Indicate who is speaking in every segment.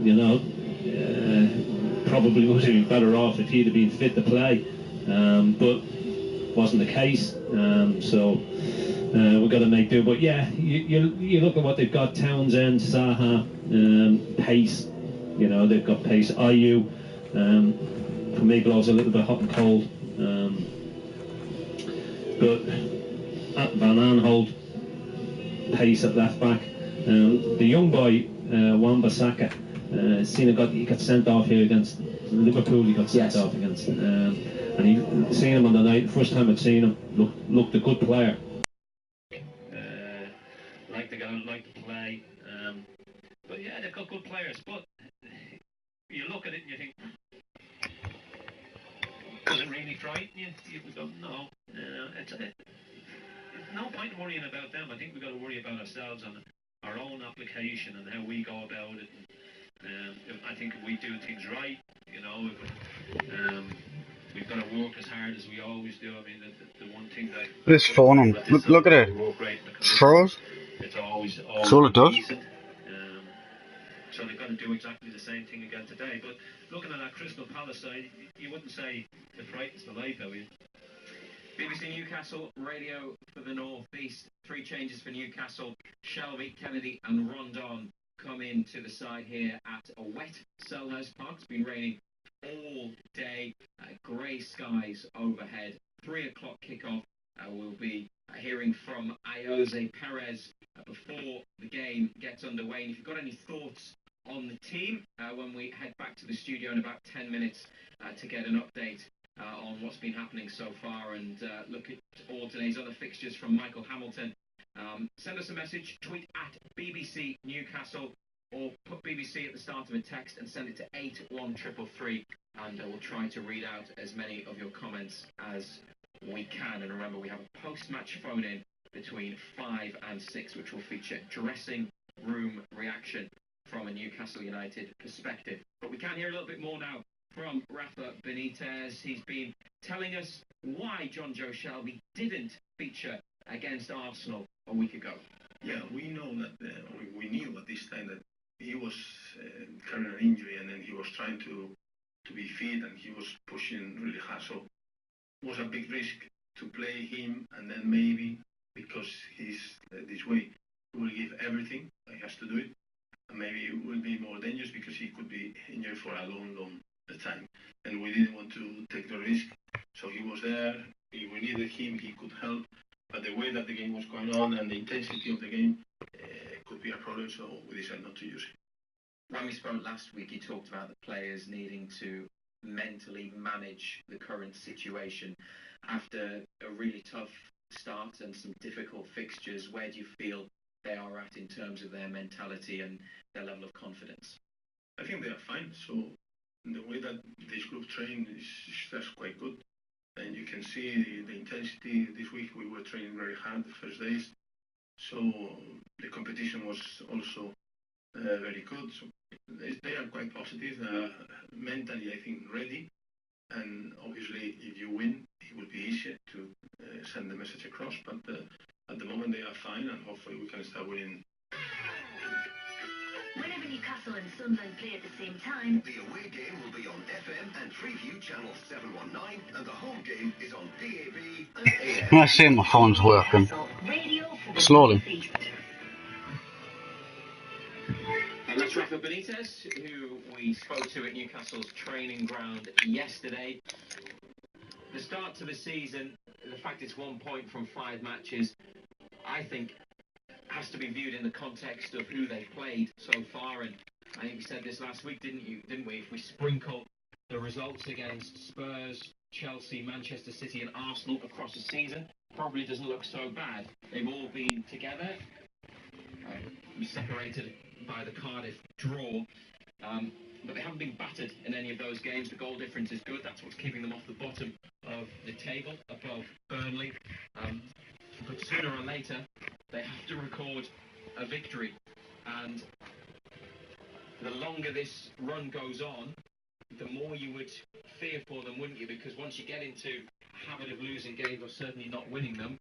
Speaker 1: you know, probably would have been better off if he'd have been fit to play, but wasn't the case. So we've got to make do. But yeah, you look at what they've got: Townsend, Zaha, pace. You know, they've got pace. IU, for me, blows a little bit hot and cold. But Van Aanholt, pace at left back. The young boy, Wan-Bissaka, he got sent off here against Liverpool. He got sent off against, and seen him on the night. First time I'd seen him, looked a good player. Like to go, like to play. But yeah, they've got good players. But you look at it and you think, does it really frighten you? You go, no. It's no point worrying about them. I think we've got to worry about ourselves and our own application and how we go about it. I think if we do things right, you know, we've got to work as hard as we always do. I mean, the one thing that...
Speaker 2: This phone on. Look at it. It's froze.
Speaker 1: It's always
Speaker 2: That's all it does.
Speaker 1: decent. So they've got to do exactly the same thing again today. But looking at that Crystal Palace side, you wouldn't say it frightens the life out of you.
Speaker 3: BBC Newcastle radio for the North East. 3 changes for Newcastle. Shelby, Kennedy and Rondon come into the side here at a wet Selhurst Park. It's been raining all day. Grey skies overhead. 3 o'clock kickoff. We'll be hearing from Jose Perez before the game gets underway. And if you've got any thoughts on the team, when we head back to the studio in about 10 minutes to get an update on what's been happening so far and look at all today's other fixtures from Michael Hamilton. Send us a message, tweet at BBC Newcastle or put BBC at the start of a text and send it to 81333 and we'll try to read out as many of your comments as we can. And remember, we have a post-match phone-in between 5 and 6 which will feature dressing room reaction from a Newcastle United perspective. But we can hear a little bit more now from Rafa Benitez. He's been telling us why John Joe Shelby didn't feature against Arsenal a week ago.
Speaker 4: Yeah, we know that, we knew at this time that he was carrying an injury and then he was trying to be fit and he was pushing really hard. So it was a big risk to play him and then maybe because he's this way, he will give everything, he has to do it. And maybe it will be more dangerous because he could be injured for a long time. And we didn't want to take the risk. So he was there, if we needed him, he could help. But the way that the game was going on and the intensity of the game could be a problem, so we decided not to use it.
Speaker 3: When we spoke last week, you talked about the players needing to mentally manage the current situation. After a really tough start and some difficult fixtures, where do you feel they are at in terms of their mentality and their level of confidence?
Speaker 4: I think they are fine. So the way that this group trained is just quite good. And you can see the intensity. This week we were training very hard the first days. So the competition was also very good. So they are quite positive. Mentally, I think, ready. And obviously, if you win, it will be easier to send the message across. But at the moment, they are fine, and hopefully we can start winning.
Speaker 5: Whenever Newcastle and Sunderland play at the same time,
Speaker 6: the away game will be on FM and Freeview channel 719, and the home game is on DAB and AM.
Speaker 2: I see my phone's working. Slowly.
Speaker 3: And that's Rafa Benitez, who we spoke to at Newcastle's training ground yesterday. The start to the season, the fact it's 1 point from 5 matches, I think has to be viewed in the context of who they've played so far. And I think we said this last week, didn't we? If we sprinkle the results against Spurs, Chelsea, Manchester City and Arsenal across the season, probably doesn't look so bad. They've all been together, separated by the Cardiff draw, but they haven't been battered in any of those games. The goal difference is good. That's what's keeping them off the bottom of the table, above Burnley. But sooner or later, they have to record a victory. And the longer this run goes on, the more you would fear for them, wouldn't you? Because once you get into a habit of losing games or certainly not winning them,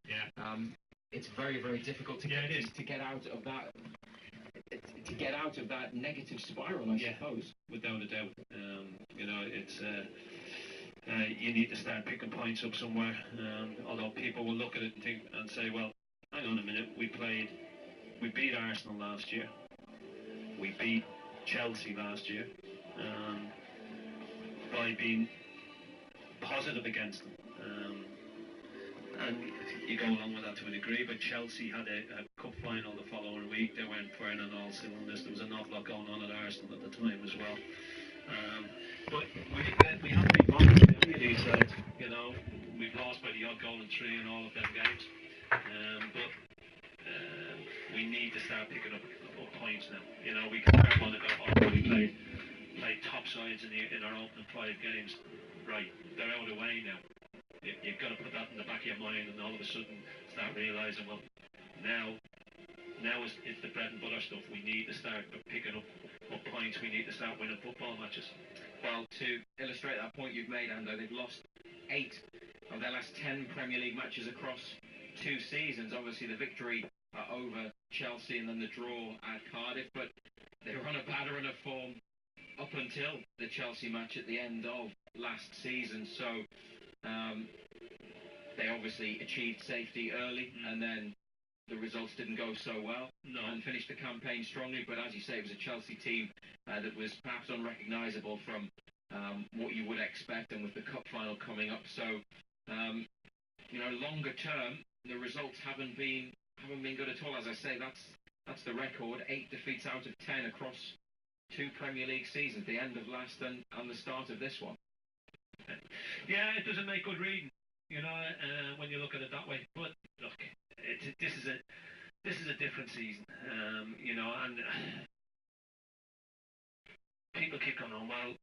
Speaker 3: it's very, very difficult to get out of that. It's to get out of that negative spiral, I suppose.
Speaker 1: Without a doubt. You know, it's you need to start picking points up somewhere. Although people will look at it and think and say, well, hang on a minute, we beat Arsenal last year, we beat Chelsea last year, by being positive against them. And you go along with that to a degree, but Chelsea had a cup final the following week. They weren't firing on all cylinders. There was an awful lot going on at Arsenal at the time as well. But we haven't been bothered with any of these sides. You know, we've lost by the odd goal in 3 in all of them games. But we need to start picking up points now. You know, we can't want to go, oh, we played top sides in our opening 5 games. Right, they're out of the way now. You've got to put that in the back of your mind and all of a sudden start realising, well, now is the bread and butter stuff. We need to start picking up points. We need to start winning football matches.
Speaker 3: Well, to illustrate that point you've made, Ando, they've lost 8 of their last 10 Premier League matches across 2 seasons. Obviously, the victory over Chelsea and then the draw at Cardiff, but they were on a bad run of form up until the Chelsea match at the end of last season. So they obviously achieved safety early, and then the results didn't go so well.
Speaker 1: No.
Speaker 3: And finished the campaign strongly, but as you say, it was a Chelsea team that was perhaps unrecognisable from what you would expect, and with the cup final coming up. So, you know, longer term, the results haven't been good at all. As I say, that's the record: 8 defeats out of 10 across 2 Premier League seasons, the end of last and the start of this one.
Speaker 1: Yeah, it doesn't make good reading, you know, when you look at it that way. But look, this is a different season, you know, and people keep going on, well,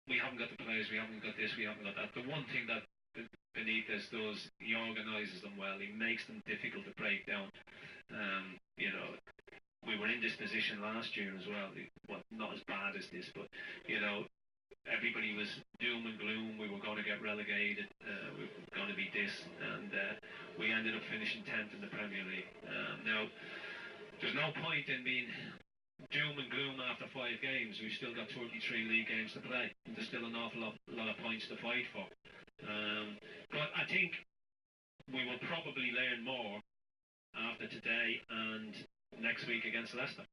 Speaker 1: we haven't got the players, we haven't got this, we haven't got that. The one thing that Benitez does, he organises them well, he makes them difficult to break down. You know, we were in this position last year as well. Well, not as bad as this, but, you know, everybody was doom and gloom. We were going to get relegated. We were going to be this, and we ended up finishing 10th in the Premier League. Now, there's no point in being doom and gloom after 5 games. We've still got 33 league games to play. There's still an awful lot of points to fight for. But I think we will probably learn more after today and next week against Leicester.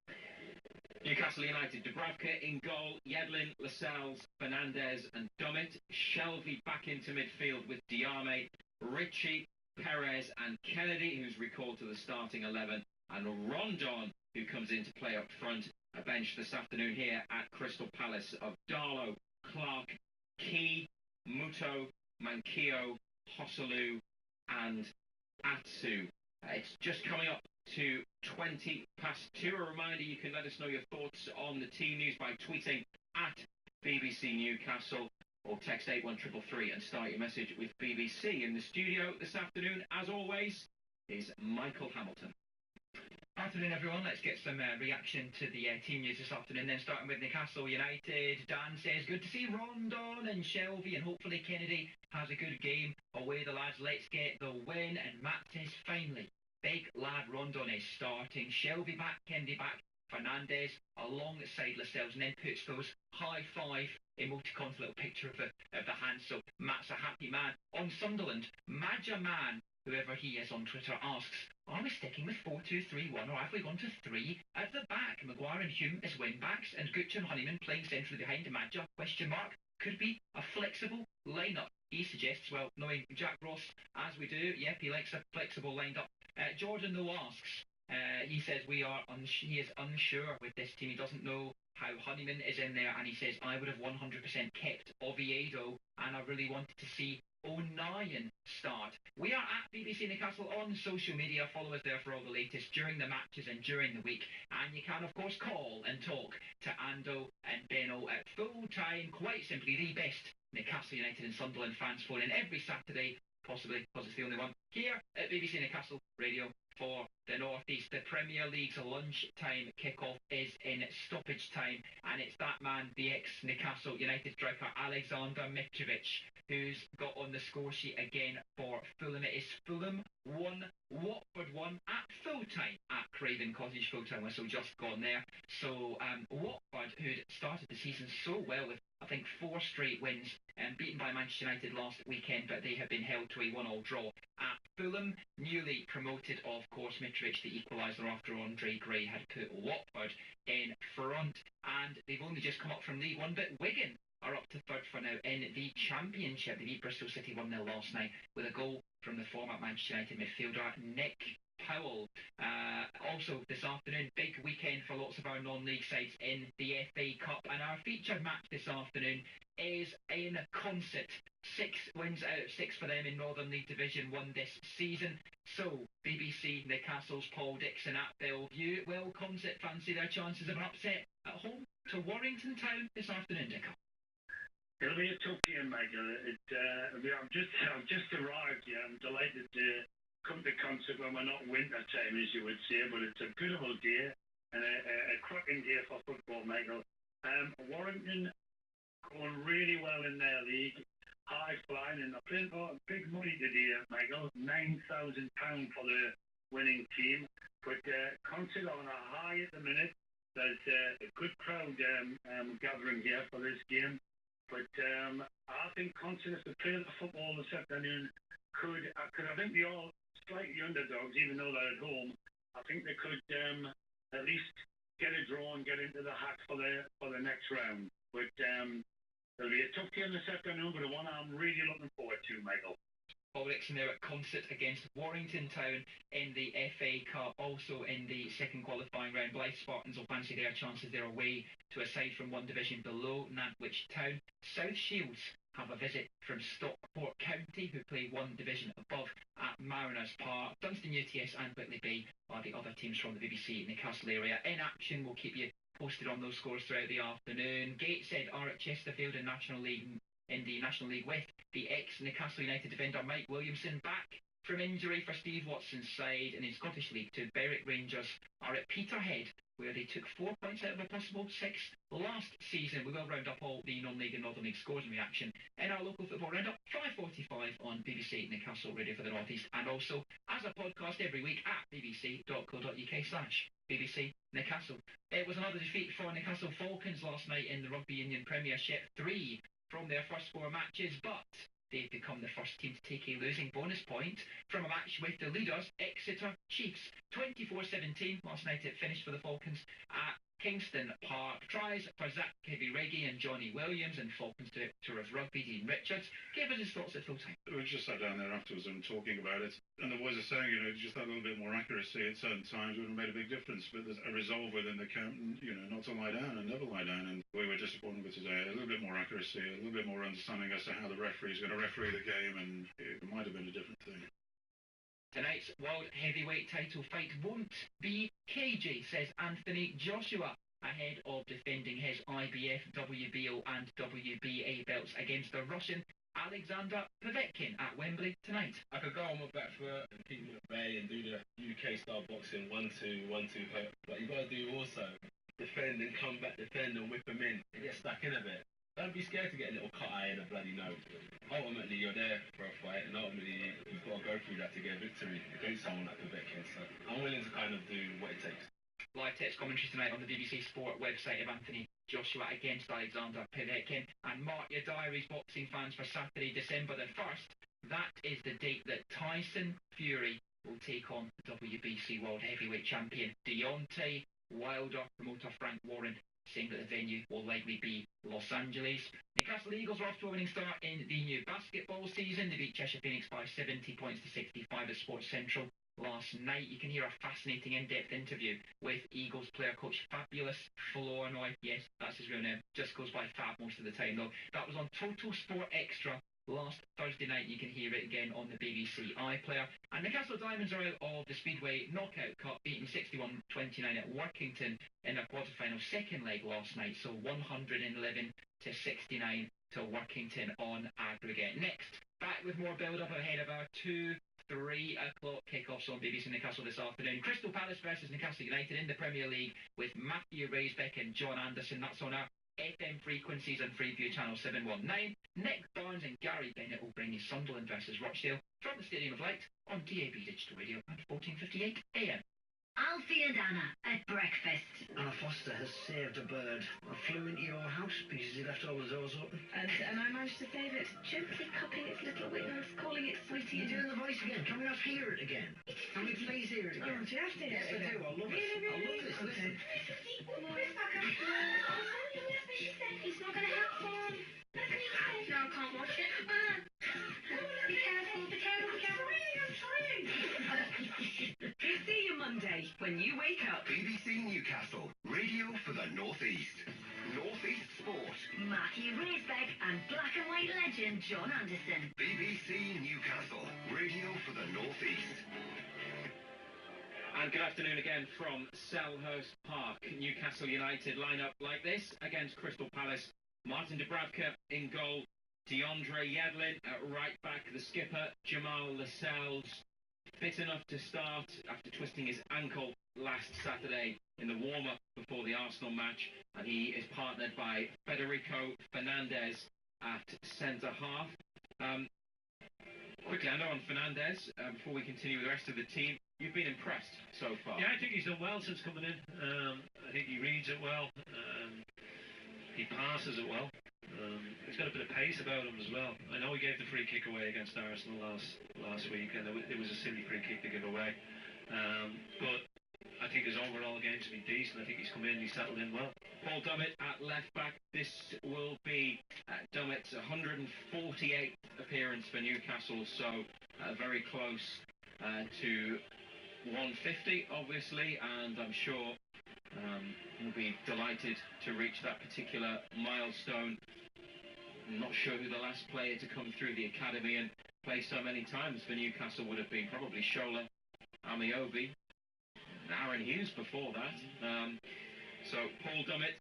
Speaker 3: Newcastle United, Dubravka in goal, Yedlin, Lascelles, Fernandez and Dummett. Shelvey back into midfield with Diame, Ritchie, Perez and Kennedy, who's recalled to the starting 11, and Rondon, who comes in to play up front. A bench this afternoon here at Crystal Palace of Darlow, Clark, Key, Muto, Manquillo, Hosselu and Atsu. It's just coming up to 20 past 2. A reminder, you can let us know your thoughts on the team news by tweeting at BBC Newcastle or text 81333 and start your message with BBC. In the studio this afternoon, as always, is Michael Hamilton.
Speaker 7: Afternoon, everyone. Let's get some reaction to the team news this afternoon. Then starting with Newcastle United, Dan says, good to see Rondon and Shelvey, and hopefully Kennedy has a good game. Away the lads, let's get the win. And Matt says, finally, big lad Rondon is starting. Shelvey back, Kennedy back, Fernandez alongside Lascelles, and then puts those high 5 emoticons, little picture of the hand. So Matt's a happy man. On Sunderland, Maja Man, whoever he is on Twitter, asks, are we sticking with 4-2-3-1 or have we gone to 3 at the back? Maguire and Hume as wing-backs and Gooch and Honeyman playing centrally behind Maja? Question mark. Could be a flexible lineup. He suggests, well, knowing Jack Ross as we do, yep, he likes a flexible lineup. Jordan though asks, he says he is unsure with this team. He doesn't know how Honeyman is in there, and he says, I would have 100% kept Oviedo, and I really wanted to see O'Nien start. We are at BBC Newcastle on social media. Follow us there for all the latest during the matches and during the week. And you can, of course, call and talk to Ando and Benno at full time. Quite simply, the best Newcastle United and Sunderland fans phone in every Saturday, possibly because it's the only one, here at BBC Newcastle Radio for the North East. The Premier League's lunchtime kickoff is in stoppage time, and it's that man, the ex-Newcastle United striker Alexander Mitrovic, who's got on the score sheet again for Fulham. It is Fulham 1, Watford 1 at full time at Craven Cottage. Full-time whistle just gone there. So Watford, who'd started the season so well with, I think, 4 straight wins, and beaten by Manchester United last weekend, but they have been held to a 1-1 draw at Fulham. Newly promoted, of course, Mitrovic, the equaliser after Andre Gray had put Watford in front, and they've only just come up from League One, but Wigan are up to third for now in the Championship. They beat Bristol City 1-0 last night with a goal from the former Manchester United midfielder Nick Powell. Also this afternoon, big weekend for lots of our non-league sides in the FA Cup, and our featured match this afternoon is in Concert. 6 wins out of 6 for them in Northern League Division 1 this season. So BBC Newcastle's Paul Dixon at Bellevue. Will Concert fancy their chances of an upset at home to Warrington Town this afternoon, Dicker?
Speaker 8: It'll be a tough game, Michael. I've just arrived here. I'm delighted to come to Concert when we're not winter time, as you would say, but it's a beautiful day and a cracking day for football, Michael. Warrington going really well in their league, high flying, and they're playing for big money today, Michael. £9,000 for the winning team. But Concert on a high at the minute. There's a good crowd gathering here for this game. But I think Concert, if they play the football this afternoon, could I think they are slightly underdogs, even though they're at home. I think they could at least get a draw and get into the hat for the next round. But it'll be a tough game this afternoon, but the one I'm really looking forward to, Michael.
Speaker 7: Paul Dixon there at Concert against Warrington Town in the FA Cup. Also in the second qualifying round, Blythe Spartans will fancy their chances. They're away to a side from one division below, Nantwich Town. South Shields have a visit from Stockport County, who play one division above at Mariners Park. Dunstan UTS and Whitley Bay are the other teams from the BBC Newcastle area. In action, we'll keep you posted on those scores throughout the afternoon. Gateshead are at Chesterfield in the National League with the ex-Newcastle United defender Mike Williamson back from injury for Steve Watson's side. And in Scottish League 2, Berwick Rangers are at Peterhead, where they took 4 points out of a possible 6 last season. We will round up all the non-league and Northern League scores and reaction in our local football roundup, 5:45 on BBC Newcastle Radio for the North East, and also as a podcast every week at bbc.co.uk/BBC Newcastle. It was another defeat for Newcastle Falcons last night in the Rugby Union Premiership. 3 from their first 4 matches, but they've become the first team to take a losing bonus point from a match with the leaders, Exeter Chiefs. 24-17 last night it finished for the Falcons at Kingston Park. Tries for Zach Kibiregi and Johnny Williams, and Falcons Director of Rugby, Dean Richards, gave us his thoughts at full time.
Speaker 9: We just sat down there afterwards and talking about it, and the boys are saying, just that little bit more accuracy at certain times would have made a big difference, but there's a resolve within the camp, and, not to lie down and never lie down, and we were disappointed with today. A little bit more accuracy, a little bit more understanding as to how the referee's going to referee the game, and it might have been a different thing.
Speaker 7: Tonight's world heavyweight title fight won't be KJ, says Anthony Joshua, ahead of defending his IBF, WBO and WBA belts against the Russian Alexander Povetkin at Wembley tonight.
Speaker 10: I could go on my back foot and keep it at bay and do the UK style boxing 1-2, 1-2 hook, but you've got to do also defend and come back, defend and whip them in and get stuck in a bit. Don't be scared to get a little cut eye in a bloody nose. Ultimately, you're there for a fight, and ultimately, you've got to go through that to get a victory against someone like Povetkin. So I'm willing to kind of do what it takes.
Speaker 7: Live text commentary tonight on the BBC Sport website of Anthony Joshua against Alexander Povetkin. And mark your diaries, boxing fans, for Saturday, December the 1st. That is the date that Tyson Fury will take on the WBC World Heavyweight Champion Deontay Wilder. Promoter Frank Warren saying that the venue will likely be Los Angeles. Newcastle Eagles are off to a winning start in the new basketball season. They beat Cheshire Phoenix by 70 points to 65 at Sports Central last night. You can hear a fascinating in-depth interview with Eagles player coach Fabulous Flournoy. Yes, that's his real name. Just goes by Fab most of the time though. That was on Total Sport Extra last Thursday night. You can hear it again on the BBC iPlayer. And Newcastle Diamonds are out of the Speedway Knockout Cup, beating 61-29 at Workington in their quarter-final second leg last night. So 111 to 69 to Workington on aggregate. Next, back with more build-up ahead of our 2-3 o'clock kickoffs on BBC Newcastle this afternoon. Crystal Palace versus Newcastle United in the Premier League with Matthew Raisbeck and John Anderson. That's on our FM frequencies and Freeview channel 719. Nick Barnes and Gary Bennett will bring you Sunderland versus Rochdale from the Stadium of Light on DAB Digital Radio at 14:58 AM.
Speaker 5: Alfie and Anna at breakfast.
Speaker 11: Anna Foster has saved a bird. I flew into your house because you left all the doors open.
Speaker 12: And I managed to save it, gently cupping its little wings, calling it sweetie.
Speaker 11: You're doing the voice again. Can we not hear it again? Can we please hear it again?
Speaker 12: Oh, do you have to hear
Speaker 11: yes,
Speaker 12: it again?
Speaker 11: I do. I love it.
Speaker 12: Really,
Speaker 11: I love this.
Speaker 12: Okay.
Speaker 5: He's not going to help him. No, I can't watch it. Be careful, be careful, be careful.
Speaker 12: We'll see you Monday when you wake up.
Speaker 6: BBC Newcastle, radio for the North East. North East Sport.
Speaker 5: Matthew Raisbeck and black and white legend John Anderson.
Speaker 6: BBC Newcastle, radio for the North East.
Speaker 3: And good afternoon again from Selhurst Park. Newcastle United line up like this against Crystal Palace. Martin Dubravka in goal. DeAndre Yedlin at right back. The skipper, Jamal Lascelles, fit enough to start after twisting his ankle last Saturday in the warm-up before the Arsenal match. And he is partnered by Federico Fernandez at centre-half. Quickly, I know on Fernandez, before we continue with the rest of the team, you've been impressed so far.
Speaker 1: Yeah, I think he's done well since coming in. I think he reads it well. He passes it well. He's got a bit of pace about him as well. I know he gave the free kick away against Arsenal last week, and it was a silly free kick to give away. But I think his overall game's been decent. I think he's come in, he's settled in well.
Speaker 3: Paul Dummett at left back. This will be Dummett's 148th appearance for Newcastle, so very close to 150, obviously, and I'm sure he'll be delighted to reach that particular milestone. I'm not sure who the last player to come through the academy and play so many times for Newcastle would have been. Probably Shola, Amiobi, Aaron Hughes before that. So Paul Dummett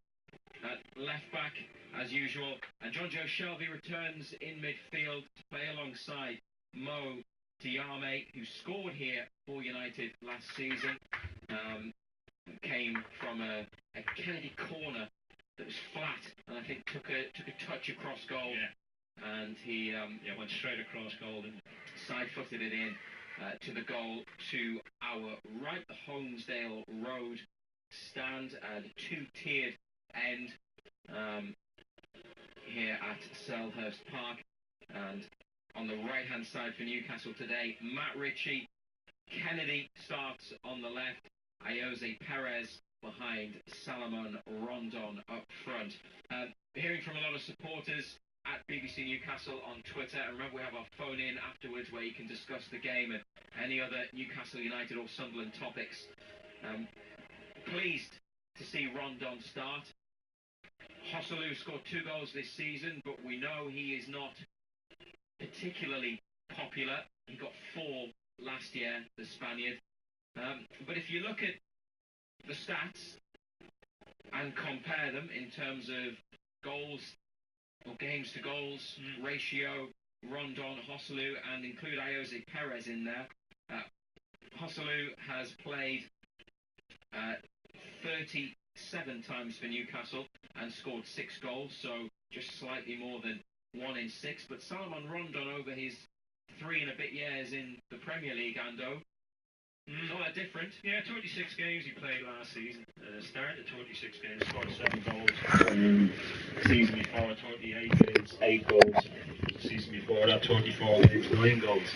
Speaker 3: at left back as usual, and John Joe Shelby returns in midfield to play alongside Mo Diame, who scored here for United last season. Came from a Kennedy corner that was flat, and I think took a touch across goal, and he
Speaker 1: went straight across goal and
Speaker 3: side-footed it in to the goal to our right, the Holmesdale Road stand and two-tiered end here at Selhurst Park. And on the right-hand side for Newcastle today, Matt Ritchie, Kennedy starts on the left, Jose Perez behind, Salomon Rondon up front. Hearing from a lot of supporters at BBC Newcastle on Twitter, and remember we have our phone in afterwards where you can discuss the game and any other Newcastle United or Sunderland topics. Pleased to see Rondon start. Hosselu scored 2 goals this season, but we know he is not particularly popular. He got 4 last year, the Spaniard. But if you look at the stats and compare them in terms of goals or games to goals ratio, Rondon, Hosselu, and include Jose Perez in there, Hosselu has played 37 times for Newcastle and scored 6 goals, so just slightly more than 1 in 6. But Salomon Rondon, over his 3 and a bit years in the Premier League, Ando, it's not that different.
Speaker 1: Yeah, 26 games he played last season. Started 26 games, scored 7 goals. Season before, 38 games, 8 goals. Season before that, 24 games, 9 goals.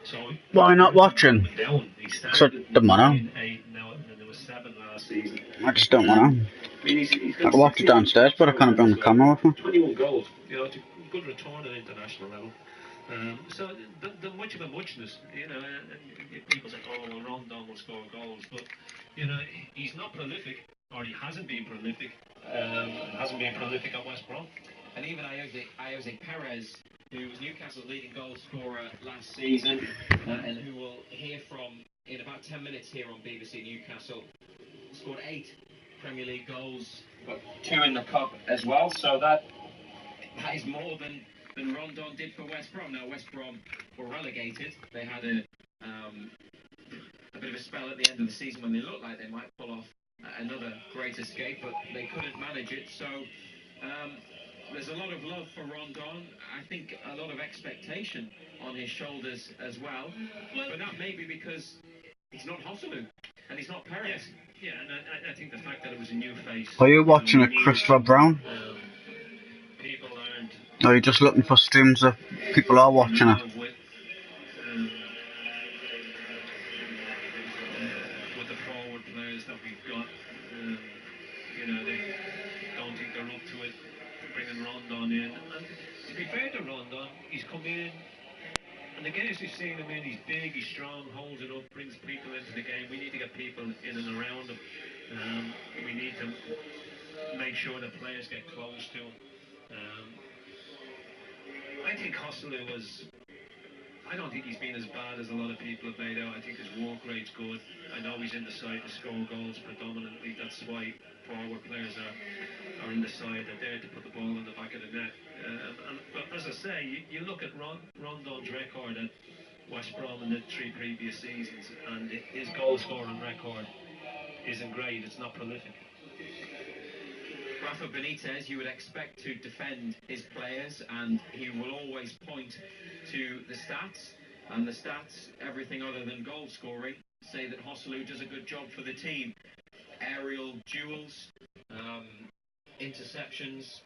Speaker 1: So
Speaker 2: why not watching?
Speaker 1: Down. He
Speaker 2: So,
Speaker 1: started
Speaker 2: the money.
Speaker 1: in 8 now, and then there was 7 last season.
Speaker 2: I just don't want to.
Speaker 1: I mean, he's
Speaker 2: I can watch it downstairs, but I can't be on the camera with me.
Speaker 1: 21 goals. You know, it's a good return at international level. So the much of a muchness, you know, and people say, oh, well, Rondon will score goals, but, you know, he's not prolific, or he hasn't been prolific, at West Brom.
Speaker 3: And even Jose Perez, who was Newcastle's leading goal scorer last season, and who we'll hear from in about 10 minutes here on BBC Newcastle, scored 8 Premier League goals, got 2 in the Cup as well, so that that is more than Rondon did for West Brom. Now, West Brom were relegated. They had a bit of a spell at the end of the season when they looked like they might pull off another great escape, but they couldn't manage it. So there's a lot of love for Rondon. I think a lot of expectation on his shoulders as well. But that may be because he's not Hosselu and he's not Perez.
Speaker 1: Yeah, and I think the fact that it was a new face.
Speaker 2: Are you watching it, Christopher Brown?
Speaker 1: People aren't.
Speaker 2: Or are you just looking for streams that people are watching it?
Speaker 1: With the forward players that we've got, you know, they don't think they're up to it. Bringing Rondon in, and to be fair to Rondon, he's come in, and the guys we've seen him in, he's big, he's strong, holds it up, brings people into the game. We need to get people in and around him. We need to make sure that players get close to him. I think Hosselu was. I don't think he's been as bad as a lot of people have made out. I think his work rate's good. I know he's in the side to score goals predominantly. That's why forward players are in the side. They're there to put the ball in the back of the net. But as I say, you look at Rondon's record at West Brom in the 3 previous seasons, and his goal scoring record isn't great. It's not prolific.
Speaker 3: Rafa Benitez, you would expect to defend his players, and he will always point to the stats, and the stats, everything other than goal scoring, say that Hosselu does a good job for the team. Aerial duels, interceptions,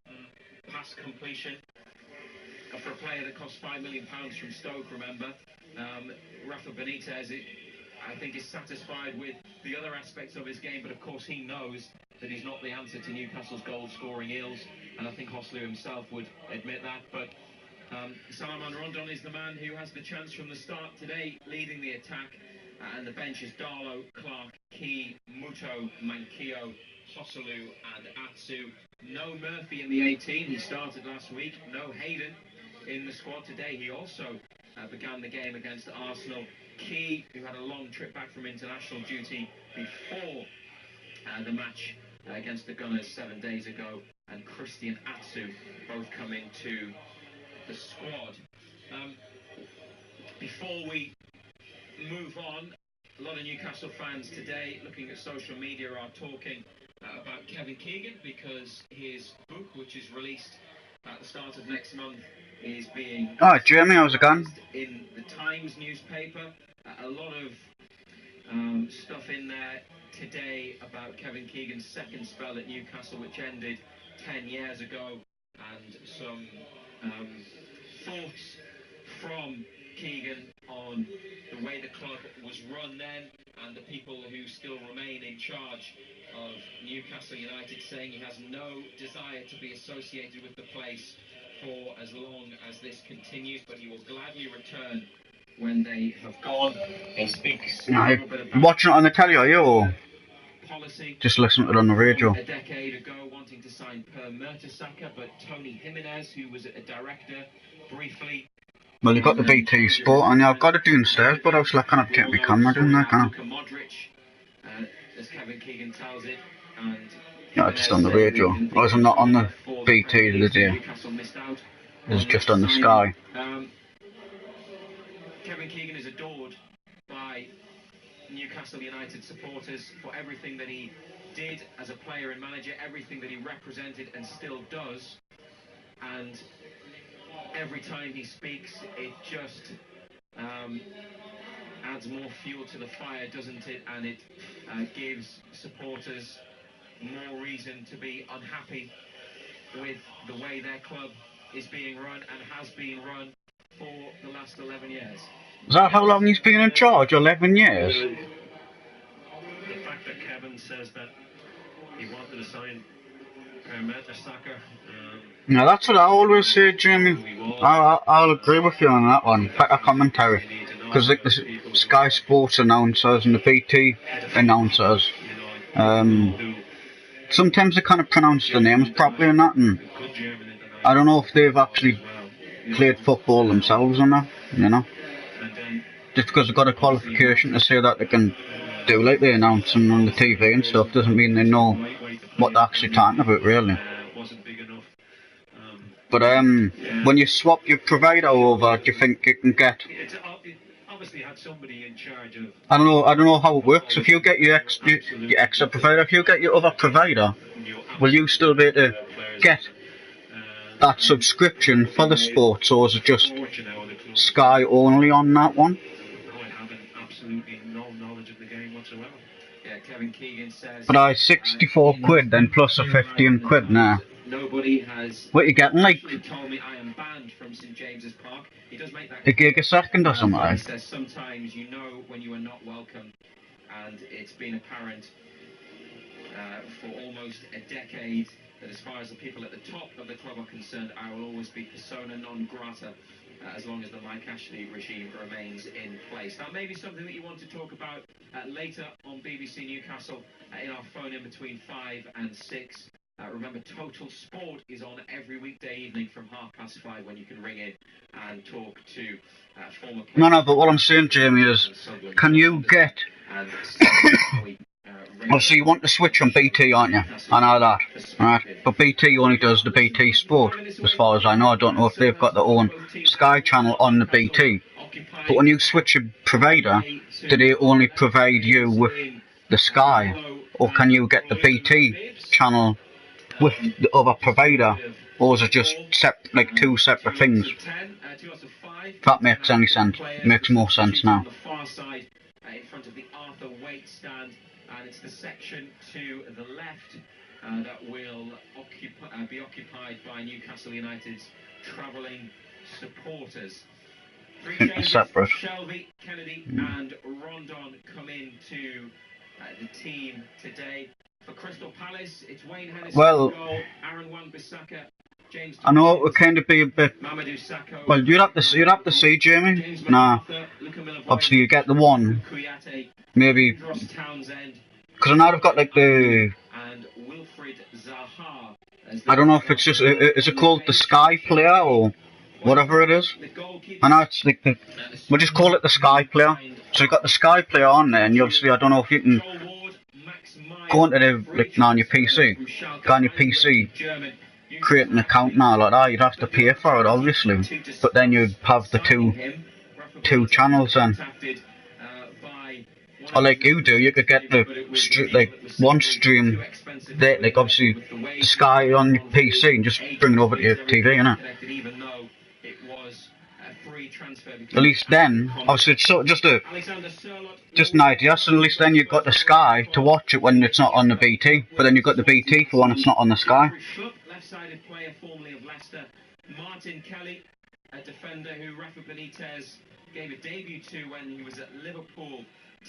Speaker 3: pass completion. For a player that cost £5 million from Stoke, remember, Rafa Benitez, I think, is satisfied with the other aspects of his game, but of course he knows that he's not the answer to Newcastle's goal-scoring ills, and I think Hosselu himself would admit that. But Salomon Rondon is the man who has the chance from the start today, leading the attack, and the bench is Darlow, Clark, Key, Muto, Manquillo, Hosselu and Atsu. No Murphy in the 18, he started last week. No Hayden in the squad today. He also began the game against Arsenal. Key, who had a long trip back from international duty before the match against the Gunners 7 days ago, and Christian Atsu both coming to the squad. Before we move on, a lot of Newcastle fans today looking at social media are talking about Kevin Keegan, because his book, which is released at the start of next month, is being
Speaker 2: Jeremy, how's it going?
Speaker 3: in the Times newspaper. A lot of stuff in there today about Kevin Keegan's second spell at Newcastle, which ended 10 years ago, and some thoughts from Keegan on the way the club was run then, and the people who still remain in charge of Newcastle United, saying he has no desire to be associated with the place for as long as this continues, but he will gladly return when they have gone. He speaks a little bit about
Speaker 2: Watching it on the telly, are you, or
Speaker 3: policy.
Speaker 2: just listening to it on the radio?
Speaker 3: A decade ago, wanting to sign Per Mertesacker, but Tony Jimenez, who was a director, briefly.
Speaker 2: Well, you got the BT Sport, and I've got it downstairs, but I was like, I can't get my camera down there, can I?
Speaker 3: Modric, as Kevin Keegan tells it, and
Speaker 2: Yeah, just on the radio. I was not on the BT the other day. It was just on the Sky.
Speaker 3: Kevin Keegan is adored by Newcastle United supporters for everything that he did as a player and manager, everything that he represented and still does. And every time he speaks, it just adds more fuel to the fire, doesn't it? And it gives supporters more reason to be unhappy with the way their club is being run and has been run for the last 11 years.
Speaker 2: Is that how long he's been in charge? 11 years?
Speaker 1: The fact that Kevin says that he wanted to sign Per Mertesacker.
Speaker 2: No, that's what I always say, Jamie. I'll agree with you on that one. Better commentary. Because like the Sky Sports announcers and the BT announcers, sometimes they kind of pronounce the names properly and that, and I don't know if they've actually played football themselves or not, you know. Just because they've got a qualification to say that they can do like they announce them on the TV and stuff doesn't mean they know what they're actually talking about, really. But when you swap your provider over, do you think you can get?
Speaker 1: It obviously had somebody in charge of.
Speaker 2: I don't know how it works. If you get your extra provider, if you get your other provider, will you still be able to get that subscription for the sports, or is it just Sky only on that one?
Speaker 1: I haven't absolutely no knowledge of the game whatsoever.
Speaker 3: Yeah, Kevin Keegan says.
Speaker 2: But I 64 quid then plus a 15 quid now.
Speaker 3: Nobody has.
Speaker 2: What you getting, like
Speaker 3: Told me I am banned from St James's Park. He does make that.
Speaker 2: a gig a second or something?
Speaker 3: He
Speaker 2: Like?
Speaker 3: says sometimes you know when you are not welcome, and it's been apparent for almost a decade that as far as the people at the top of the club are concerned, I will always be persona non grata as long as the Mike Ashley regime remains in place. That may be something that you want to talk about later on BBC Newcastle in our phone in between 5 and 6. Remember, Total Sport is on every weekday evening from 5:30 when you can ring in and talk to former players.
Speaker 2: No, but what I'm saying, Jamie, is can you get? Obviously, you want to switch on BT, aren't you? I know that, right? But BT only does the BT Sport, as far as I know. I don't know if they've got their own Sky channel on the BT. But when you switch a provider, do they only provide you with the Sky, or can you get the BT channel with the other provider, or is it just like two separate things? If that makes any sense, it makes more sense now.
Speaker 3: In front of the Arthur Waite stand, and it's the section to the left that will be occupied by Newcastle United's travelling supporters. Three changes,
Speaker 2: separate.
Speaker 3: Shelby, Kennedy and Rondon come into the team today. For Crystal Palace, it's Wayne Hennessy,
Speaker 2: well,
Speaker 3: goal, Aaron Wan-Bissaka, James.
Speaker 2: I know it would kind of be a bit. Well, you'd have to see, Jamie. Nah, obviously you get the one. Maybe because I know they've got like the. I don't know if it's just is it called the Sky Player or whatever it is. I know it's like we'll just call it the Sky Player. So you've got the Sky Player on there, and you obviously I don't know if you can go into the like now on your PC, go on your PC, create an account now like that. You'd have to pay for it obviously, but then you'd have the two channels then. Or like you do, you could get the like one stream there, like obviously the Sky on your PC and just bring it over to your TV, you know. At least then, obviously it's sort of just an idea, so at least then you've got the Sky to watch it when it's not on the BT, but then you've got the BT for when it's not on the Sky.
Speaker 3: Left-sided player formerly of Leicester, Martin Kelly, a defender who Rafa Benitez gave a debut to when he was at Liverpool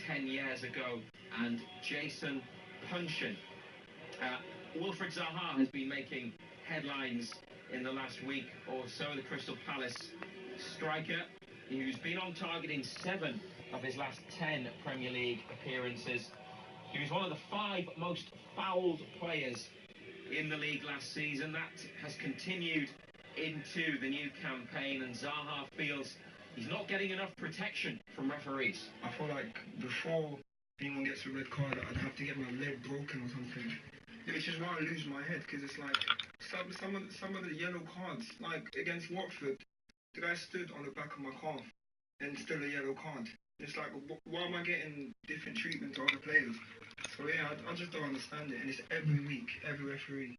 Speaker 3: 10 years ago, and Jason Punchin. Wilfried Zaha has been making headlines in the last week or so. The Crystal Palace striker, who's been on target in 7 of his last 10 Premier League appearances. He was one of the 5 most fouled players in the league last season. That has continued into the new campaign, and Zaha feels he's not getting enough protection from referees.
Speaker 13: I feel like before anyone gets a red card, I'd have to get my leg broken or something. Which is why I lose my head, because it's like some of the yellow cards, like against Watford, the guy stood on the back of my calf and still a yellow card. It's like, why am I getting different treatment to other players? So yeah, I just don't understand it, and it's every week, every referee.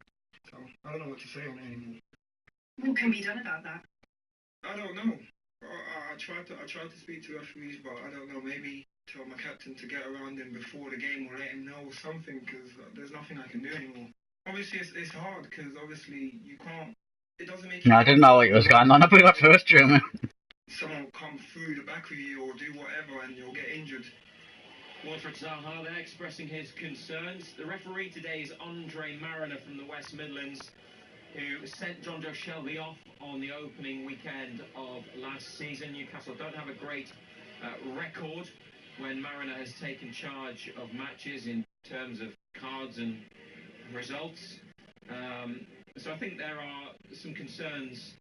Speaker 13: So I don't know what to say on it anymore.
Speaker 12: What can be done about that?
Speaker 13: I don't know. I tried to speak to referees, but I don't know. Maybe tell my captain to get around him before the game or let him know something, because there's nothing I can do anymore. Obviously, it's hard because obviously you can't. It doesn't make.
Speaker 2: No, I didn't know what was going on. I put that first, German.
Speaker 13: Someone will come through the back of you or do whatever, and you'll get injured.
Speaker 3: Wilfried Zaha there expressing his concerns. The referee today is Andre Mariner from the West Midlands, who sent John Joe Shelby off on the opening weekend of last season. Newcastle don't have a great record when Mariner has taken charge of matches in terms of cards and results. So I think there are some concerns.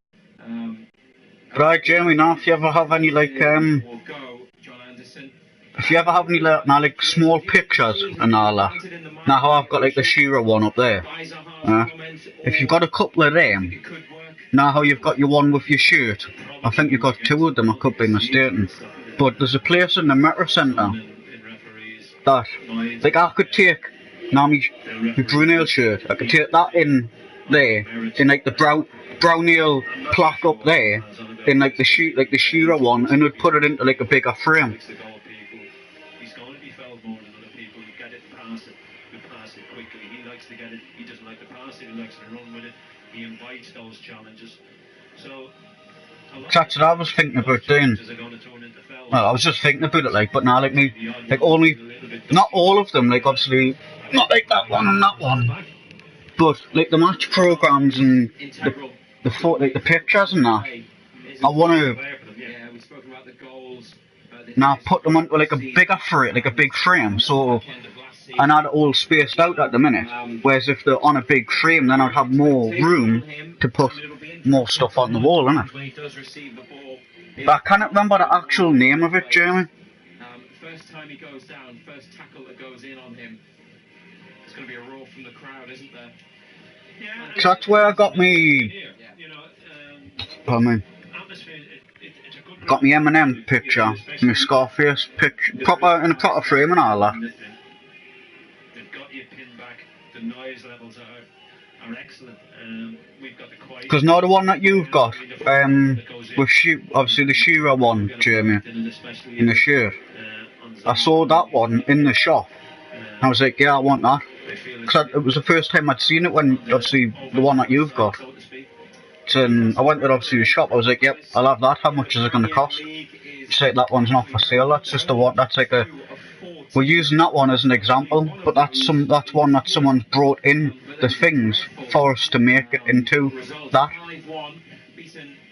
Speaker 2: Right, Jeremy, now if you ever have any like
Speaker 3: John Anderson.
Speaker 2: if you ever have any like small pictures and all that, now how I've got like the Shearer one up there, if you've got a couple of them, Now how you've got your one with your shirt. I think you've got two of them, I could be mistaken. But there's a place in the Metro Centre that, like, I could take now my Brunel shirt, I could take that in there, in like the brown nail plaque up there, in like the Shearer one, and would put it into like a bigger frame.
Speaker 1: He's going to be felt more than other people. You get it, pass it, you pass it quickly. He likes to get it, he doesn't like to pass it, he likes to run with it. He invites those challenges. So
Speaker 2: that's what I was thinking about doing. Well, I was just thinking about it, like, but now, like, me, like, only, not all of them, like, obviously, not like that one and that one, but, like, the match programs and the pictures and that, I want to now put them onto, like, a bigger frame, like a big frame, so, and I'd all spaced out at the minute, whereas if they're on a big frame, then I'd have more room to put more stuff on the wall, innit? But I cannot remember the actual name of it, Jeremy.
Speaker 3: First time he goes down, first tackle that goes in on him. It's going to be a roar from the crowd, isn't there?
Speaker 1: Yeah.
Speaker 2: So that's where I got me. Got me Eminem picture, my Scarface picture, proper in a proper frame and all that.
Speaker 1: They've got you pinned back. The noise levels are excellent. We've got the quiet.
Speaker 2: Because now the one that you've got, with obviously the Shearer one, Jeremy, in the shirt. I saw that one in the shop. I was like, yeah, I want that. Because it was the first time I'd seen it when, obviously, the one that you've got. And I went to obviously the shop. I was like, yep, I'll have that. How much is it going to cost? She's like, that one's not for sale. That's just the one. That's like a. We're using that one as an example, but that's one that someone's brought in the things for us to make it into that.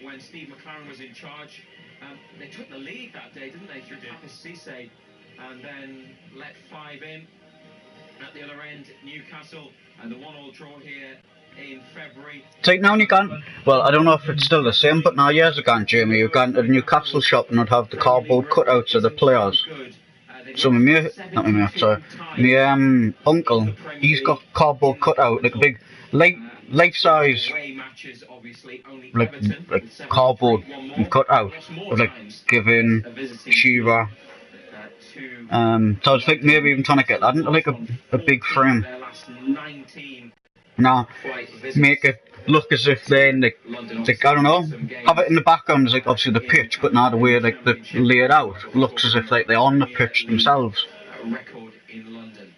Speaker 3: When Steve McLaren was in charge, they took the lead that day, didn't they, through Papis Cisse, and then let 5 in. At the other end, Newcastle, and the 1-1 draw here in February.
Speaker 2: Take now you can. Well, I don't know if it's still the same, but now years ago, Jamie, you go into the Newcastle shop and would have the cardboard cutouts of the players. So my uncle, he's got cardboard cutout, like a big life-size, like cardboard cutout of like giving Shearer. So I was thinking maybe even trying to get that into like a big frame. Now, make it look as if they're in like I don't know, have it in the background as like obviously the pitch, but now the way like they lay it out looks as if like they're on the pitch themselves.
Speaker 3: Record in London.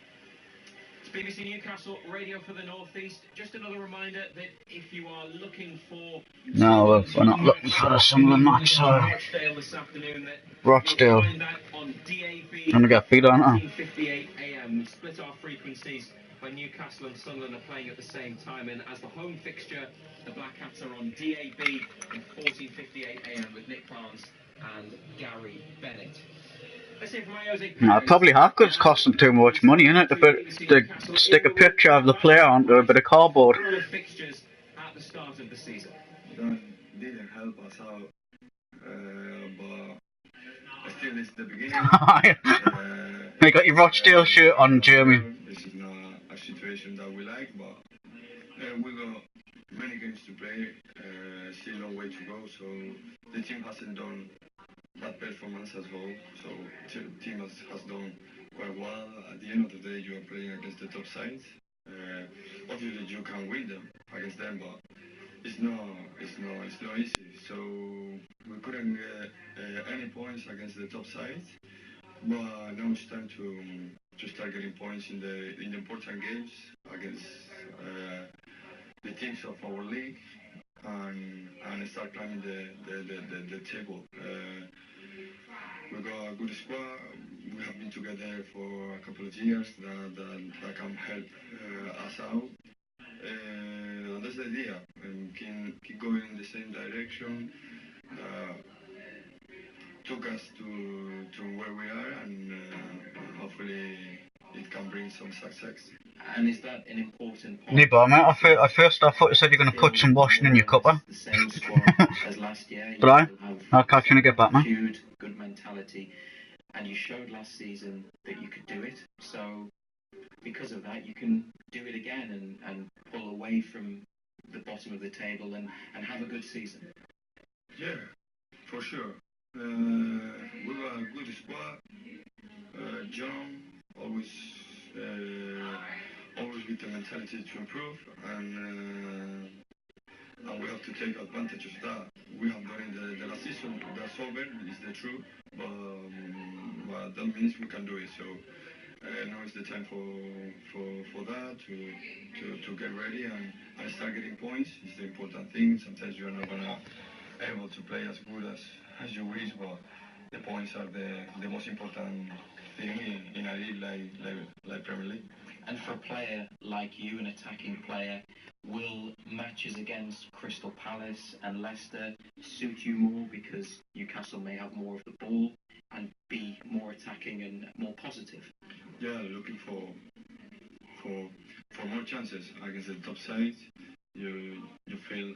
Speaker 3: It's BBC Newcastle Radio for the North East. Just another reminder that if you are looking for...
Speaker 2: No, we're not looking for a similar match, so...
Speaker 3: Rochdale this afternoon.
Speaker 2: Rochdale.
Speaker 3: On DAB.
Speaker 2: I'm gonna get beat on,
Speaker 3: 19:58 AM. We split our frequencies when Newcastle and Sunderland are playing at the same time, and as the home fixture, the Black Cats are on DAB at 14:58 AM with Nick Barnes and Gary Bennett.
Speaker 2: No, I probably have, because it's costing too much money, innit? To stick a picture of the player onto a bit of cardboard.
Speaker 3: Fixtures at the start of the season.
Speaker 4: That didn't help us out, but still it's the beginning.
Speaker 2: You got your Rochdale shirt on, Jeremy.
Speaker 4: This is not a situation that we like, but we got many games to play, still a long way to go, so the team hasn't done that performance as well, so the team has done quite well. At the end of the day, you are playing against the top sides. Obviously, you can win them against them, but it's not easy. So we couldn't get any points against the top sides, but now it's time to start getting points in the important games against the teams of our league. And start climbing the table. We got a good squad. We have been together for a couple of years that can help us out. And that's the idea. Keep going in the same direction. Took us to where we are, and hopefully it can bring some success.
Speaker 3: And is that an important point?
Speaker 2: Yeah, but mate, at first I thought you said you're going to put some washing in your cuppa.
Speaker 3: As last year,
Speaker 2: But I'll catch you when I get back, man.
Speaker 3: Good mentality, and you showed last season that you could do it. So, because of that, you can do it again and pull away from the bottom of the table and have a good season?
Speaker 4: Yeah, for sure. We got a good squad. Young, always with the mentality to improve, and we have to take advantage of that. We have done in the last season. That's over, is the truth, but that means we can do it. So now is the time for that to get ready and start getting points. It's the important thing. Sometimes you are not gonna able to play as good as you wish, but the points are the most important thing in a league like Premier League.
Speaker 3: And for a player like you, an attacking player, will matches against Crystal Palace and Leicester suit you more because Newcastle may have more of the ball and be more attacking and more positive?
Speaker 4: Yeah, looking for more chances against the top side. You feel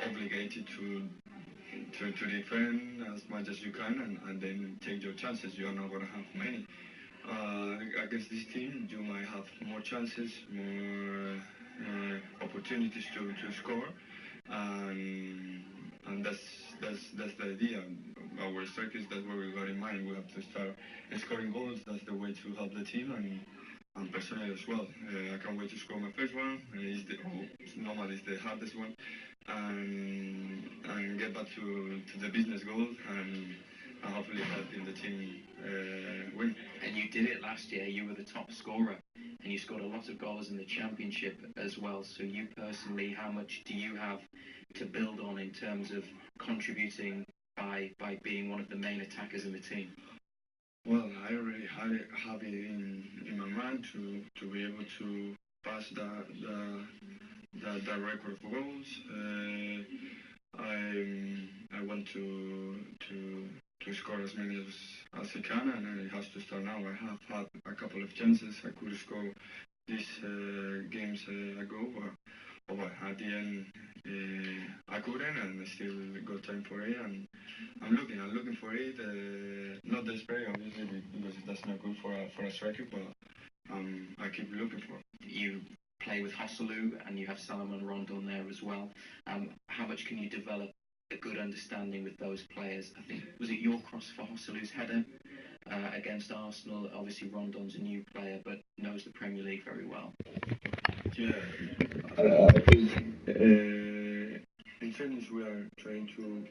Speaker 4: obligated to defend as much as you can and then take your chances. You are not going to have many. Against this team, you might have more chances, more opportunities to score, and that's the idea. Our strikers, that's what we got in mind. We have to start scoring goals. That's the way to help the team and personally as well. I can't wait to score my first one. Normally it's the hardest one, and get back to the business goals and hopefully helping the team win.
Speaker 3: And you did it last year. You were the top scorer, and you scored a lot of goals in the championship as well. So you personally, how much do you have to build on in terms of contributing by being one of the main attackers in the team?
Speaker 4: Well, I already have it in my mind to be able to pass that record of goals. I want to score as many as I can, and it has to start now. I have had a couple of chances. I could score these games ago, but at the end I couldn't, and I still got time for it. And I'm looking for it. Not desperate, obviously, because that's not good for a striker, but I keep looking for it.
Speaker 3: You play with Hosselu and you have Salomon Rondon there as well. How much can you develop a good understanding with those players? I think, was it your cross for Hosselu's header against Arsenal? Obviously Rondon's a new player but knows the Premier League very well.
Speaker 4: Yeah, I think in fairness we are trying to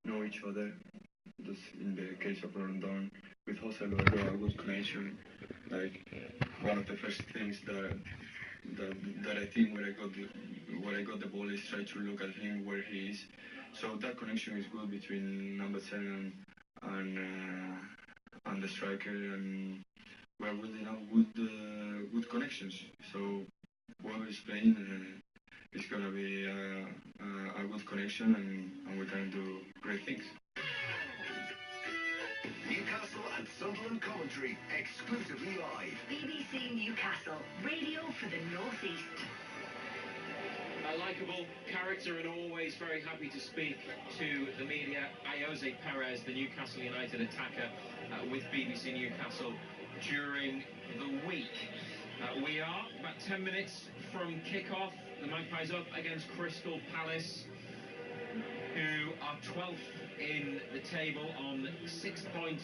Speaker 4: know each other. Just in the case of Rondon, with Hosselu I got a good connection. Like one of the first things that I think when I got the ball is try to look at him where he is. So that connection is good between number 10 and the striker, and we're building up good connections. So whoever is playing, it's gonna be a good connection, and we can do great things.
Speaker 6: Newcastle and Sunderland commentary, exclusively live.
Speaker 12: BBC Newcastle, radio for the North East.
Speaker 3: A likeable character and always very happy to speak to the media, Jose Perez, the Newcastle United attacker, with BBC Newcastle during the week. We are about 10 minutes from kick-off. The Magpies up against Crystal Palace, who are 12th in the table on 6 points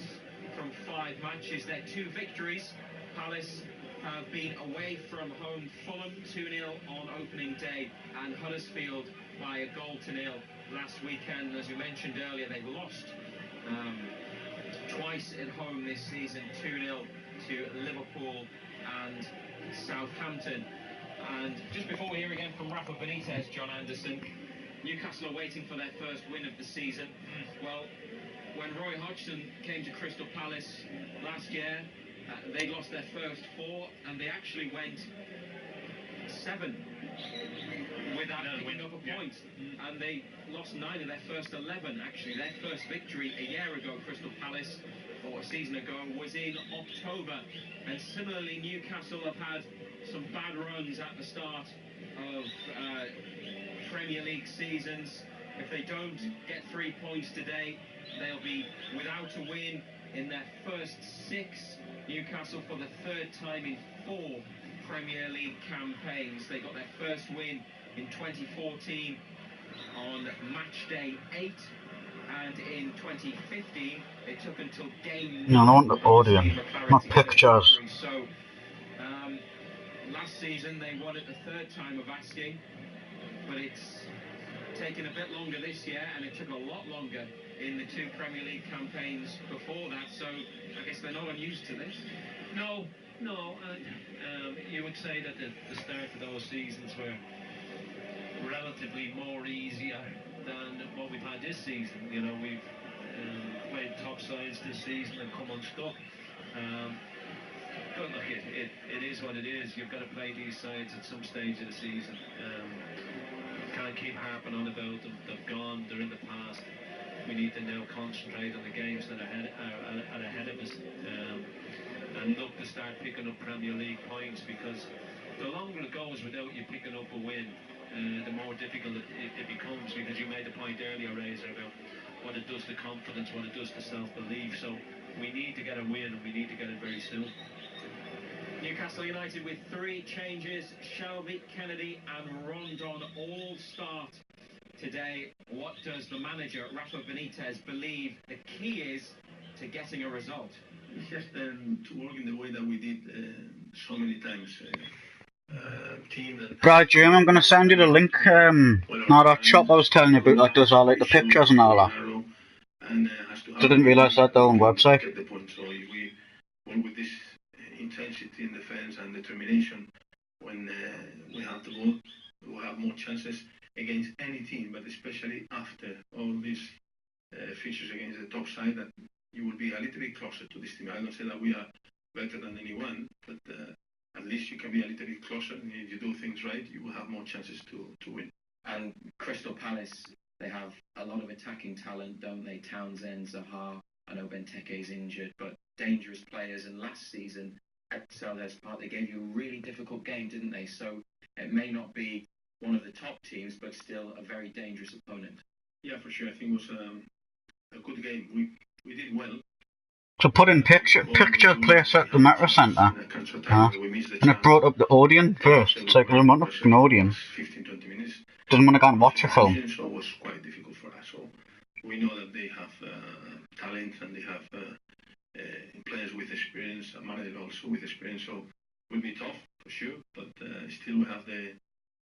Speaker 3: from 5 matches. Their 2 victories. Palace have been away from home. Fulham 2-0 on opening day, and Huddersfield by a 0-0 last weekend. As we mentioned earlier, they've lost twice at home this season, 2-0 to Liverpool and Southampton. And just before we hear again from Rafa Benitez, John Anderson, Newcastle are waiting for their first win of the season. Well, when Roy Hodgson came to Crystal Palace last year, they lost their first 4, and they actually went 7 without picking up a point. And they lost 9 of their first 11, actually. Their first victory a year ago, Crystal Palace, or a season ago, was in October. And similarly, Newcastle have had some bad runs at the start of Premier League seasons. If they don't get 3 points today, they'll be without a win in their first 6. Newcastle, for the 3rd time in 4 Premier League campaigns, they got their first win in 2014 on match day 8, and in 2015 it took until game 1
Speaker 2: No, I want the audio, not pictures.
Speaker 3: So last season they won it the 3rd time of asking, but it's taken a bit longer this year, and it took a lot longer in the 2 Premier League campaigns before that, so I guess they're not unused to this.
Speaker 1: No. You would say that the start of those seasons were relatively more easier than what we've had this season. You know, we've played top sides this season and come unstuck. But look, it is what it is. You've got to play these sides at some stage of the season. Can't keep harping on about them. They've gone. They're in the past. We need to now concentrate on the games that are ahead of us, and look to start picking up Premier League points, because the longer it goes without you picking up a win, the more difficult it becomes, because you made the point earlier, Razor, about what it does to confidence, what it does to self-belief. So we need to get a win, and we need to get it very soon.
Speaker 3: Newcastle United with 3 changes. Shelby, Kennedy and Rondon all start today. What does the manager, Rafa Benitez, believe the key is to getting a result?
Speaker 4: It's just to work in the way that we did so many times.
Speaker 2: Right, Jim, I'm going to send you the link. Now that shop I was telling you about that does all like the pictures and all that. I didn't realise that they're on the website.
Speaker 4: So if we work with this intensity in defence and determination, when we have the ball, we will have more chances against any team, but especially after all these features against the top side, that you will be a little bit closer to this team. I don't say that we are better than anyone, but at least you can be a little bit closer, and if you do things right, you will have more chances to win.
Speaker 3: And Crystal Palace, they have a lot of attacking talent, don't they? Townsend, Zaha, I know Benteke's injured, but dangerous players. And last season at Selhurst Park, they gave you a really difficult game, didn't they? So it may not be one of the top teams, but still a very dangerous opponent.
Speaker 4: Yeah, for sure. I think it was a good game. We did well.
Speaker 2: So put in picture place at the Metro Centre, and it brought up the Odeon first. It's like, I'm not an Odeon.
Speaker 4: 15-20 minutes.
Speaker 2: Doesn't want to go and watch a film.
Speaker 4: So it was quite difficult for us. So we know that they have talent, and they have players with experience, a manager also with experience. So it will be tough for sure, but still we have the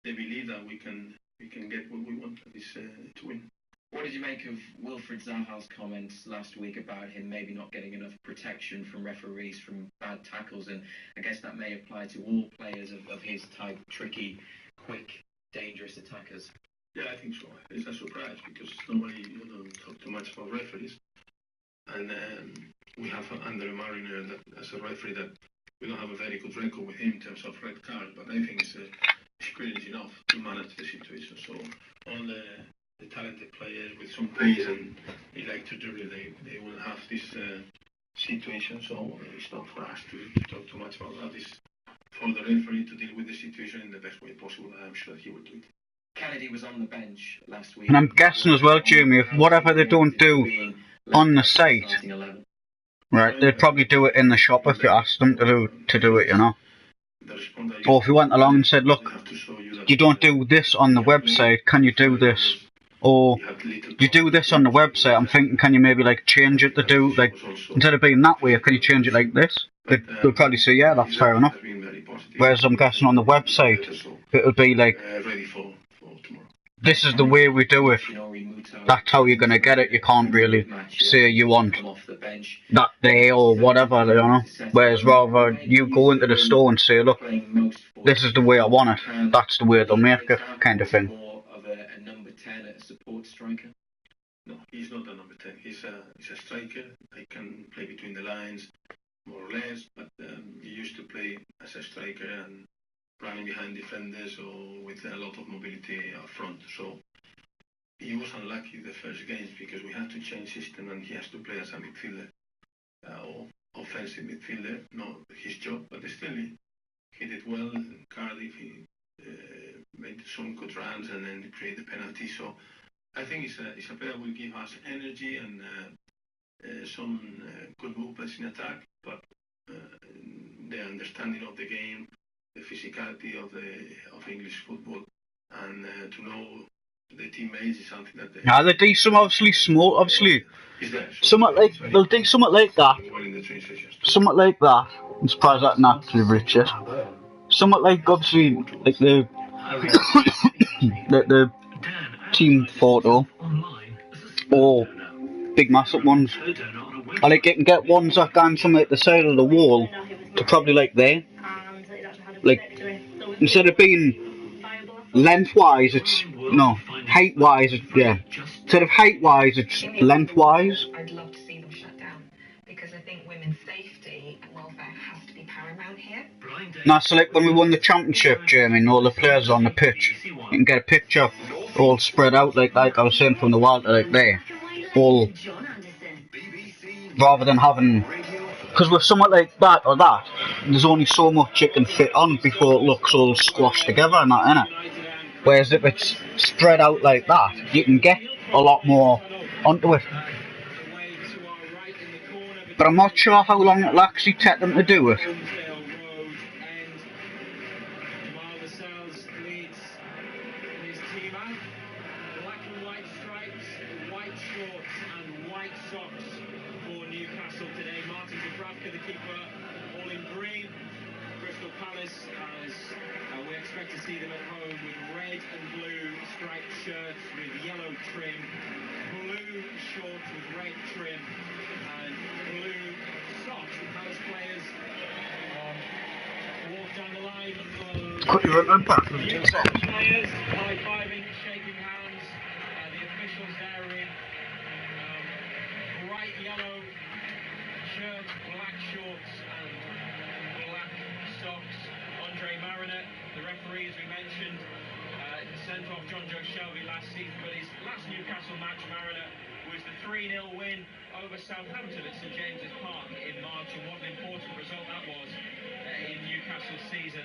Speaker 4: belief that we can get what we want, is to win.
Speaker 3: What did you make of Wilfried Zaha's comments last week about him maybe not getting enough protection from referees from bad tackles? And I guess that may apply to all players of his type, tricky, quick, dangerous attackers.
Speaker 4: Yeah, I think so. It's a surprise, because normally you don't talk too much about referees. And we have Andre Mariner that, as a referee, that we don't have a very good record with him in terms of red cards, but I think it's experience enough to manage the situation. So all the talented players with some pace, and they like to dribble, they will have this situation. So it's not for us to talk too much about that. It's for the referee to deal with the situation in the best way possible. I'm sure he will do it.
Speaker 3: Kennedy was on the bench last week.
Speaker 2: And I'm guessing as well, Jamie, if whatever they don't do on the site, right, they'd probably do it in the shop if you asked them to do it, you know. Or if you went along and said, look, you don't do this on the website, can you do this? Or you do this on the website, I'm thinking, can you maybe like change it to do, like, instead of being that way, can you change it like this? They'll probably say, yeah, that's fair enough. Whereas I'm guessing on the website, it'll be like, this is the way we do it. That's how you're going to get it. You can't really say you want that day or whatever, you know. Whereas rather you go into the store and say, look, this is the way I want it. That's the way they'll make it, kind of thing.
Speaker 3: A number 10 at a support striker?
Speaker 4: No, he's not a number 10. He's a striker. He can play between the lines, more or less, but he used to play as a striker and running behind defenders, or with a lot of mobility up front. So he was unlucky the first games, because we had to change system, and he has to play as a midfielder or offensive midfielder. Not his job, but still he did well in Cardiff. He made some good runs and then create the penalty. So I think it's a player who will give us energy and some good movements in attack, but the understanding of the game, the physicality of English football, and to know the teammates is something that
Speaker 2: Now they do some obviously small, obviously.
Speaker 4: is there. So
Speaker 2: Something like they'll do something like that.
Speaker 4: well in the training sessions.
Speaker 2: Something like that. I'm surprised that not actually reached it. Somewhat like obviously like the the team photo or big massive ones. I like you can get ones that go something at the side of the wall to probably like there. Like instead of being lengthwise it's no, height wise it's yeah. Instead of height wise it's lengthwise.
Speaker 12: I'd love to see them shut down because I think women's safety and welfare has to be paramount here.
Speaker 2: Now, so like when we won the championship, Jeremy, and all the players on the pitch, you can get a picture all spread out like I was saying from the water like there, all rather than having, because with something like that or that, there's only so much it can fit on before it looks all squashed together and that, innit? Whereas if it's spread out like that, you can get a lot more onto it. But I'm not sure how long it'll actually take them to do it.
Speaker 3: Black and white stripes, white shorts and white socks for Newcastle today. Martin Dubravka, the keeper, all in green. Crystal Palace, as we expect to see them at home with red and blue striped shirts with yellow trim, blue shorts with red trim, and blue socks. The Palace players walk down the line.
Speaker 2: Quickly run back.
Speaker 3: Players high-fiving, shaking hands. The officials there in bright yellow shirts, black shorts, and black socks. Andre Mariner, the referee, as we mentioned, sent off John Joe Shelby last season, but his last Newcastle match, Mariner, was the 3-0 win over Southampton at St James's Park in March, and what an important result that was in Newcastle's season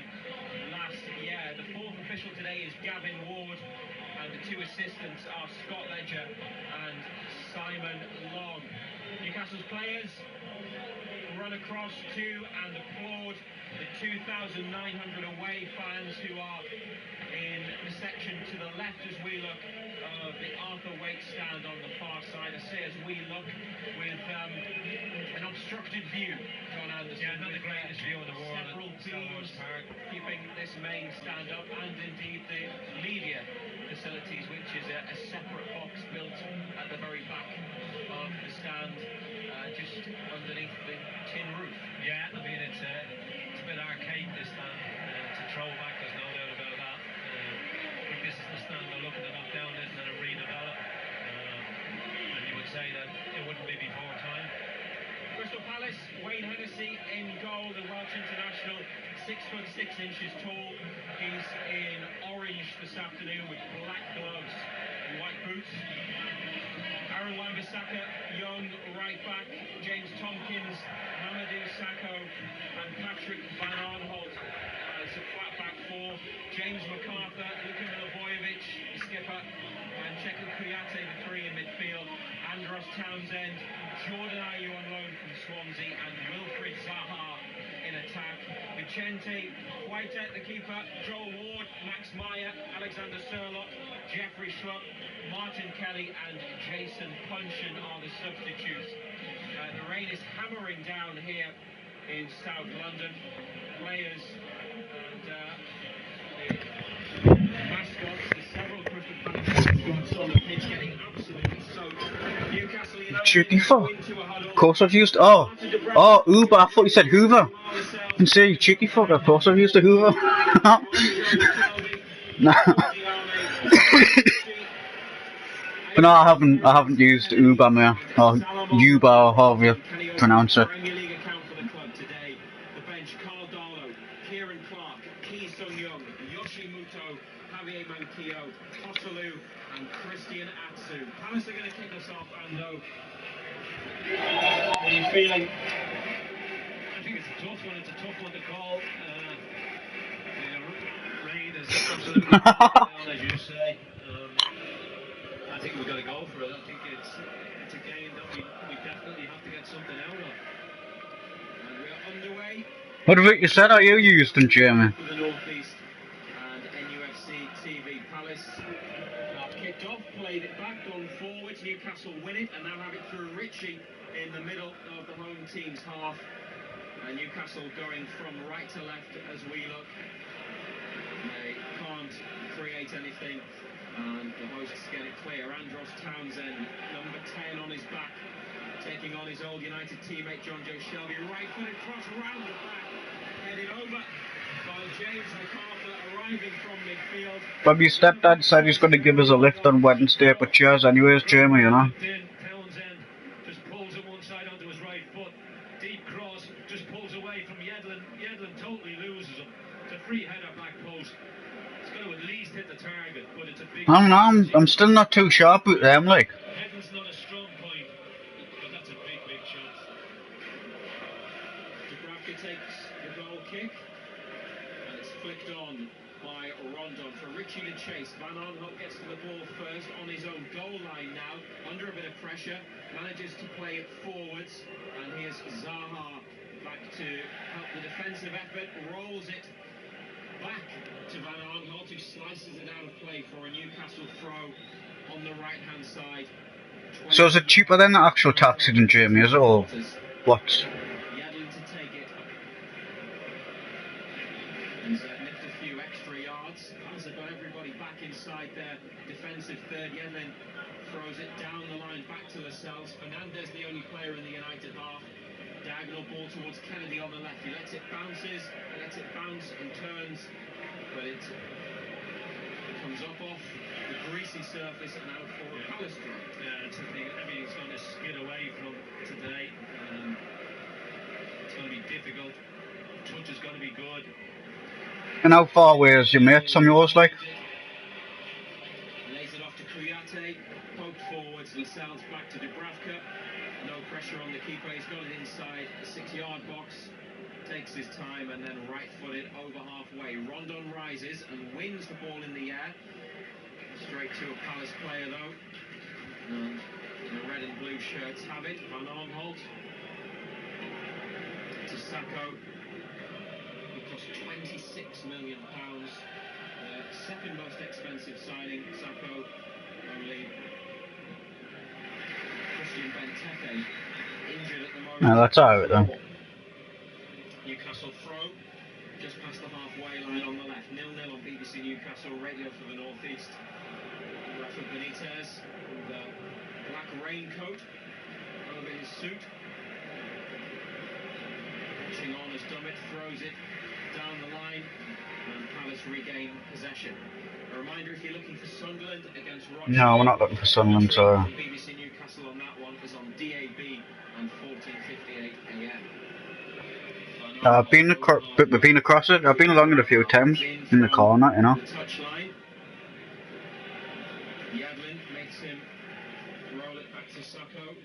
Speaker 3: last year. The fourth official today is Gavin Ward, and the two assistants are Scott Ledger and Simon Long. Newcastle's players run across to and applaud the 2,900 away fans who are in the section to the left as we look of the Arthur Wake stand on the far side. I say as we look with an obstructed view, John Anderson. Yeah, not the greatest view of the world. Several teams keeping this main stand up, and indeed the media facilities, which is a separate box built at the very back of the stand, just underneath the tin roof.
Speaker 1: Yeah, I mean it's a bit archaic this stand. It's a throwback, there's no doubt about that. I think this is the stand they're looking to knock down, isn't it, and redevelop. And you would say that it wouldn't be before time.
Speaker 3: Crystal Palace, Wayne Hennessy in goal, the Welsh international, 6'6" tall. He's in orange this afternoon with black gloves and white boots. Aaron Wan-Bissaka, young right back. James Tompkins, Mamadou Sakho, and Patrick Van Arnholt as a flat back four. James MacArthur, Luka Milivojevic, the skipper, and Cheku Kouyaté, the three in midfield. Andros Townsend, Jordan Ayew on loan from Swansea, and Wilfried Zaha in attack. Vicente Whitehead, the keeper, Joel Ward, Max Meyer, Alexander Surlock, Jeffrey Schlupp, Martin Kelly, and Jason Puncheon are the substitutes. The rain is hammering down here in South London. Players and the mascots, the several Crystal Palace mascots on the pitch getting absolutely soaked. Newcastle United
Speaker 2: Chicky fuck.
Speaker 3: into a huddle.
Speaker 2: Of course I've used Uber. I thought you said Hoover. And say cheeky fuck, of course I've used a Hoover. No. But no, I haven't used Uber, man. Or Uber, or however you pronounce it.
Speaker 3: Premier League account for the club today. The bench: Carl Darlow, Kieran Clark, Ki Sung Young, Yoshi Muto, Javier Manquillo, Osalu, and Christian Atsu. Palace are going to kick us off, Ando. How are you feeling?
Speaker 1: I think it's a tough one. It's a tough one to call. The rain is absolutely down, as you say. I think we've got to go for it. I think it's a game that we definitely have to get something out of.
Speaker 3: And we're underway.
Speaker 2: What about you said? Are you used in German?
Speaker 3: For the North East and NUFC TV. this. Kicked off, played it back, gone forwards. Newcastle win it, and now have it through Ritchie in the middle of the home team's half. And Newcastle going from right to left as we look. They can't create anything, and the hosts get it clear. Andros Townsend, number 10 on his back, taking on his old United teammate John Joe Shelby. Right-footed cross round the back, headed over by James MacArthur, arriving from midfield.
Speaker 2: Bobby stepdad said he's going to give us a lift on Wednesday, but cheers anyways, Jamie, you know.
Speaker 1: Townsend just pulls it one side onto his right foot. Deep cross, just pulls away from Yedlin. Yedlin totally loses him. It's a free header back post. It's going to at least hit the target, but it's a big...
Speaker 2: I don't know, I'm still not too sharp with them, like.
Speaker 1: Yedlin's not a strong point, but that's a big, big chance.
Speaker 3: Dubravka takes the goal kick, and it's flicked on by Rondon for Ritchie to chase. Van Arnholt gets to the ball first on his own goal line now, under a bit of pressure, manages to play it forwards, and here's Zaha back to help the defensive effort, rolls it back to Van Arnholt, who slices it out of play for a Newcastle throw on the right-hand side.
Speaker 2: So is it cheaper than the actual taxi than Jamie, is it, or what?
Speaker 3: Yedlin to take it. He's nipped a few extra yards. Has got everybody back inside their defensive third. Yedlin throws it down the line back to Lascelles. Fernandez, the only player in the United half. Diagonal ball towards Kennedy on the left. He lets it bounce and turns, but it comes up off the greasy surface and out for a Palace throw.
Speaker 1: Yeah, it's everything's going to skid away from today. It's going to be difficult. Touch is going to be good.
Speaker 2: And how far away is your mate from yours, like?
Speaker 3: Lays it off to Kouyaté, poked forwards, Lascelles back to Dubravka. No pressure on the keeper, he's got it inside the 6-yard box. Takes his time and then right-footed over halfway. Rondon rises and wins the ball in the air. Straight to a Palace player though. And the red and blue shirts have it. Van Arnholt to Sacco. It cost £26 million. Second most expensive signing. Sacco only Christian Benteke injured at the moment.
Speaker 2: No, that's alright then.
Speaker 3: Newcastle throw just past the halfway line on the left. 0-0 on BBC Newcastle radio for the North East. Rafa Benitez with a black raincoat over his suit. Pushing on as Dummett throws it down the line, and Palace regain possession. A reminder, if you're looking for Sunderland against Rochester,
Speaker 2: No, we're not looking for Sunderland, so...
Speaker 3: BBC Newcastle on that one is on DAB and 14:58 AM.
Speaker 2: I've been across it. I've been along it a few times in the corner, you know.
Speaker 3: Touchline. Yedlin makes him roll it back to Sacco.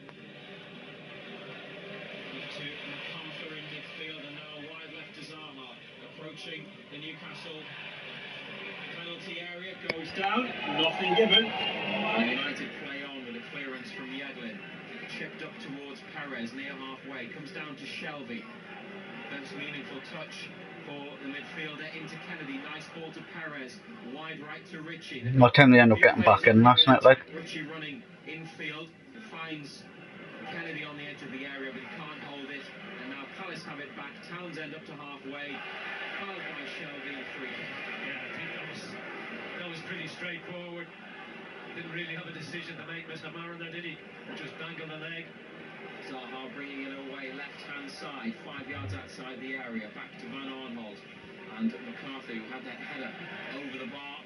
Speaker 3: To MacArthur in midfield, and now wide left to Zaha. Approaching the Newcastle penalty area, goes down, nothing given. And United play on with a clearance from Yedlin. Chipped up towards Perez, near halfway, comes down to Shelby. That's meaningful touch for the midfielder into Kennedy. Nice ball to Perez. Wide right to Ritchie.
Speaker 2: What time they end up getting back in last night, like?
Speaker 3: Ritchie running infield. Finds Kennedy on the edge of the area, but he can't hold it. And now Palace have it back. Townsend up to halfway. Fouled by Shelby and free kick.
Speaker 1: Yeah, I think that was pretty straightforward. Didn't really have a decision to make, Mr. Mariner, did he? Just dangled the leg.
Speaker 3: Zaha bringing it away, left-hand side, 5 yards outside the area, back to Van Arnholt. And McCarthy, who had that header over the bar.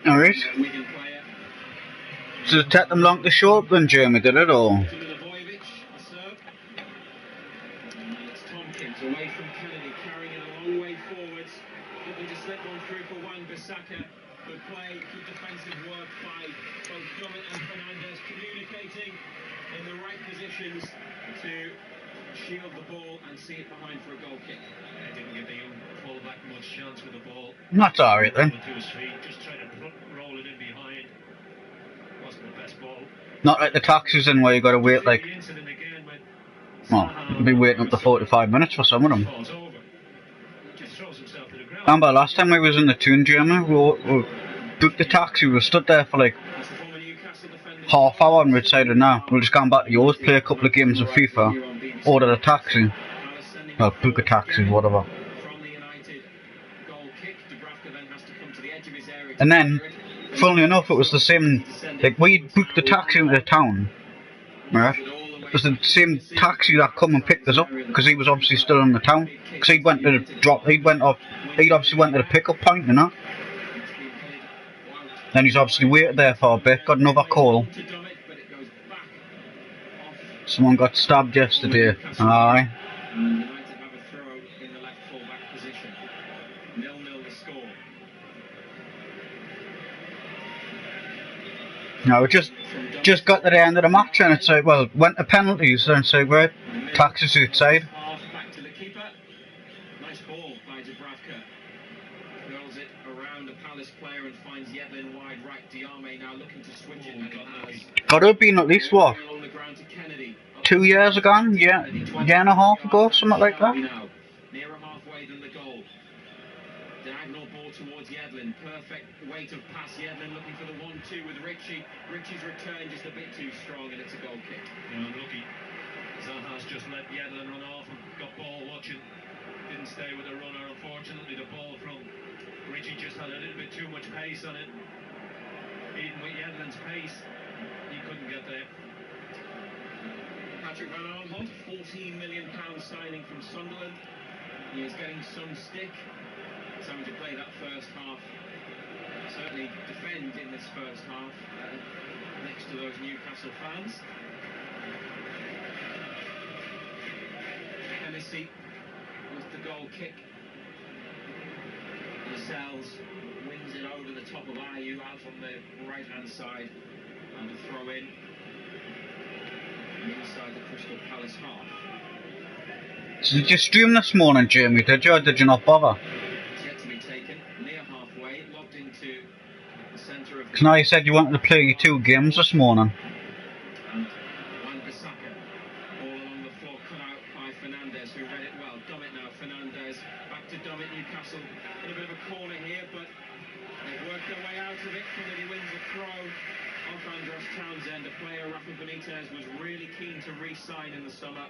Speaker 2: Alright.
Speaker 3: Wigan player.
Speaker 2: Did it take them long to show up then, Jamie, did it, or?
Speaker 3: It's Tompkins away from Kennedy, carrying it a long way forwards. Looking to slip one through for Wan-Bissaka. Good play, good defensive work by both Dummett and Fernandez, communicating in the right positions to shield the ball and see it behind for a goal kick.
Speaker 1: They didn't give the young fullback much chance with the ball.
Speaker 2: That's alright then.
Speaker 1: To his feet, just trying to roll it in behind. Wasn't the best ball.
Speaker 2: Not like the taxis in where you got to wait like... Well, you'll be waiting up to 45 minutes for some of them.
Speaker 1: Just throws himself to the ground.
Speaker 2: Remember last time we was in the tune, Jamie, we booked the taxi. We stood there for like half hour and we decided, nah, we'll just go back to yours, play a couple of games of FIFA, order a taxi. Well, book a taxi, whatever. And then, funnily enough, it was the same, like, we booked the taxi into town, right? It was the same taxi that come and picked us up, because he was obviously still in the town. Because he'd obviously went to the pickup point, you know? Then he's obviously waited there for a bit, got another call. Someone got stabbed yesterday. Aye. No, we just got to the end of the match and it's like, well, went to penalties and it's like, right, taxis outside.
Speaker 3: Back to the keeper. Nice ball by Dubravka. Curls it around a Palace player and finds Yedlin wide right. Diame now looking to switch it and it has.
Speaker 2: Got to have been at least, what, 2 years ago? Yeah, year and a half ago, something like that.
Speaker 3: Nearer halfway than the goal. Diagonal ball towards Yedlin. Perfect weight of pass. Yedlin looking for the 1-2 with Richie. Richie's return just a bit too strong and it's a goal kick.
Speaker 1: Yeah, unlucky. Zaha's just let Yedlin run off and got ball watching. Didn't stay with the runner, unfortunately. The ball from Richie just had a little bit too much pace on it. Even with Yedlin's pace, he couldn't get there.
Speaker 3: Patrick Van Aanholt, £14 million signing from Sunderland. He is getting some stick. He's having to play that first half. Certainly defend in this first half next to those Newcastle fans. Hennessy with the goal kick. Lascelles wins it over the top of Ayew out on the right hand side and a throw in inside the Crystal Palace half.
Speaker 2: So did you stream this morning, Jamie, did you, or did you not bother?
Speaker 3: It's yet to be taken, near halfway, lobbed into the centre of...
Speaker 2: Because now you said you wanted to play your 2 games this morning.
Speaker 3: And Wan-Bissaka, all along the floor, cut out by Fernandez, who read it well. Dummett now, Fernandez, back to Dummett, Newcastle. In a bit of a corner here, but they've worked their way out of it. Kennedy wins the throw off Andros Townsend, a player Rafa Benitez was really keen to re-sign in the summer.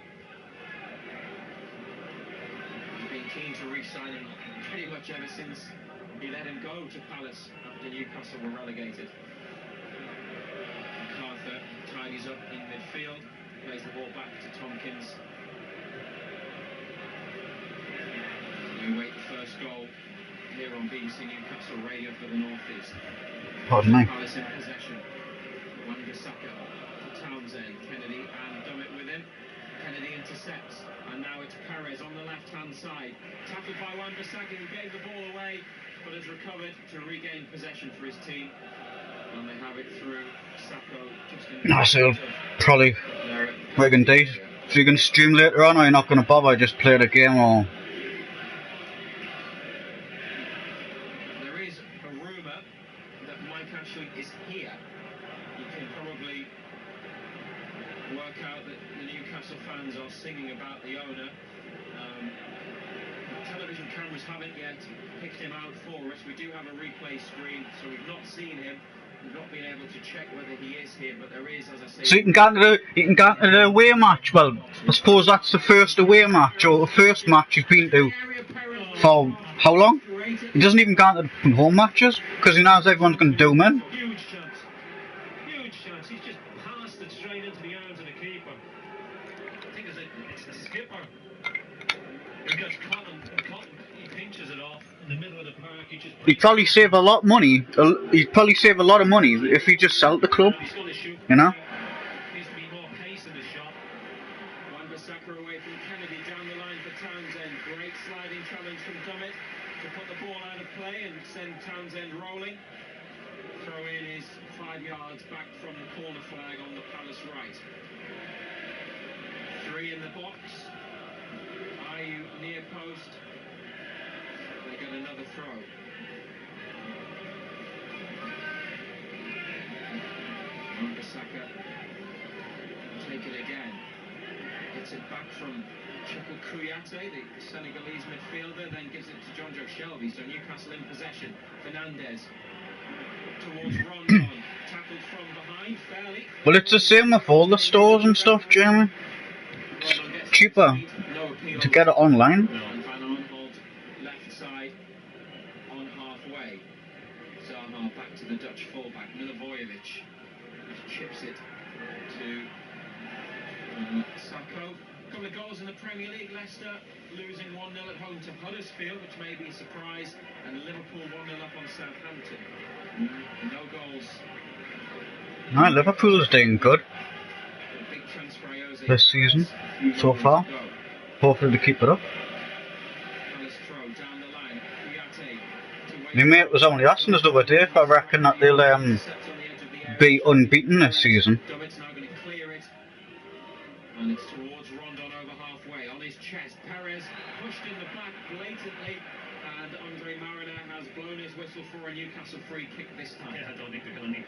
Speaker 3: He's been keen to re-sign him pretty much ever since he let him go to Palace after Newcastle were relegated. MacArthur tidies up in midfield, plays the ball back to Tompkins. We await the first goal here on BBC Newcastle Radio for the North East.
Speaker 2: Pardon me.
Speaker 3: Palace in possession. Wan-Bissaka to Townsend, Kennedy and Dummett with him. Kennedy intercepts, and now it's Perez on the left-hand side. Tackled by Wan-Bissaka, who gave the ball away, but has recovered to regain possession for his team. And they have it through Sacco just in
Speaker 2: No, so probably Wigan D. So you're going to stream later on, or you're not going to bother, just play the game, or...
Speaker 3: There is a rumour that Mike Ashley is here. You can probably work out that the Newcastle fans are singing about the owner. Television cameras haven't yet picked him out for us. We do have a replay screen, so we've not seen him. We've not been able to check whether he is here, but there is, as I say...
Speaker 2: So you can go to the away match. Well, I suppose that's the first away match, or the first match you've been to for how long? He doesn't even go to the home matches, because he knows everyone's going to do him in.
Speaker 1: Huge chance. Huge chance. He's just passed it straight into the arms of the keeper. I think it's the skipper who gets Cotton. He pinches it off in the middle of the park.
Speaker 2: He'd probably save a lot of money. He'd probably save a lot of money if he just sold the club. You know?
Speaker 1: Needs to be more pace in the shot.
Speaker 3: Wan-Bissaka away from Kennedy, down the line for Townsend. Great sliding challenge from Dummett to put the ball out of play and send Townsend rolling. Throw in is 5 yards back from the corner flag on the Palace right. 3 in the box. Ayew near post. They get another throw. Wan-Bissaka take it again. Gets it back from Chukwu Kouyaté, the Senegalese midfielder, then gives it to Jonjo Shelvey. So Newcastle in possession. Fernandez towards Rondon. Tackled from behind, fairly.
Speaker 2: Well, it's the same with all the stores and stuff, Jamie. It's cheaper to get it online.
Speaker 3: And Van Arnholt left side on halfway. Zaha back to the Dutch fullback, Milivojevic chips it to Sacco. A couple of goals in the Premier League. Leicester losing 1-0 at home to Huddersfield, which may be a surprise, and Liverpool 1-0 up on Southampton. No goals.
Speaker 2: No, Liverpool's doing good this season so far. Hopefully they keep it up. My mate was only asking us the other day if I reckon that they'll be unbeaten this season.
Speaker 3: And it's towards Rondon over halfway. On his chest, Perez pushed in the back blatantly, and Andre Mariner has blown his whistle for a Newcastle free kick this time.
Speaker 1: Yeah, I don't think they're going to need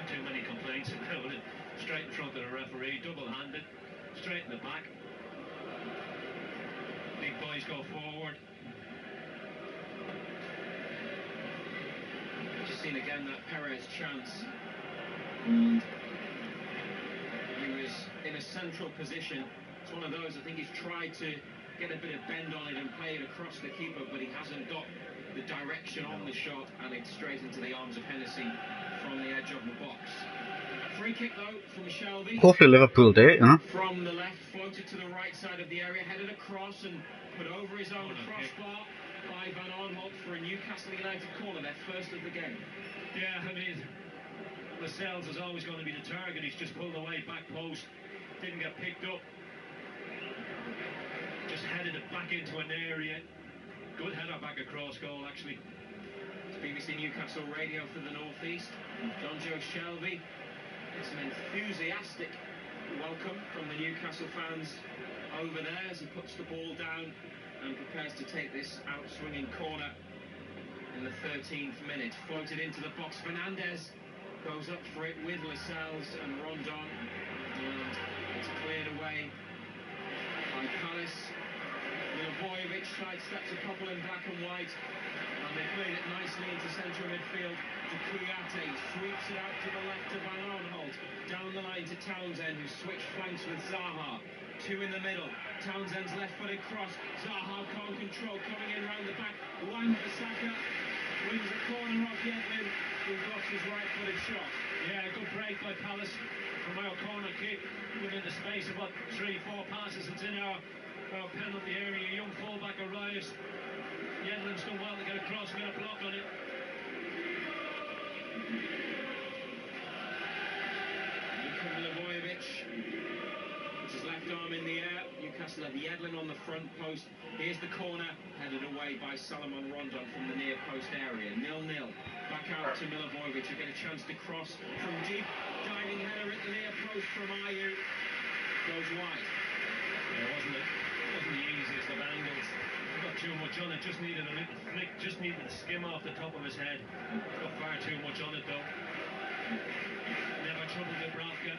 Speaker 1: too many complaints about it. Straight in front of the referee, double-handed, straight in the back. Big boys go forward.
Speaker 3: Just seen again that Perez chance. And he was in a central position. It's one of those, I think he's tried to get a bit of bend on it and play it across the keeper, but he hasn't got the direction on the shot, and it's straight into the arms of Hennessy from the edge of the box. Free kick though from Shelby.
Speaker 2: Hopefully Liverpool do it, you know.
Speaker 3: From the left, floated to the right side of the area, headed across and put over his own crossbar by Van Arnholt for a Newcastle United corner, their first of the game.
Speaker 1: Yeah, I mean, Lascelles is always going to be the target. He's just pulled away back post, didn't get picked up. Just headed it back into an area. Good header back across goal, actually.
Speaker 3: It's BBC Newcastle Radio for the North East. John Joe Shelby. It's an enthusiastic welcome from the Newcastle fans over there as he puts the ball down and prepares to take this out-swinging corner in the 13th minute. Floated into the box. Fernandez goes up for it with Lascelles and Rondon, and it's cleared away by Palace. Milivojevic sidesteps a couple in black and white, and they played it nicely into central midfield to Kouyaté. Sweeps it out to the left to Van Arnholt. Down the line to Townsend, who switched flanks with Zaha. Two in the middle. Townsend's left-footed cross. Zaha can't control, coming in round the back. Wan-Bissaka wins the corner off Yedlin, who blocks his right-footed shot.
Speaker 1: Yeah, good break by Palace from our corner kick within the space of, 3-4 passes. It's in our penalty area. Young fullback arrives. Yedlin's done well to get across, get a block on it.
Speaker 3: Milivojevic puts his left arm in the air. Newcastle have Yedlin on the front post. Here's the corner, headed away by Salomon Rondon from the near post area. 0-0. Back out to Milivojevic, who get a chance to cross from deep. Diving header at the near post from Ayew. Goes wide.
Speaker 1: Yeah, wasn't the easiest of angles. Got too much on it, just needed a little flick, just needed to skim off the top of his head. Got far too much on it though. Never troubled Dubravka.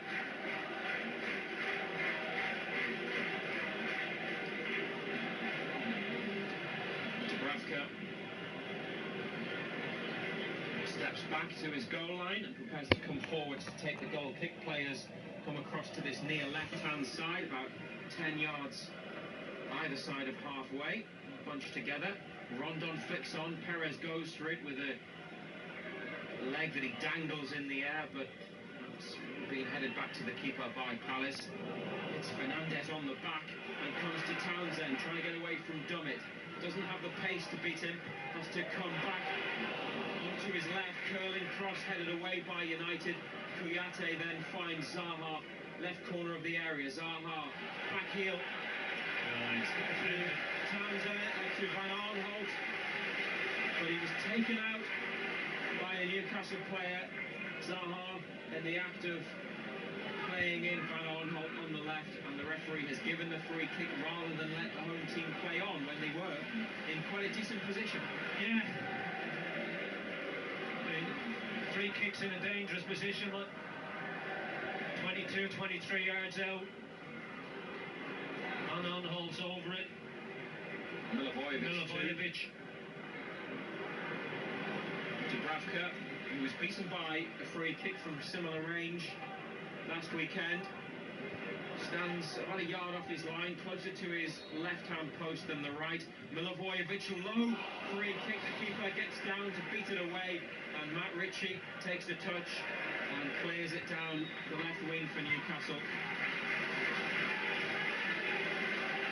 Speaker 3: Dubravka steps back to his goal line and prepares to come forward to take the goal kick. Players come across to this near left-hand side, about 10 yards either side of halfway, bunched together. Rondon flicks on, Perez goes for it with a leg that he dangles in the air, but it's being headed back to the keeper by Palace. It's Fernandez on the back and comes to Townsend, trying to get away from Dummett. Doesn't have the pace to beat him, has to come back onto his left, curling cross headed away by United. Kouyaté then finds Zaha, left corner of the area. Zaha, back heel. Townsend to Van Arnholt, but he was taken out by a Newcastle player. Zaha in the act of playing in Van Arnholt on the left, and the referee has given the free kick rather than let the home team play on when they were in quite a decent position.
Speaker 1: Yeah. I mean, free kicks in a dangerous position, 22, 23 yards out. Van Arnholt's over it.
Speaker 3: Milivojevic.
Speaker 1: Dubravka.
Speaker 3: He was beaten by a free kick from similar range last weekend. Stands about a yard off his line, closer to his left-hand post than the right. Milivojevic low, free kick. The keeper gets down to beat it away, and Matt Ritchie takes the touch and clears it down the left wing for Newcastle.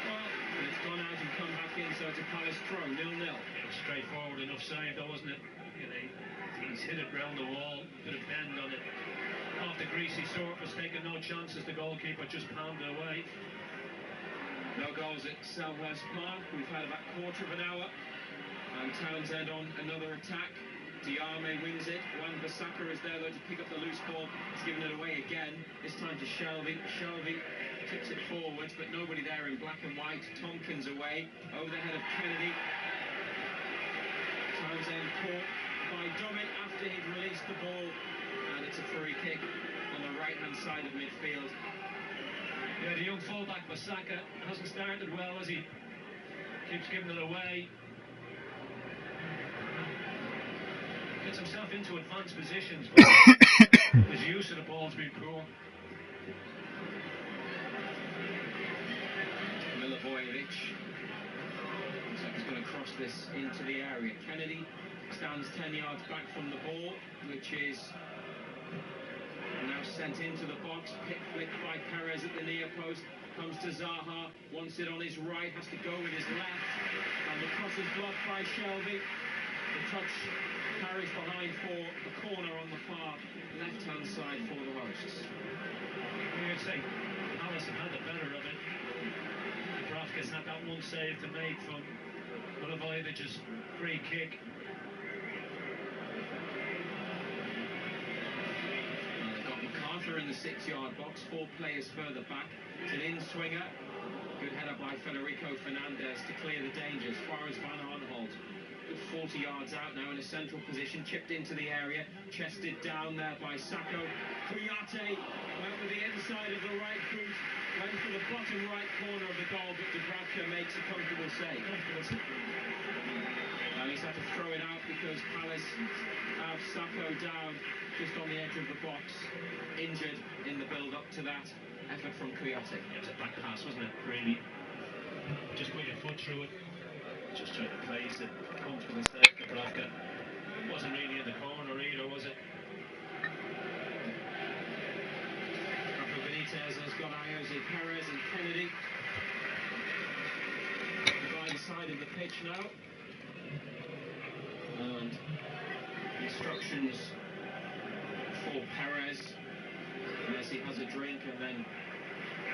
Speaker 3: Well, it's gone out and come back in, so it's a Palace throw, 0-0.
Speaker 1: It was straightforward enough save, though, wasn't it? You know, he's hit it round the wall, bit of bend on it. Off the greasy surface, taking no chances. The goalkeeper just pounded away.
Speaker 3: No goals at Selhurst Park. We've had about a quarter of an hour. And Townsend on another attack. Diame wins it. Wan-Bissaka is there though to pick up the loose ball. He's given it away again. This time to Shelvey. Shelvey tips it forwards, but nobody there in black and white. Tompkins away. Over the head of Kennedy. Townsend caught by Dummett after he'd released the ball. And it's a free kick on the right-hand side of midfield.
Speaker 1: Yeah, the young fullback Bissaka hasn't started well as he keeps giving it away. Gets himself into advanced positions, but his use of the ball's been poor.
Speaker 3: Milivojevic. So he's going to cross this into the area. Kennedy stands 10 yards back from the ball, which is now sent into the box. Pick flicked by Perez at the near post. Comes to Zaha. Wants it on his right. Has to go with his left. And the cross is blocked by Shelvey. The touch carries behind for a corner on the far left-hand side for the hosts.
Speaker 1: You'd say Palace have had the better of it. Dubravka's had that one save to make from Milivojevic's free kick.
Speaker 3: Arthur in the 6-yard box, 4 players further back. It's an in-swinger. Good header by Federico Fernandez to clear the danger as far as Van Aanholt. Good 40 yards out now in a central position, chipped into the area, chested down there by Sacco. Kouyaté went with the inside of the right boot, went for the bottom right corner of the goal, but Dubravka makes a comfortable save. And he's had to throw it out because Palace have Sacco down just on the edge of the box, injured in the build-up to that effort from Kouyaté.
Speaker 1: It was a back pass, wasn't it? Really. Just put your foot through it. Just trying to place it. Comfortable save, Dubravka. It wasn't really in the corner either, was it?
Speaker 3: Rafa Benitez has got Jose Perez and Kennedy. The right side of the pitch now. And instructions for Perez as he has a drink and then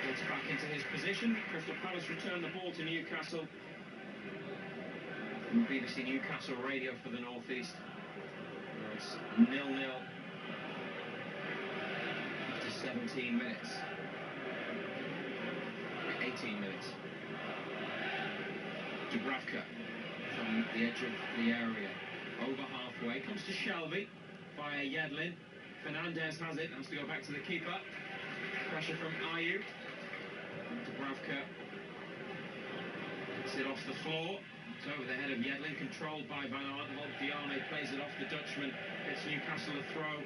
Speaker 3: gets back into his position. Crystal Palace return the ball to Newcastle. From BBC Newcastle Radio for the North East. It's 0-0 after 17 minutes. 18 minutes. Dubravka from the edge of the area. Over halfway, comes to Shelvey via Yedlin. Fernandez has it, has to go back to the keeper. Pressure from Ayew. Dubravka gets it off the floor. It's over the head of Yedlin, controlled by Van Aanholt. Diame plays it off the Dutchman. Gets Newcastle a throw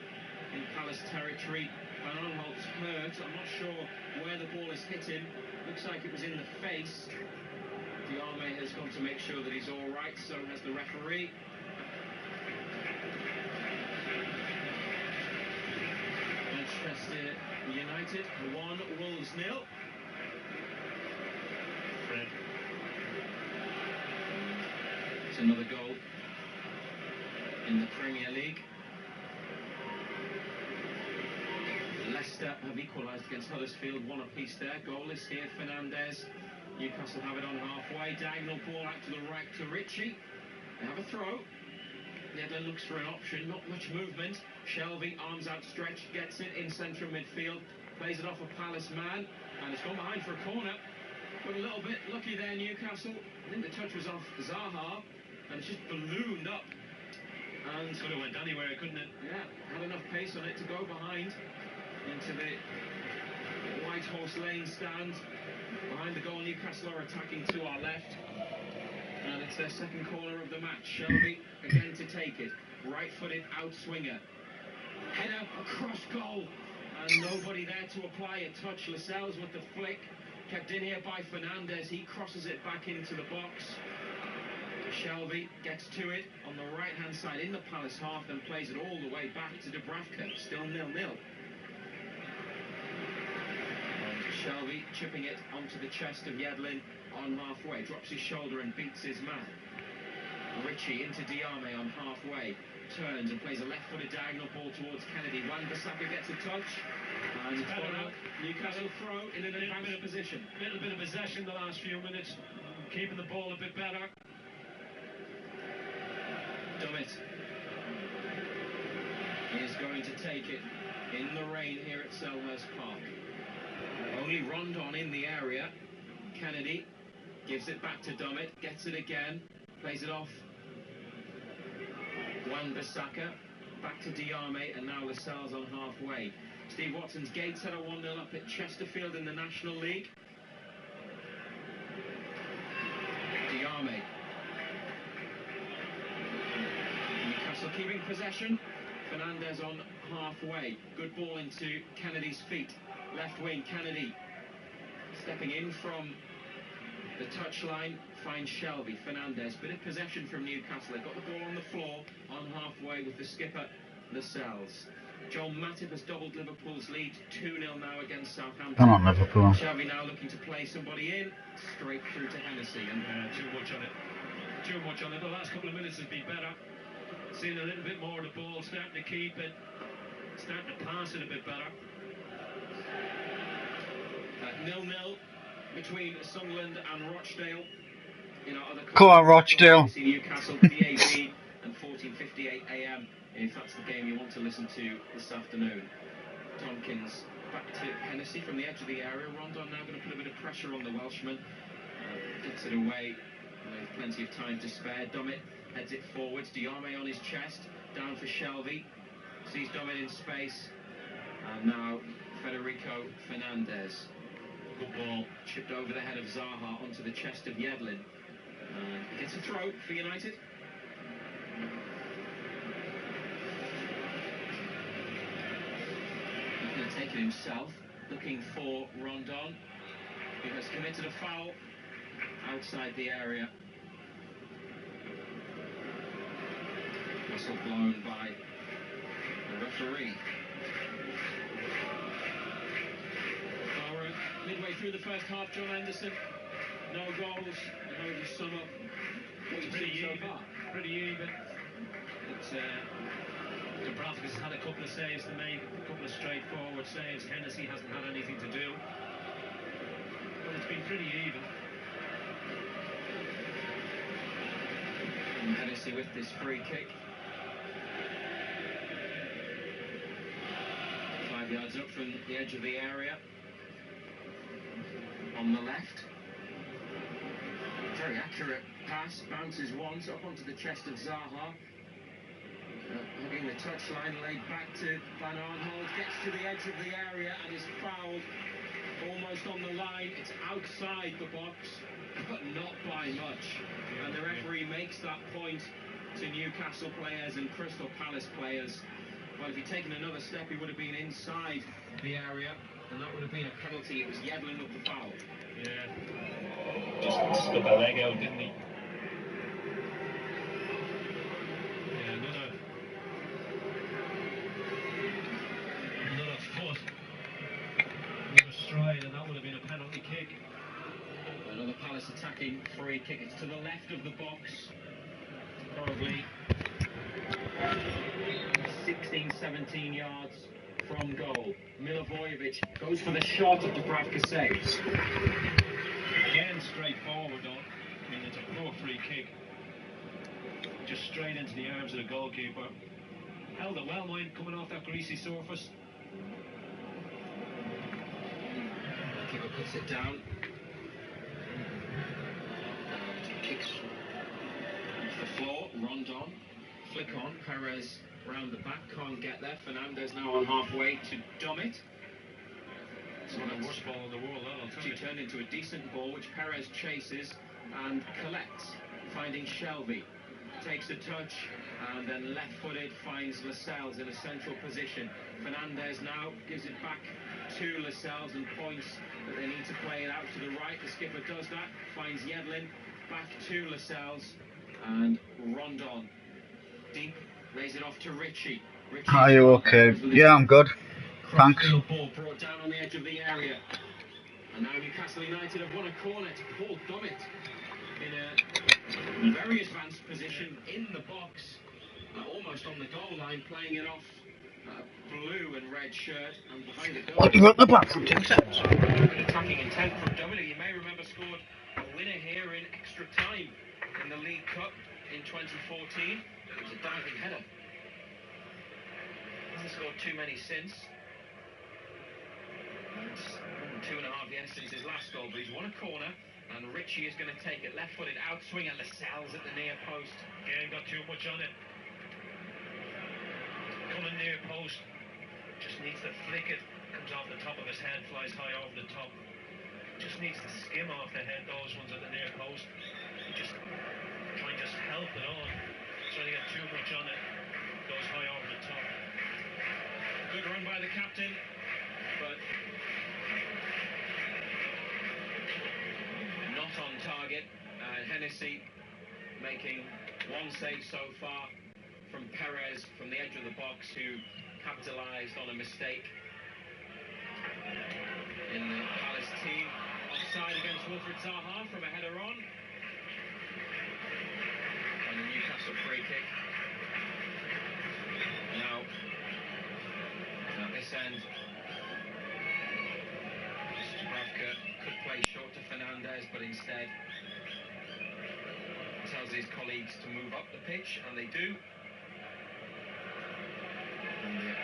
Speaker 3: in Palace territory. Van Aanholt's hurt. I'm not sure where the ball has hit him. Looks like it was in the face. Diame has gone to make sure that he's all right, so has the referee. Manchester United 1, Wolves 0.
Speaker 1: Fred.
Speaker 3: It's another goal in the Premier League. Leicester have equalised against Huddersfield, 1 apiece there. Goalless here, Fernandez. Newcastle have it on halfway. Diagonal ball out to the right to Ritchie. They have a throw. Yedlin looks for an option, not much movement. Shelvey, arms outstretched, gets it in central midfield. Plays it off a Palace man, and it's gone behind for a corner. But a little bit lucky there, Newcastle. I think the touch was off Zaha, and it's just ballooned up. And
Speaker 1: could have went anywhere, couldn't it?
Speaker 3: Yeah, had enough pace on it to go behind into the White Horse Lane stand. Behind the goal, Newcastle are attacking to our left. And it's their second corner of the match. Shelvey again to take it. right-footed outswinger. Header across goal, and nobody there to apply a touch. Lascelles with the flick, kept in here by Fernandez. He crosses it back into the box. Shelby gets to it on the right-hand side in the Palace half, then plays it all the way back to Dubravka. Still 0-0. And Shelby chipping it onto the chest of Yedlin on halfway. Drops his shoulder and beats his man. Ritchie into Diame on halfway. Turns and plays a left-footed diagonal ball towards Kennedy. Wan-Bissaka gets a touch. And it's gone out. Newcastle throw in an advanced position.
Speaker 1: Little bit of possession the last few minutes. Keeping the ball a bit better.
Speaker 3: Dummett is going to take it in the rain here at Selhurst Park. Only Rondon in the area. Kennedy gives it back to Dummett. Gets it again. Plays it off. Wan-Bissaka back to Diame, and now Lascelles on halfway. Steve Watson's Gateshead are 1-0 up at Chesterfield in the National League. Diame. Newcastle keeping possession. Fernandez on halfway. Good ball into Kennedy's feet. Left wing, Kennedy stepping in from the touchline, finds Shelby. Fernandez, bit of possession from Newcastle. They've got the ball on the floor on halfway with the skipper, Lascelles. Joel Matip has doubled Liverpool's lead 2-0 now against Southampton.
Speaker 2: Come on, Liverpool.
Speaker 3: Shelby now looking to play somebody in, straight through to Hennessy. And
Speaker 1: Too much on it. Too much on it. The last couple of minutes has been better. Seen a little bit more of the ball, starting to keep it, starting to pass it a bit better.
Speaker 3: 0-0 between Sunderland and Rochdale. In our other
Speaker 2: Go on, Rochdale.
Speaker 3: Newcastle, DAB, and 14:58 AM. If that's the game you want to listen to this afternoon. Tompkins back to Hennessy from the edge of the area. Rondon now going to put a bit of pressure on the Welshman. Gets it away with plenty of time to spare. Dummett heads it forwards. Diame on his chest. Down for Shelby. Sees Dummett in space. And now Federico Fernandez. Good ball chipped over the head of Zaha onto the chest of Yedlin. He gets a throw for United. He's going to take it himself, looking for Rondon, who has committed a foul outside the area. Whistle blown by the referee. Midway through the first half, John Anderson, no goals. How would you sum up what you've seen so far?
Speaker 1: Pretty even. Dubravka's had a couple of saves to make, a couple of straightforward saves. Hennessy hasn't had anything to do. But it's been pretty even.
Speaker 3: And Hennessy with this free kick. 5 yards up from the edge of the area. On the left. Very accurate pass, bounces once up onto the chest of Zaha. Hugging the touchline, laid back to Van Arnholt, gets to the edge of the area and is fouled almost on the line. It's outside the box, but not by much. And the referee makes that point to Newcastle players and Crystal Palace players. Well, if he'd taken another step, he would have been inside the area, and that would have been a penalty. It was Yedlin with the foul.
Speaker 1: Yeah. Just stuck a leg out, didn't he? Yeah, another foot, another stride, and that would have been a penalty kick.
Speaker 3: Another Palace attacking free kick. It's to the left of the box. Probably 16, 17 yards from goal. Milivojevic goes for the shot. Dubravka saves.
Speaker 1: Again, straightforward, though. I mean, it's a poor free kick. Just straight into the arms of the goalkeeper. Held it well, mind, coming off that greasy surface.
Speaker 3: Keeper puts it down. And kicks off the floor. Rondon. Flick on. Perez round the back. Can't get there. Fernandez now on halfway to Dummett.
Speaker 1: It's one of the worst ball in the world, that'll tell you.
Speaker 3: She turned into a decent ball, which Perez chases and collects, finding Shelby. takes a touch, and then left-footed finds Lascelles in a central position. Fernandez now gives it back to Lascelles and points that they need to play it out to the right. The skipper does that, finds Yedlin, back to Lascelles, and Rondon. Deep, lays it off to Richie.
Speaker 2: Are you okay? Yeah, I'm good. Thanks.
Speaker 3: Ball brought down on the edge of the area. And now Newcastle United have won a corner to Paul Dummett in a very advanced position in the box, almost on the goal line, playing it off blue and red shirt and behind the goal.
Speaker 2: What, you got the back from 10 seconds?
Speaker 3: Attacking intent from Dummett, who you may remember scored a winner here in extra time in the League Cup in 2014. It was a diving header. Hasn't scored too many since. It's 2.5 years since his last goal, but he's won a corner, and Richie is going to take it left-footed outswing at Lascelles at the near post.
Speaker 1: Again, got too much on it. Coming near post, just needs to flick it, comes off the top of his head, flies high over the top. Just needs to skim off the head, those ones at the near post. Just try and just help it on. Trying to get too much on it, goes high over the top. Good run by the captain, but
Speaker 3: not on target. Hennessy making one save so far from Perez from the edge of the box, who capitalised on a mistake in the Palace team. Offside against Wilfred Zaha from a header on. And the Newcastle free kick. Now, at this end, Dubravka could play short to Fernandez, but instead tells his colleagues to move up the pitch, and they do. And the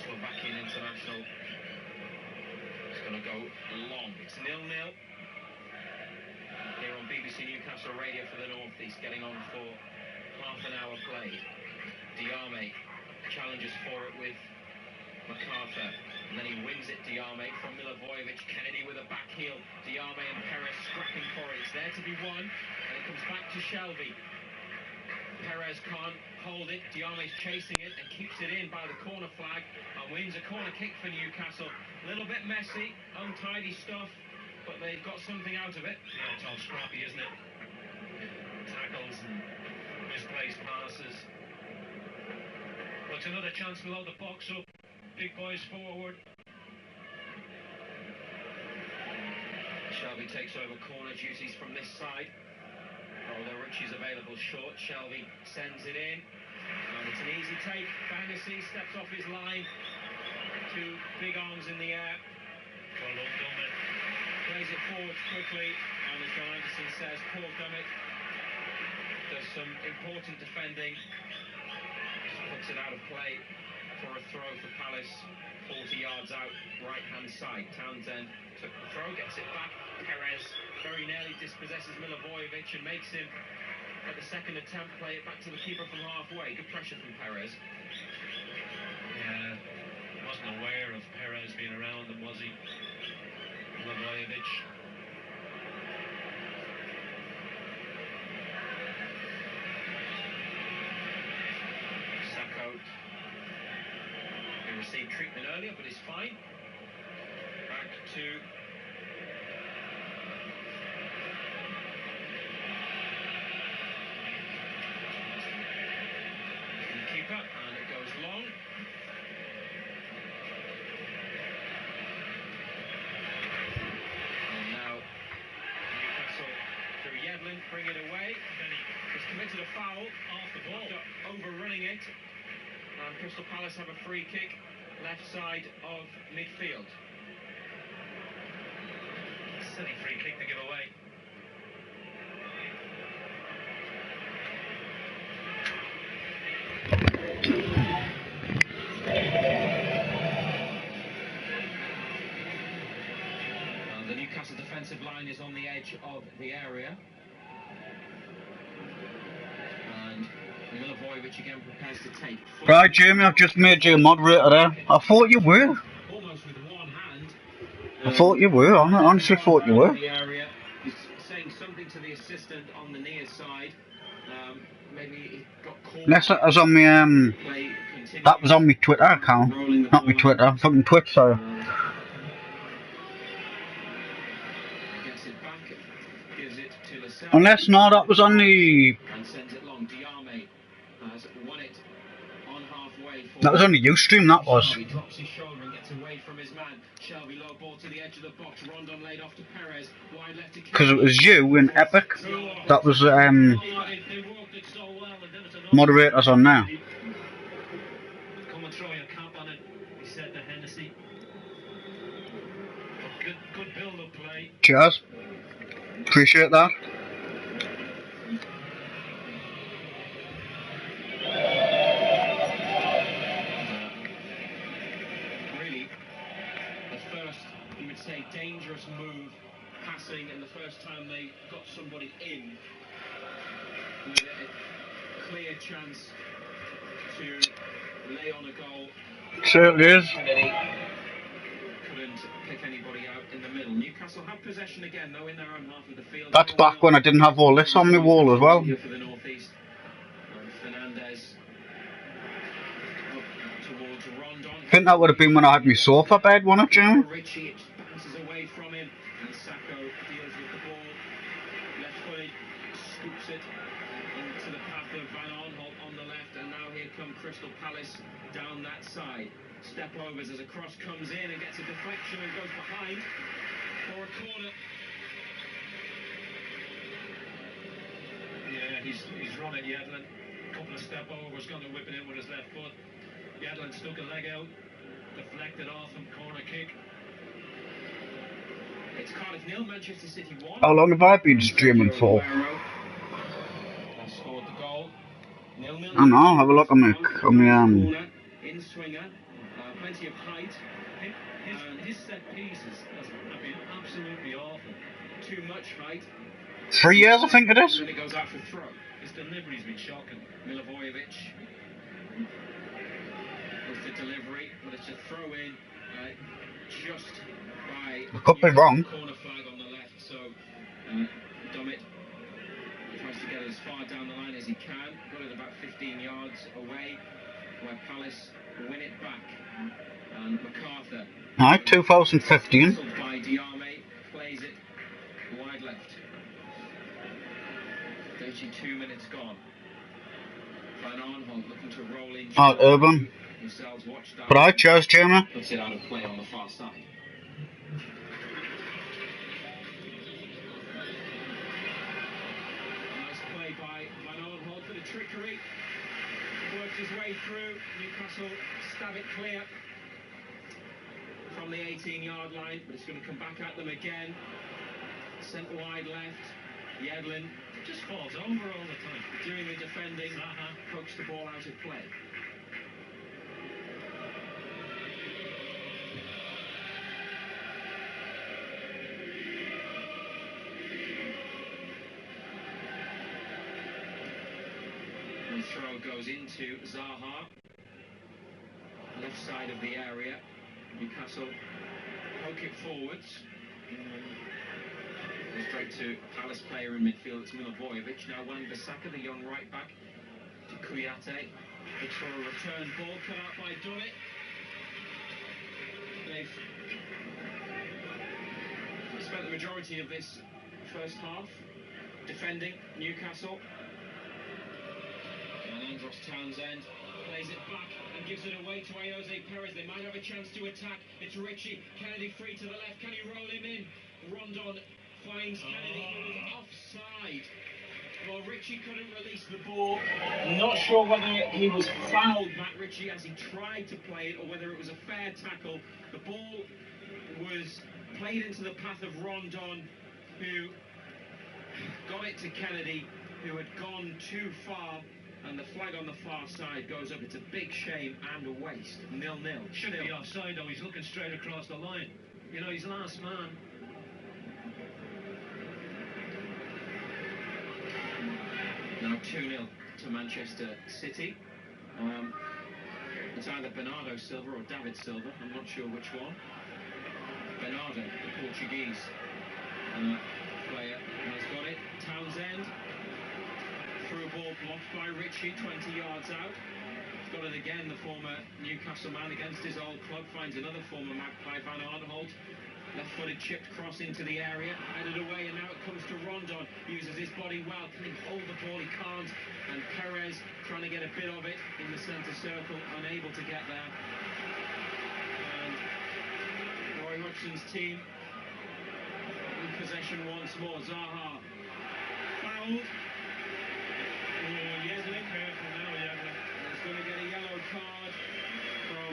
Speaker 3: Slovakian international is going to go long. It's 0-0 here on BBC Newcastle Radio for the North East, getting on for half an hour played. Diame challenges for it with MacArthur, and then he wins it, Diame, from Milivojevic. Kennedy with a back heel. Diame and Perez scrapping for it. It's there to be won, and it comes back to Shelby. Perez can't hold it. Diame's chasing it and keeps it in by the corner flag and wins a corner kick for Newcastle. A little bit messy, untidy stuff, but they've got something out of it.
Speaker 1: yeah, it's all scrappy, isn't it? Tackles and misplaced passes. Looks another chance to load the box up. Big boys forward.
Speaker 3: Shelby takes over corner duties from this side. Although Richie's available short, Shelby sends it in. And it's an easy take. Hennessy steps off his line. Two big arms in the air.
Speaker 1: Well done, Dummett.
Speaker 3: Plays it forwards quickly. And as John Anderson says, Paul Dummett does some important defending. Just puts it out of play for a throw for Palace. 40 yards out, right-hand side. Townsend took the throw, gets it back. Perez very nearly dispossesses Milivojevic and makes him, at the second attempt, play it back to the keeper from halfway. Good pressure from Perez.
Speaker 1: Yeah, wasn't aware of Perez being around them, was he? Milivojevic.
Speaker 3: Sacco. He received treatment earlier, but is fine. Back to the keeper, and it goes long. And now Newcastle through Yedlin, bring it away. He's committed a foul off the ball, overrunning it. And Crystal Palace have a free kick, left side of midfield.
Speaker 1: Silly free kick to give away.
Speaker 3: And the Newcastle defensive line is on the edge of the area. And Milivojevic again prepares to take.
Speaker 2: Right, Jamie, I've just made you a moderator there. I thought you were.
Speaker 3: Almost with one hand.
Speaker 2: I thought you were. I honestly thought you were.
Speaker 3: The area. He's saying something to the assistant on the near side. maybe it got caught.
Speaker 2: Unless that was on my that was on my Twitter account, not my Twitter, fucking Twitch. Sorry.
Speaker 3: Gets it back, gives it to Lascelles.
Speaker 2: Unless no, that was on the.
Speaker 3: And sends it long. Diame has won it on halfway.
Speaker 2: That was on the Ustream. That was.
Speaker 3: He drops his shoulder and gets away from his man. Shelby low ball to the edge of the box. Rondon laid off to Perez. Wide left to
Speaker 2: Because it was you and Epic. That was moderators on now.
Speaker 1: Come and throw your cap on it, he said to Hennessy. Good build-up play.
Speaker 2: Cheers. Appreciate that.
Speaker 3: Really, the first, you would say, dangerous move, passing, and the first time they got somebody in with a clear chance to lay on a goal.
Speaker 2: Certainly is.
Speaker 3: Couldn't pick anybody out in the middle. Newcastle have possession again, though, in their own half of the field.
Speaker 2: That's back when I didn't have all this on my wall as well.
Speaker 3: For the northeast. Fernandez towards Rondon.
Speaker 2: I think that would have been when I had my sofa bed, wasn't it, Jimmy?
Speaker 3: Richie bounces away from him, and Sacco deals with the ball. Left footed, scoops it into the path of Van Arnholt on the left, and now here come Crystal Palace down that side. Step overs as a cross comes in and gets a deflection and goes behind for a corner.
Speaker 1: Yeah, he's run at Yedlin. Couple of step overs, going to whip it in with his left foot. Yedlin stuck a leg out, deflected off him, corner kick.
Speaker 3: It's Cardiff 0, Manchester City 1.
Speaker 2: How long have I been streaming for?
Speaker 3: Has scored the goal. 0-0.
Speaker 2: I know, have a look on my
Speaker 3: In swinger, plenty of height.
Speaker 1: His set pieces have been absolutely awful.
Speaker 3: Too much height.
Speaker 2: 3 years, I think it is.
Speaker 3: And then it goes out for throw.
Speaker 1: His delivery's been shocking.
Speaker 3: Milivojevic with the delivery, but it's a throw in just by
Speaker 2: I could be wrong.
Speaker 3: Corner flag on the left, so Dummett tries to get it as far down the line as he can. Got it about 15 yards away, where Palace win it back. And MacArthur.
Speaker 2: Alright, 2015.
Speaker 3: By Diame, plays it wide left. 32 minutes gone. Van Arnholt looking to roll in.
Speaker 2: Urban. But I chose Jamie.
Speaker 3: Puts it out of play on the far side. Nice play by Van Arnholt for the trickery. Works his way through. Newcastle stab it clear from the 18-yard line, but it's going to come back at them again. Sent wide left. Yedlin
Speaker 1: just falls over all the time.
Speaker 3: Doing the defending, pokes the ball out of play. The throw goes into Zaha. Left side of the area. Newcastle poke it forwards. Straight to Palace player in midfield, it's Milivojevic. Now Wan-Bissaka, the young right back, to Kouyaté. Looks for a return ball, cut out by Dummett. They've spent the majority of this first half defending Newcastle. And Andros Townsend plays it back and gives it away to Jose Perez. They might have a chance to attack. It's Richie. Kennedy free to the left. Can he roll him in? Rondon finds Kennedy, who was offside. Well, Richie couldn't release the ball. Not sure whether he was fouled, Matt Ritchie, as he tried to play it, or whether it was a fair tackle. The ball was played into the path of Rondon, who got it to Kennedy, who had gone too far, and the flag on the far side goes up. It's a big shame and a waste. 0-0.
Speaker 1: Shouldn't be offside, though. He's looking straight across the line. You know, he's last man.
Speaker 3: Now 2-0 to Manchester City. It's either Bernardo Silva or David Silva. I'm not sure which one. Bernardo, the Portuguese player, has got it. Townsend through ball blocked by Ritchie, 20 yards out. He's got it again, the former Newcastle man against his old club, finds another former Magpie, Van Arnholt. Left-footed chipped cross into the area, headed away, and now it comes to Rondon. Uses his body well, can he hold the ball? He can't. And Perez trying to get a bit of it in the centre circle, unable to get there. And Roy Hodgson's team in possession once more. Zaha fouled. Oh, Yedlin. Careful now, Yedlin. He's going to get a yellow card from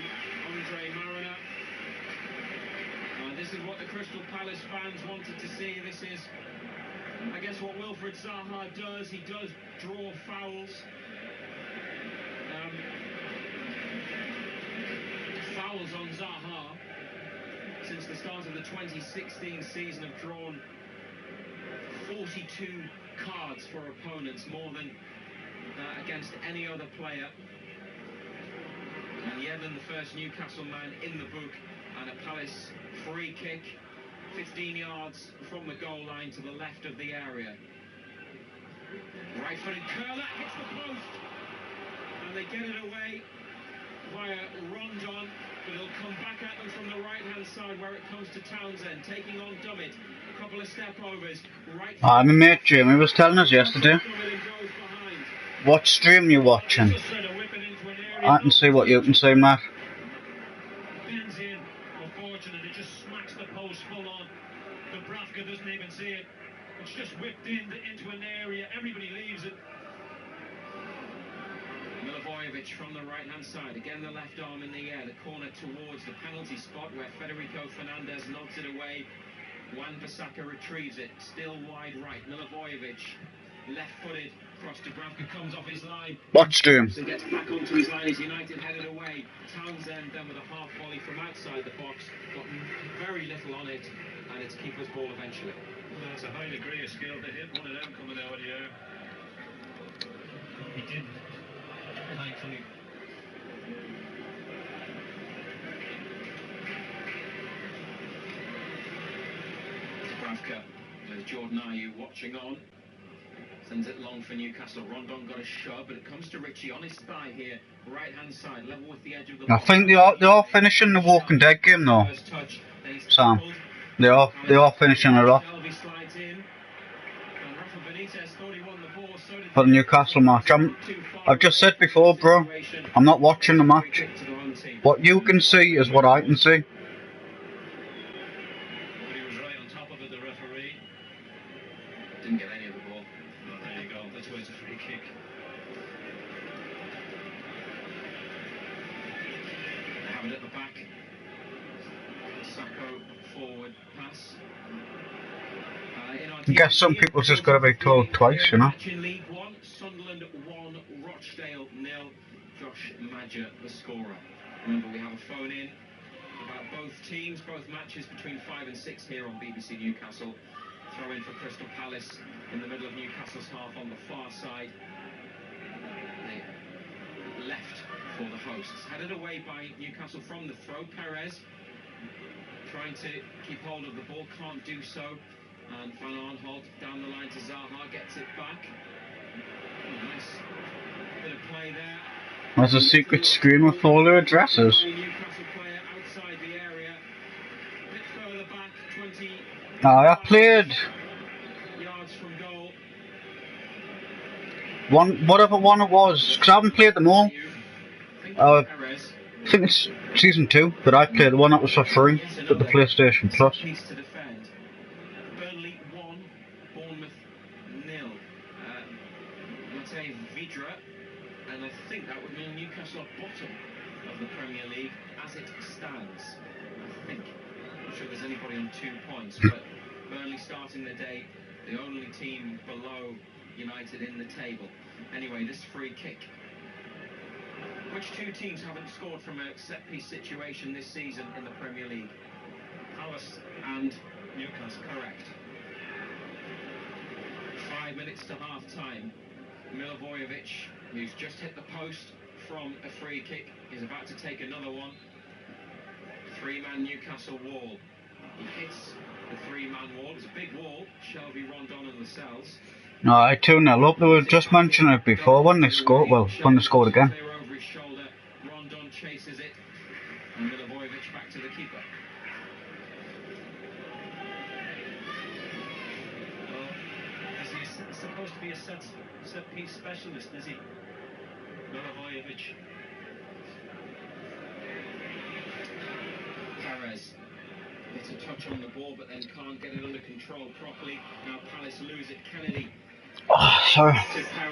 Speaker 3: Andre Mariner. This is what the Crystal Palace fans wanted to see. This is, I guess, what Wilfried Zaha does. He does draw fouls. Fouls on Zaha since the start of the 2016 season have drawn 42 cards for opponents, more than against any other player. And Yedlin, the first Newcastle man in the book, and a Palace free kick 15 yards from the goal line to the left of the area. Right-footed curler hits the post, and they get it away via Rondon, but it'll come back at them from the right-hand side where it comes to Townsend, taking on Dummett. A couple of step-overs.
Speaker 2: My mate Jamie was telling us yesterday what stream you're watching. I can see what you can see, Matt.
Speaker 1: Bends in, unfortunately, it just smacks the post full on. Dubravka doesn't even see it. It's just whipped into an area, everybody leaves it.
Speaker 3: Milivojevic from the right-hand side, again the left arm in the air, the corner towards the penalty spot where Federico Fernandez nods it away. Wan-Bissaka retrieves it, still wide right. Milivojevic, left-footed, cross. Dubravka comes off his line.
Speaker 2: What stream?
Speaker 3: So gets back onto his line as United headed away. Townsend then with a half volley from outside the box, got very little on it, and it's keeper's ball eventually.
Speaker 1: Well, that's a high degree of skill to hit one of them coming out of the air. He didn't, thankfully.
Speaker 3: Dubravka with Jordan Ayew watching on. Sends it long for Newcastle. Rondon got a shove, but it comes to Ritchie on his thigh here, right-hand side, level with the edge of the
Speaker 2: I think they are finishing the Walking Dead game though, Sam. They are finishing it off for the Newcastle match. I've just said before, bro, I'm not watching the match. What you can see is what I can see.
Speaker 1: But he was right on top of it, the referee.
Speaker 3: Didn't get any of the ball.
Speaker 1: Oh, there you go. That's why it's a free kick.
Speaker 3: They have it at the back. Sacco forward pass.
Speaker 2: I guess some people just got to be told twice, you know.
Speaker 3: In League One, Sunderland 1, Rochdale 0. Josh Madger, the scorer. Remember, we have a phone in about both teams, both matches between 5 and 6 here on BBC Newcastle. Throw in for Crystal Palace in the middle of Newcastle's half on the far side. The left for the hosts. Headed away by Newcastle from the throw. Perez trying to keep hold of the ball, can't do so. And Van Arnholt down the line to Zaha, gets it back. Oh, nice bit of play there.
Speaker 2: There's a secret screen with all their addresses.
Speaker 3: Newcastle player outside the area. A bit further back, 20
Speaker 2: I played
Speaker 3: yards from goal.
Speaker 2: whatever one it was, because I haven't played them all. I think it's season 2, but I played the one that was for free at the PlayStation Plus.
Speaker 3: Piece to defend. Burnley 1, Bournemouth 0. Matej Vidra, and I think that would mean Newcastle are bottom of the Premier League as it stands. I think. I'm not sure there's anybody on 2 points, but Burnley starting the day, the only team below United in the table. Anyway, this free kick. Which two teams haven't scored from a set-piece situation this season in the Premier League? Palace and Newcastle. Correct. 5 minutes to half-time. Milivojevic, who's just hit the post from a free kick, is about to take another one. Three-man Newcastle wall. He hits the three-man wall. It's a big wall. Shelby, Rondon and Lascelles.
Speaker 2: Alright, 2-0 up. They were just mentioning it before when they scored. Well, when they scored again.
Speaker 3: Clear over his shoulder. Rondon chases it. And Milivojevic back to the keeper.
Speaker 1: Well, is he supposed to be a set piece specialist, is he? Milivojevic.
Speaker 3: Perez gets a touch on the ball, but then can't get it under control properly. Now Palace lose it. Kennedy.
Speaker 2: Oh, sorry.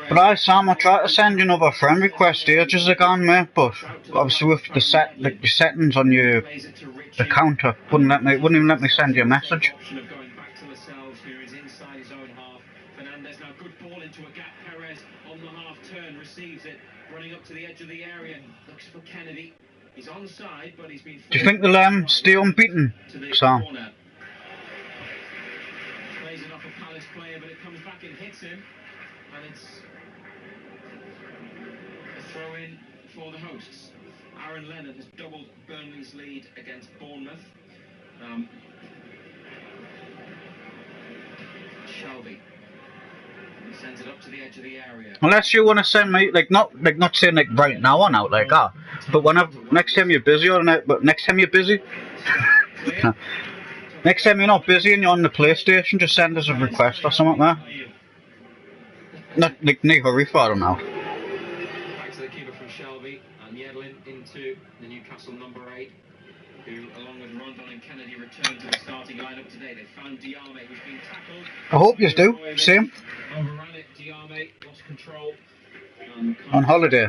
Speaker 2: But Sam, I tried to send you another friend request ages ago, mate, but obviously with the settings on your account, wouldn't even let me send you a message.
Speaker 3: Option of going back to Lascelles, who is inside his own half. Fernandez now good ball into a gap. Perez on the half turn receives it, running up to the edge of the area. Looks for Kennedy. He's onside, but he's been.
Speaker 2: Do you think they'll stay unbeaten, Sam?
Speaker 3: Plays it off a Palace player, but it comes back and hits him, and it's a throw in for the hosts. Aaron Leonard has doubled Burnley's lead against Bournemouth. Shelby sends it up to the edge of the area.
Speaker 2: Unless you want to send me, not saying right now on out like that, but next time you're busy on it, but next time you're busy, next time you're not busy and you're on the PlayStation, just send us a request or something like that. Not no hurry for it now.
Speaker 3: Back to the keeper from Shelby and Yedlin into the Newcastle number 8, who along with Rondon and Kennedy return to the starting lineup today. They found Diame, who's been tackled.
Speaker 2: I hope you do. Same.
Speaker 3: Overran it. Diame lost control.
Speaker 2: On holiday.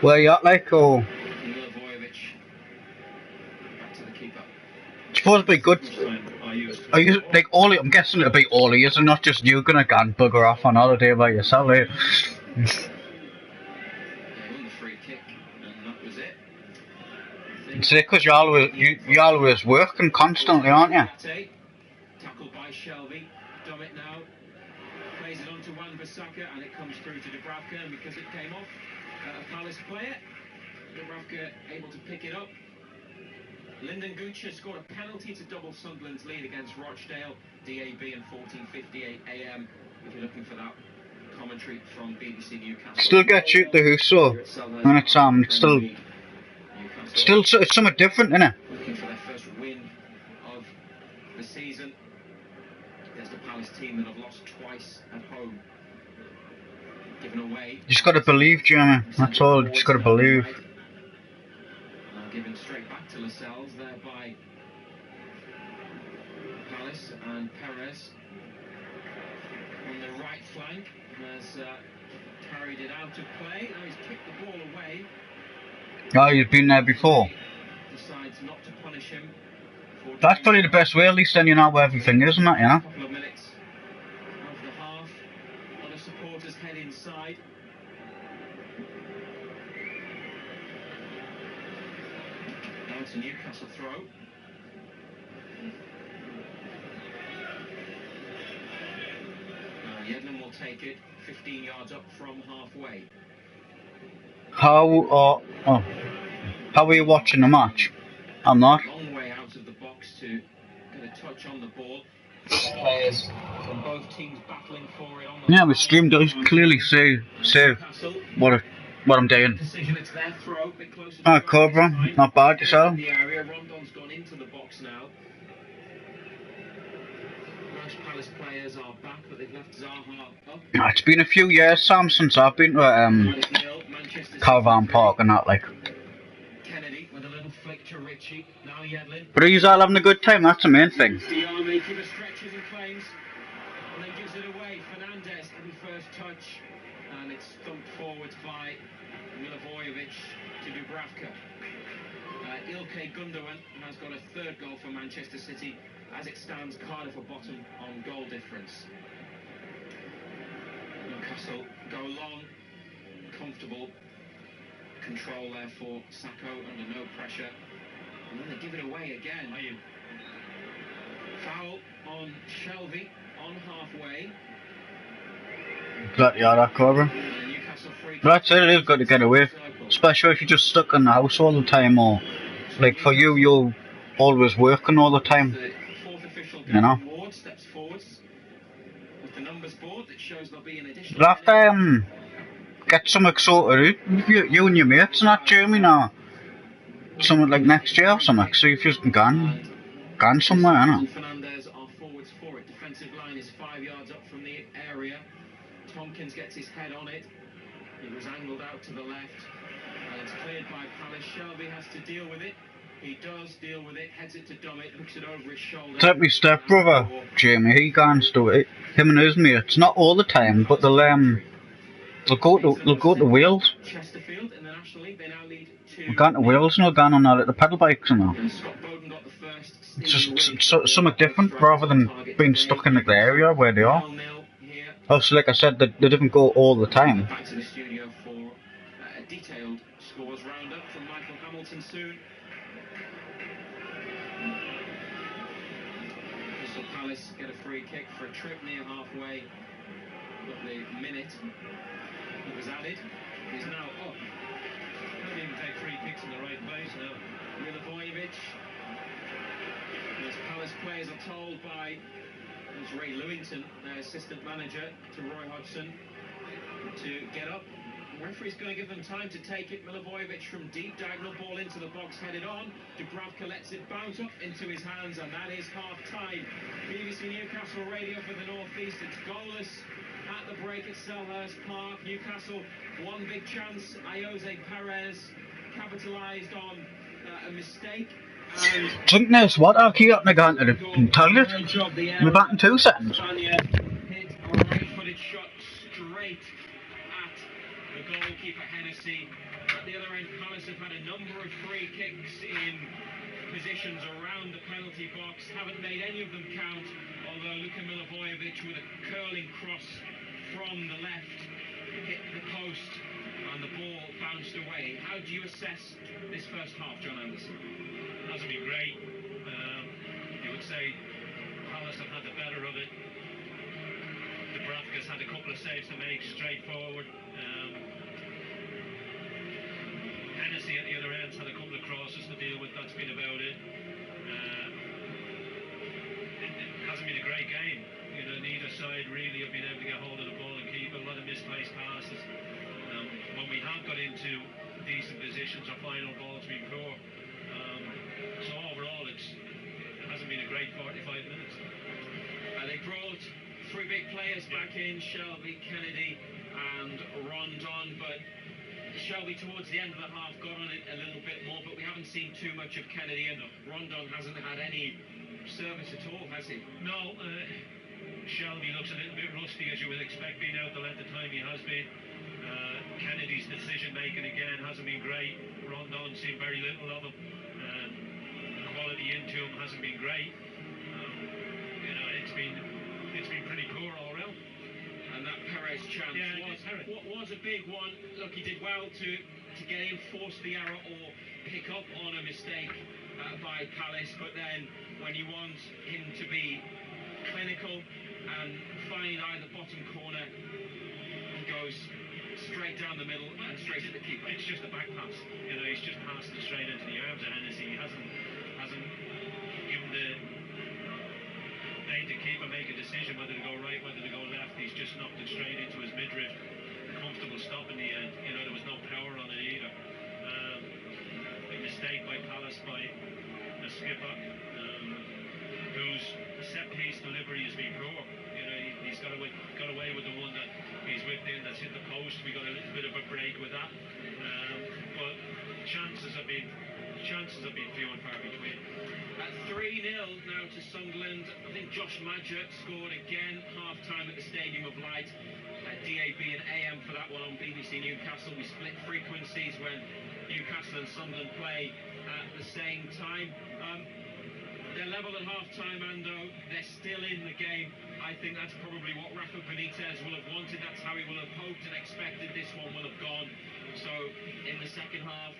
Speaker 2: Where you at, like, or?
Speaker 3: Milivojevic back to the keeper.
Speaker 2: It's supposed to be good. Are you like Ollie? I'm guessing it'll be Ollie, is it not just you gonna go and bugger off on holiday by yourself, eh?
Speaker 3: They won the free kick, and that was it.
Speaker 2: It's because you're always working constantly, aren't you?
Speaker 3: Tackled by Shelby. Dummett now plays it on to Wan-Bissaka, and it comes through to Dubravka, and because it came off a Palace player, Dubravka able to pick it up. Lyndon Gooch scored a penalty to double Sunderland's lead against Rochdale. DAB and 14:58 AM. If you're looking for that commentary from BBC Newcastle.
Speaker 2: Still get you the Husso, and it's still it's something different, isn't it?
Speaker 3: Looking for their first win of the season against a Palace team that have lost twice at home. Given away.
Speaker 2: You just got to believe, Jeremy. That's all. You just got to believe.
Speaker 3: Given straight back to Lascelles there by Palace, and Perez on the right flank has carried it out of play. Now he's kicked the ball away.
Speaker 2: Oh, you've been there before.
Speaker 3: Decides not to punish him.
Speaker 2: That's probably the best way, at least then you know where everything is, isn't it, you know?
Speaker 3: A couple of minutes of the half. Other supporters head inside. Now it's a Newcastle throw. Yedlin will take it 15 yards up from halfway.
Speaker 2: How are you watching the match? I'm not.
Speaker 3: Long way out of the box to get a touch on the ball. Players from both teams battling for it on the
Speaker 2: Yeah, we streamed it. Clearly see what I'm doing. Oh, Cobra, not bad yourself.
Speaker 3: The area. Rondon's gone into the box now. Most Palace players are back, but they've left Zaha up.
Speaker 2: It's been a few years, Sam, since I've been to Caravan Park and that, like.
Speaker 3: Kennedy with a little flick to Richie. Now Yedlin.
Speaker 2: But are you all having a good time? That's the main thing.
Speaker 3: Diame stretches and claims, and then gives it away. Fernandez, heavy first touch, and it's thumped forwards by Milivojevic to Dubravka. Ilkay Gundogan has got a third goal for Manchester City. As it stands, Cardiff are bottom on goal difference. Newcastle go long, comfortable control there for Sacco under no pressure, and then they give it away again. Foul on Shelby on halfway.
Speaker 2: Got that, Cobra. That's it. It is good to get away, especially if you're just stuck in the house all the time, or like for you, you're always working all the time. You know.
Speaker 3: Steps forwards with the number numbers board that shows there'll be an additional.
Speaker 2: You'll have to get something sorted out. You and your mates and that, Jamie, now. Something like next year or something. See if you can go somewhere, innit?
Speaker 3: Fernandez are forwards for it. Defensive line is 5 yards up from the area. Tompkins gets his head on it. He was angled out to the left. And it's cleared by Palace. Shelby has to deal with it. He does deal with it, heads it to Dummett, hooks it over his shoulder.
Speaker 2: Take me stepbrother, Jamie, he can't do it. Him and his mates, not all the time, but they'll go to Wales.
Speaker 3: Chesterfield in the National League, they now lead
Speaker 2: We're going to Wales and we're going on the pedal bikes and that. It's just something different rather than being stuck in the area where they are. Obviously, like I said, they didn't go all the time.
Speaker 3: Back to the studio for a detailed scores roundup from Michael Hamilton soon. Crystal Palace get a free kick for a trip near halfway. Got the minute that was added. He's now up.
Speaker 1: Can't even take free kicks in the right place now.
Speaker 3: Milivojevic. As Palace players are told by Ray Lewington, their assistant manager, to Roy Hodgson, to get up. The referee's going to give them time to take it. Milivojevic from deep, diagonal ball into the box, headed on. Dubravka lets it bounce up into his hands, and that is half-time. BBC Newcastle Radio for the North East. It's goalless at the break at Selhurst Park. Newcastle, one big chance. Jose Perez capitalised on a mistake.
Speaker 2: Drink this water, keep up and going to the toilet. We're back in 2 seconds.
Speaker 3: Hit a right-footed shot straight at the goalkeeper Hennessy. At the other end, Palace have had a number of free kicks in positions around the penalty box. Haven't made any of them count, although Luka Milivojevic with a curling cross from the left hit the post and the ball bounced away. How do you assess this first half, John Anderson?
Speaker 1: Hasn't been great. You would say Palace have had the better of it. Dubravka's had a couple of saves to make straightforward. Hennessy at the other end's had a couple of crosses to deal with. That's been about it. It hasn't been a great game. You know, neither side really have been able to get hold of the ball and keep it. A lot of misplaced passes. When we have got into decent positions, our final ball's been poor. So overall, it hasn't been a great 45 minutes.
Speaker 3: They brought 3 big players back in, Shelby, Kennedy and Rondon, but Shelby towards the end of the half got on it a little bit more, but we haven't seen too much of Kennedy, and Rondon hasn't had any service at all, has he?
Speaker 1: No, Shelby looks a little bit rusty, as you would expect, being out the length of time he has been. Kennedy's decision-making again hasn't been great. Rondon seen very little of him. Quality into him hasn't been great. You know, it's been pretty poor all round.
Speaker 3: And that Perez chance was a big one. Look, he did well to get in, force the error or pick up on a mistake by Palace, but then when you want him to be clinical and find either bottom corner, he goes straight down the middle and straight at the keeper.
Speaker 1: It's just a back pass. You know, he's just passed it straight into the arms of Hennessy. He hasn't given made the keeper make a decision whether to go right, whether to go left. He's just knocked it straight into his midriff. Comfortable stop in the end. You know, there was no power on it either. A mistake by Palace by the skipper, whose set-piece delivery has been poor. You know, he's got away with the one that he's whipped in that's hit the post. We got a little bit of a break with that. But chances have been few and far between.
Speaker 3: At 3-0 now to Sunderland. I think Josh Madger scored again, half-time at the Stadium of Light. DAB and AM for that one on BBC Newcastle. We split frequencies when Newcastle and Sunderland play at the same time. They're level at half-time, Ando. They're still in the game. I think that's probably what Rafa Benitez will have wanted. That's how he will have hoped and expected this one will have gone. So, in the second half,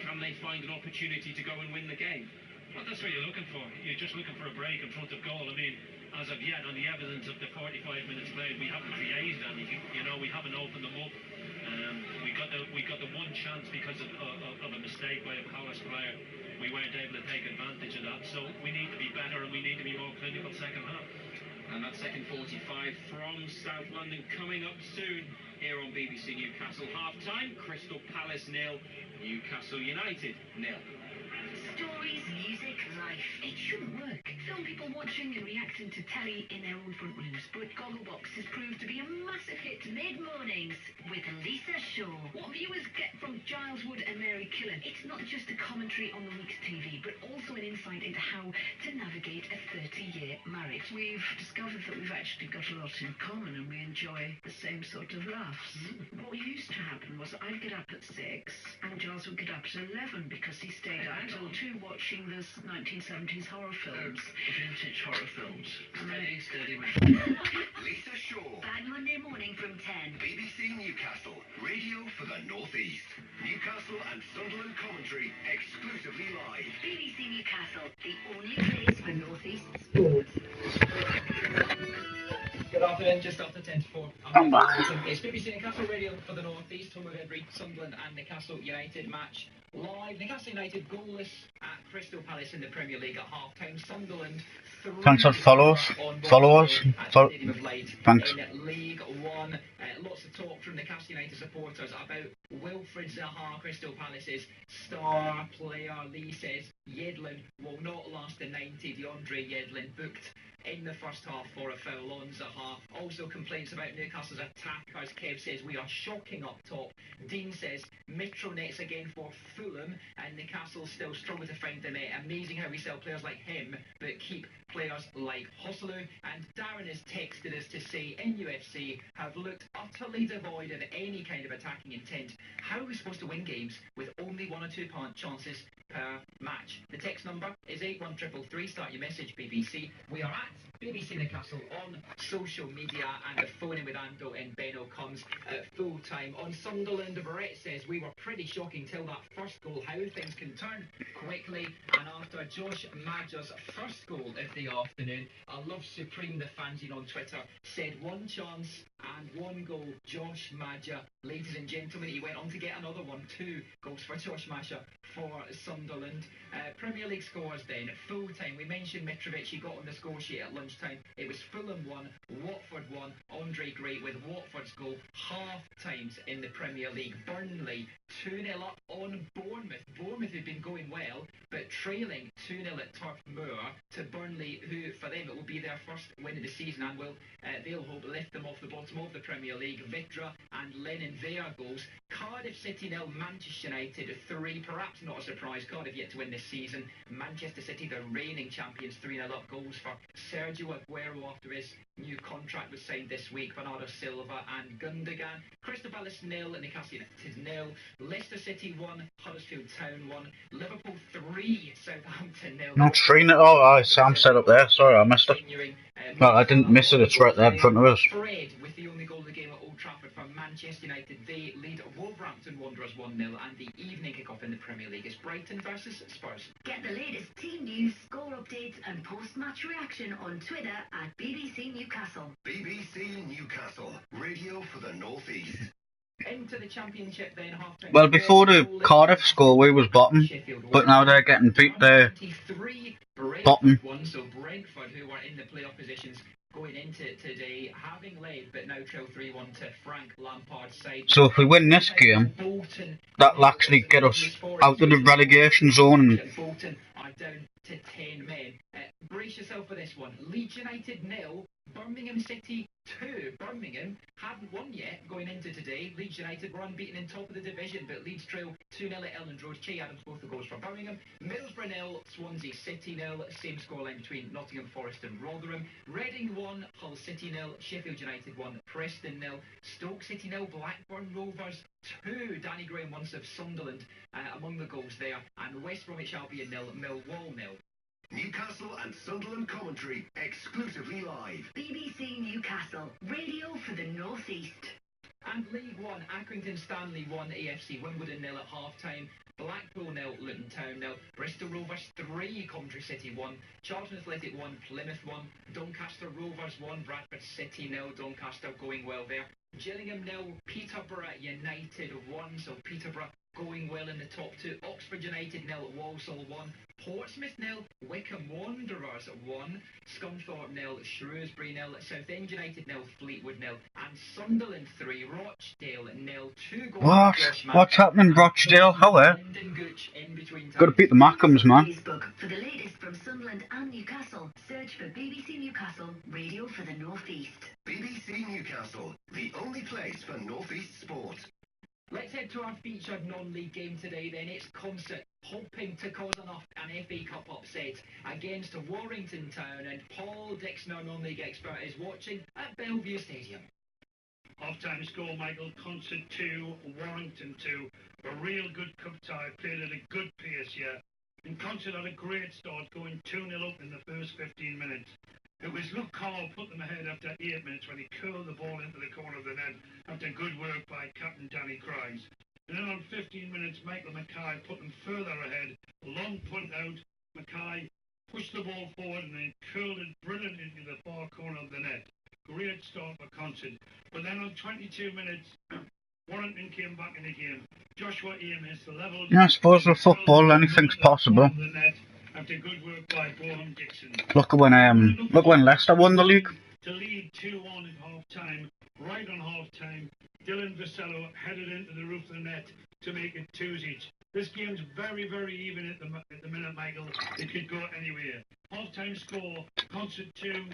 Speaker 3: can they find an opportunity to go and win the game?
Speaker 1: Well, that's what you're looking for. You're just looking for a break in front of goal. I mean, as of yet, on the evidence of the 45 minutes played, we haven't created anything. You know, we haven't opened them up. We got the one chance because of a mistake by a Palace player. We weren't able to take advantage of that. So we need to be better and we need to be more clinical second half.
Speaker 3: And that second 45 from South London coming up soon here on BBC Newcastle. Half-time, Crystal Palace 0, Newcastle United 0.
Speaker 14: Stories, music, life. It shouldn't work. Film people watching and reacting to telly in their own front rooms, but Gogglebox has proved to be a massive hit mid-mornings with Lisa Shaw. What viewers get from Giles Wood and Mary Killen, it's not just a commentary on the week's TV, but also an insight into how to navigate a 30-year marriage.
Speaker 11: We've discovered that we've actually got a lot in common and we enjoy the same sort of laughs. What used to happen was I'd get up at 6 and Giles would get up at 11 because he stayed up till 2 watching those 1970s horror films, vintage horror films. Steady.
Speaker 6: Lisa Shaw.
Speaker 14: Bad Monday morning from 10.
Speaker 6: BBC Newcastle, radio for the North East. Newcastle and Sunderland commentary exclusively live.
Speaker 14: BBC Newcastle, the only place for North East sports.
Speaker 7: Good afternoon, just after 10 to 4.
Speaker 2: I'm back.
Speaker 7: It's BBC Newcastle Radio for the North East, home of every Sunderland and Newcastle United match. Live, Newcastle United goalless at Crystal Palace in the Premier League at half-time. Sunderland 3
Speaker 2: Thanks for followers. Thanks.
Speaker 7: In League One. Lots of talk from Newcastle United supporters about Wilfred Zaha, Crystal Palace's star player. Lee says Yedlin will not last the 90. DeAndre Yedlin booked in the first half for a foul on Zaha. Also complaints about Newcastle's attack, as Kev says we are shocking up top. Dean says Mitronets again for Fulham, and Newcastle still struggle to find them. Amazing how we sell players like him but keep players like Hosselu. And Darren has texted us to say NUFC have looked utterly devoid of any kind of attacking intent. How are we supposed to win games with only 1 or 2 chances per match? The text number is 81333. Start your message, BBC. We are at BBC Newcastle on social media, and the phone in with Ando and Benno comes at full time. On Sunderland, Brett says we were pretty shocking till that first goal. How things can turn quickly, and after Josh Madger's first goal of the afternoon, I love Supreme, the fanzine on Twitter, said 1 chance and 1 goal, Josh Madger. Ladies and gentlemen, he went on to get another one. 2 goals for Josh Madger for Sunderland. Premier League scores then, full time. We mentioned Mitrovic, he got on the score sheet at lunchtime. It was Fulham 1, Watford 1. Andre Gray with Watford's goal. Half times in the Premier League. Burnley 2-0 up on Bournemouth. Bournemouth had been going well, but trailing 2-0 at Turf Moor to Burnley, who for them it will be their first win of the season and will they'll hope lift them off the bottom of the Premier League. Vidra and Lennon, their goals. Cardiff City 0, Manchester United 3. Perhaps not a surprise, Cardiff yet to win this season. Manchester City, the reigning champions, 3-0 up. Goals for Sergio Aguero after his new contract was signed this week. Bernardo Silva and Gundogan. Crystal Palace 0, Newcastle United 0. Leicester City 1, Huddersfield Town 1. Liverpool 3, Southampton 0.
Speaker 2: Not 3-0. Oh, Sam set up there. Sorry, I missed it. Well, I didn't miss it. It's right there in front of us.
Speaker 7: Fred with the only goal of the game at Old Trafford for Manchester United. They lead Wolverhampton Wanderers 1-0, and the evening kick-off in the Premier League is Brighton versus Spurs.
Speaker 14: Get the latest team news, score updates and post-match reaction on Twitter at BBC Newcastle.
Speaker 6: BBC Newcastle, radio for the North East.
Speaker 7: Into the Championship then, half-time.
Speaker 2: Well, before the Cardiff score, we was bottom, but now they're getting beat there. Bottom.
Speaker 7: So Brentford, who were in the playoff positions going into today, having led but now trail 3-1 to Frank Lampard's side.
Speaker 2: So if we win this game, that'll actually get us out of the relegation zone.
Speaker 7: Bolton are down to 10 men. Brace yourself for this one. Leeds United 0, Birmingham City 2. Birmingham hadn't won yet going into today. Leeds United were unbeaten in top of the division, but Leeds trail 2-0 at Elland Road. Che Adams both the goals for Birmingham. Middlesbrough 0, Swansea City 0. Same scoreline between Nottingham Forest and Rotherham. Reading 1, Hull City 0. Sheffield United 1, Preston 0. Stoke City 0, Blackburn Rovers 2. Danny Graham once of Sunderland among the goals there. And West Bromwich Albion 0, Millwall 0.
Speaker 6: Newcastle and Sunderland commentary exclusively live.
Speaker 14: BBC Newcastle, radio for the North East.
Speaker 7: And League One, Accrington Stanley 1, AFC Wimbledon 0 at half-time. Blackpool 0, Luton Town 0. Bristol Rovers 3, Coventry City 1. Charlton Athletic 1, Plymouth 1. Doncaster Rovers 1, Bradford City 0. Doncaster going well there. Gillingham 0, Peterborough United 1. So Peterborough going well in the top two. Oxford United 0, Walsall 1, Portsmouth 0, Wycombe Wanderers 1, Scunthorpe 0, Shrewsbury 0, Southend United 0, Fleetwood 0, and Sunderland 3, Rochdale 0. 2 goals.
Speaker 2: What? What's happening, Rochdale? Hello. Got to beat the Mackhams, man.
Speaker 14: Facebook for the latest from Sunderland and Newcastle. Search for BBC Newcastle, radio for the North East.
Speaker 6: BBC Newcastle, the only place for North East sport.
Speaker 7: Let's head to our featured non-league game today then. It's Concert hoping to cause an FA Cup upset against Warrington Town, and Paul Dixon, our non-league expert, is watching at Bellevue Stadium.
Speaker 8: Half-time score, Michael. Concert 2, Warrington 2. A real good cup tie, played at a good pace here. And Concert had a great start, going 2-0 up in the first 15 minutes. It was Luke Carl put them ahead after 8 minutes when he curled the ball into the corner of the net after good work by captain Danny Cries. And then on 15 minutes, Michael Mackay put them further ahead. A long punt out. Mackay pushed the ball forward and then curled it brilliantly into the far corner of the net. Great start for Concert. But then on 22 minutes, Warrington came back in the game. Joshua Amos leveled.
Speaker 2: Yeah, I suppose with football, anything's possible.
Speaker 8: After good work by Boham Dixon.
Speaker 2: Look when Leicester won the league.
Speaker 8: To lead 2-1 at half-time. Right on half-time, Dylan Vasello headed into the roof of the net to make it 2-0. This game's very, very even at the minute, Michael. It could go anywhere. Half-time score, Concert 2,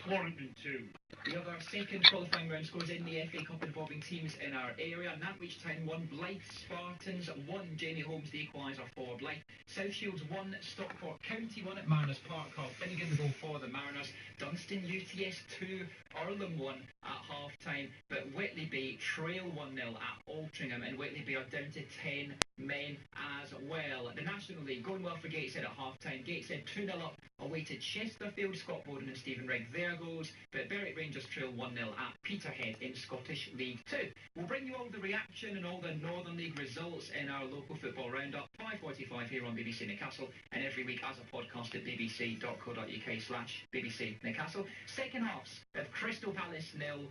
Speaker 8: Warrington 2.
Speaker 7: The other second qualifying round scores in the FA Cup involving teams in our area. Nantwich Town 1, Blyth Spartans 1, Jamie Holmes the equaliser for Blyth. South Shields 1, Stockport County 1 at Mariners Park. Carl Finnegan the goal for the Mariners. Dunstan UTS 2, Earlham 1 at half-time. But Whitley Bay trail 1-0 at Altrincham, and Whitley Bay are down to 10 men as well. The National League going well for Gateshead at half-time. Gateshead 2-0 up away to Chesterfield. Scott Bowden and Stephen Rigg their goals, but Berwick Rangers trail 1-0 at Peterhead in Scottish League 2. We'll bring you all the reaction and all the Northern League results in our local football roundup, 5:45 here on BBC Newcastle, and every week as a podcast at bbc.co.uk/BBC Newcastle. Second halves of Crystal Palace 0,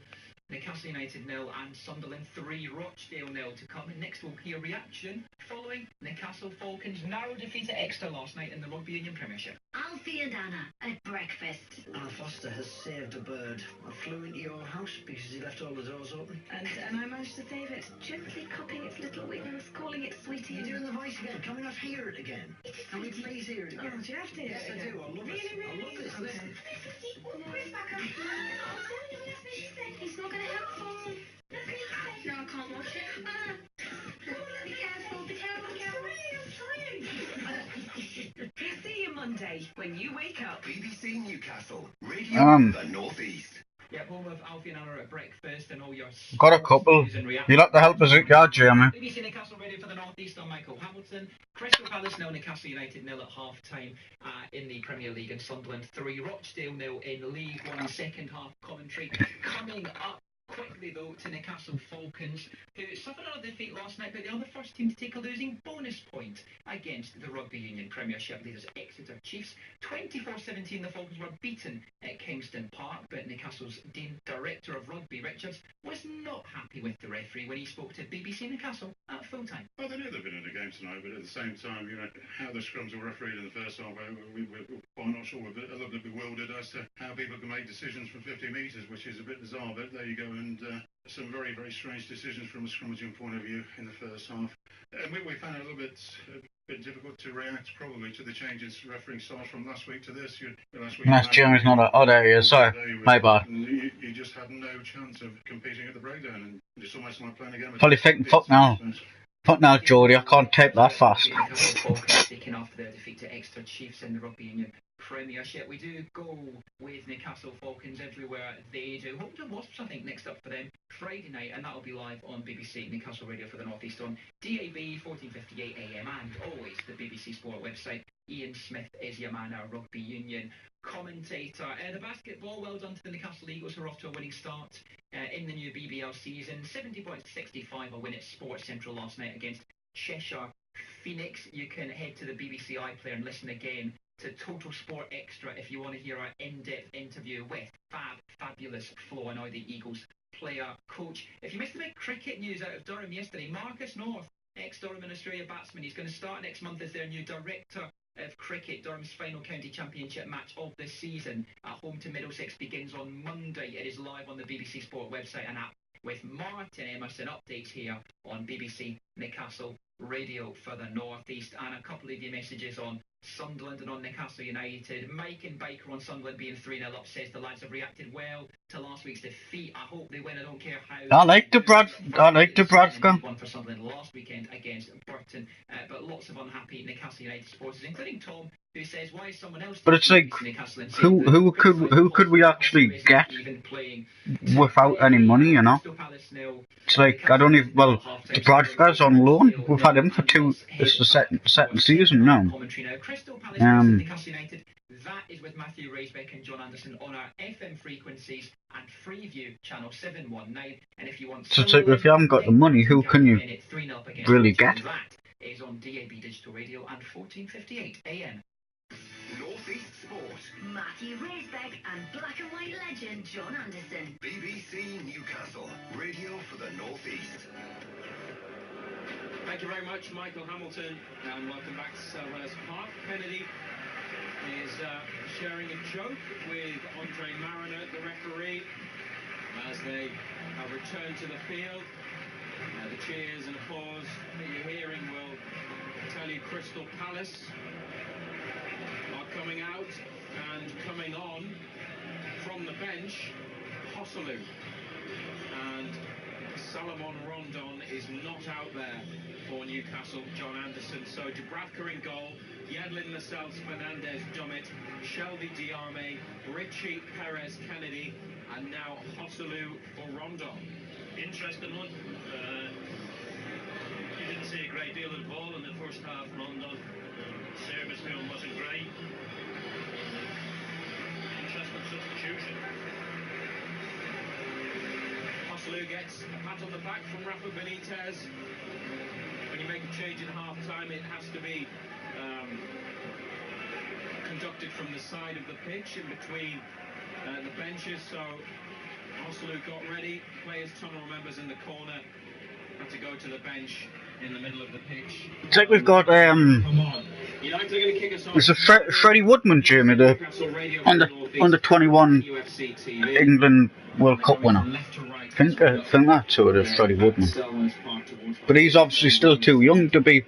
Speaker 7: Newcastle United 0 and Sunderland 3, Rochdale 0 to come. And next we'll hear reaction following Newcastle Falcons narrow defeat at Exeter last night in the Rugby Union Premiership.
Speaker 14: Alfie and Anna at breakfast.
Speaker 15: Anna Foster has saved a bird. I flew into your house because he left all the doors open.
Speaker 11: And I managed to save it, gently cupping its little wings, calling it sweetie.
Speaker 15: You're doing the voice again. Can we not hear it again? Can we please hear it again?
Speaker 11: Oh, do you have to hear
Speaker 15: yes,
Speaker 11: it again?
Speaker 15: I do. I love it.
Speaker 11: Really?
Speaker 15: I love this. Listen.
Speaker 5: He's not going to help for him. No, I can't watch it. Be careful, be careful, be careful.
Speaker 14: We'll see you Monday when you wake up.
Speaker 6: BBC Newcastle, radio for the North East.
Speaker 7: Yeah, home of Alfie and Anna at breakfast and all your...
Speaker 2: Got a couple. You'll have to help us out, yeah, Jamie.
Speaker 7: BBC Newcastle ready for the North East. I'm Michael Hamilton. Crystal Palace 0, Newcastle United 0 at half-time in the Premier League, and Sunderland 3, Rochdale 0 in League 1. Second half commentary coming up. Quickly though to Newcastle Falcons, who suffered another defeat last night, but they are the first team to take a losing bonus point against the Rugby Union Premiership leaders Exeter Chiefs. 24-17 the Falcons were beaten at Kingston Park, but Newcastle's Director of Rugby, Richards, was not happy with the referee when he spoke to BBC Newcastle at full-time.
Speaker 9: Well, they knew they'd been in the game tonight, but at the same time, you know, how the scrums were refereed in the first half, we were quite not sure, we're a little bit bewildered as to how people can make decisions from 50 metres, which is a bit bizarre, but there you go. And some very, very strange decisions from a scrummaging point of view in the first half. And we found it a little bit difficult to react probably to the changes refereeing styles from last week to this. Last week,
Speaker 2: Nice, Jamie's not a... Oh, there he is, sorry. My bad.
Speaker 9: You just had no chance of competing at the breakdown, and it's almost like playing a game.
Speaker 2: Probably thinking, fuck now. Fuck now, Geordie, I can't type that fast.
Speaker 7: Newcastle Falcons taking off their defeat to Exeter Chiefs in the Rugby Union Premiership. We do go with Newcastle Falcons everywhere they do. Hope to Wasps, I think, next up for them Friday night, and that'll be live on BBC Newcastle Radio for the North East on DAB 14:58 AM, and always the BBC Sport website. Ian Smith is your man, our Rugby Union commentator. The basketball, well done to the Newcastle Eagles, who are off to a winning start in the new BBL season. 70.65 a win at Sports Central last night against Cheshire Phoenix. You can head to the BBC iPlayer and listen again to Total Sport Extra if you want to hear our in-depth interview with fabulous Flo, and now the Eagles player coach. If you missed the big cricket news out of Durham yesterday, Marcus North ex-Durham and Australia batsman. He's going to start next month as their new director of cricket. Durham's final county championship match of the season at home to Middlesex begins on Monday. It is live on the BBC Sport website and app with Martin Emerson. Updates here on BBC Newcastle Radio for the North East, and a couple of your messages on Sunderland and on Newcastle United. Mike and Baker on Sunderland being 3-0 up says the lads have reacted well to last week's defeat. I hope they win. I don't care how.
Speaker 2: I like the Bradford.
Speaker 7: Won for Sunderland last weekend against Burton, but lots of unhappy Newcastle United supporters, including Tom, who says, "Why is someone else?"
Speaker 2: But it's like, who could we actually get without any money? You know, it's like I don't even. Well, the Bradford's on loan. We've had him for this is the second season now.
Speaker 7: That is with Matthew Raisbeck and John Anderson on our FM frequencies and Freeview channel 719. And if you want,
Speaker 2: so it's like, if you haven't got the money, who can you really get?
Speaker 7: That is on DAB Digital Radio and 1458 AM.
Speaker 6: North East Sport.
Speaker 14: Matthew Raisbeck and black and white legend John Anderson.
Speaker 6: BBC Newcastle. Radio for the North East.
Speaker 3: Thank you very much, Michael Hamilton, and welcome back to Selhurst Park. Kennedy is sharing a joke with Andre Mariner, the referee, as they have returned to the field. The cheers and applause that you're hearing will tell you Crystal Palace are coming out, and coming on from the bench, Hosselu. And Salomon Rondon is not out there for Newcastle, John Anderson. So Dubravka in goal, Yedlin, Lascelles, Fernandez, Dummett, Shelby, Diame, Ritchie, Perez, Kennedy, and now Hosselu for Rondon.
Speaker 1: Interesting one. You didn't see a great deal of the ball in the first half, Rondon. Service film wasn't great. Interesting substitution.
Speaker 3: Hosselu gets a pat on the back from Rafa Benitez. When you make a change in half-time, it has to be conducted from the side of the pitch, in between the benches. So Hosselu got ready. Players, tunnel members in the corner, had to go to the bench in the middle of the pitch.
Speaker 2: It's like we've got there's a Freddie Woodman, Jamie, the under 21 England World Cup winner. I think that's who it is, Freddie Woodman. But he's obviously still too young to be,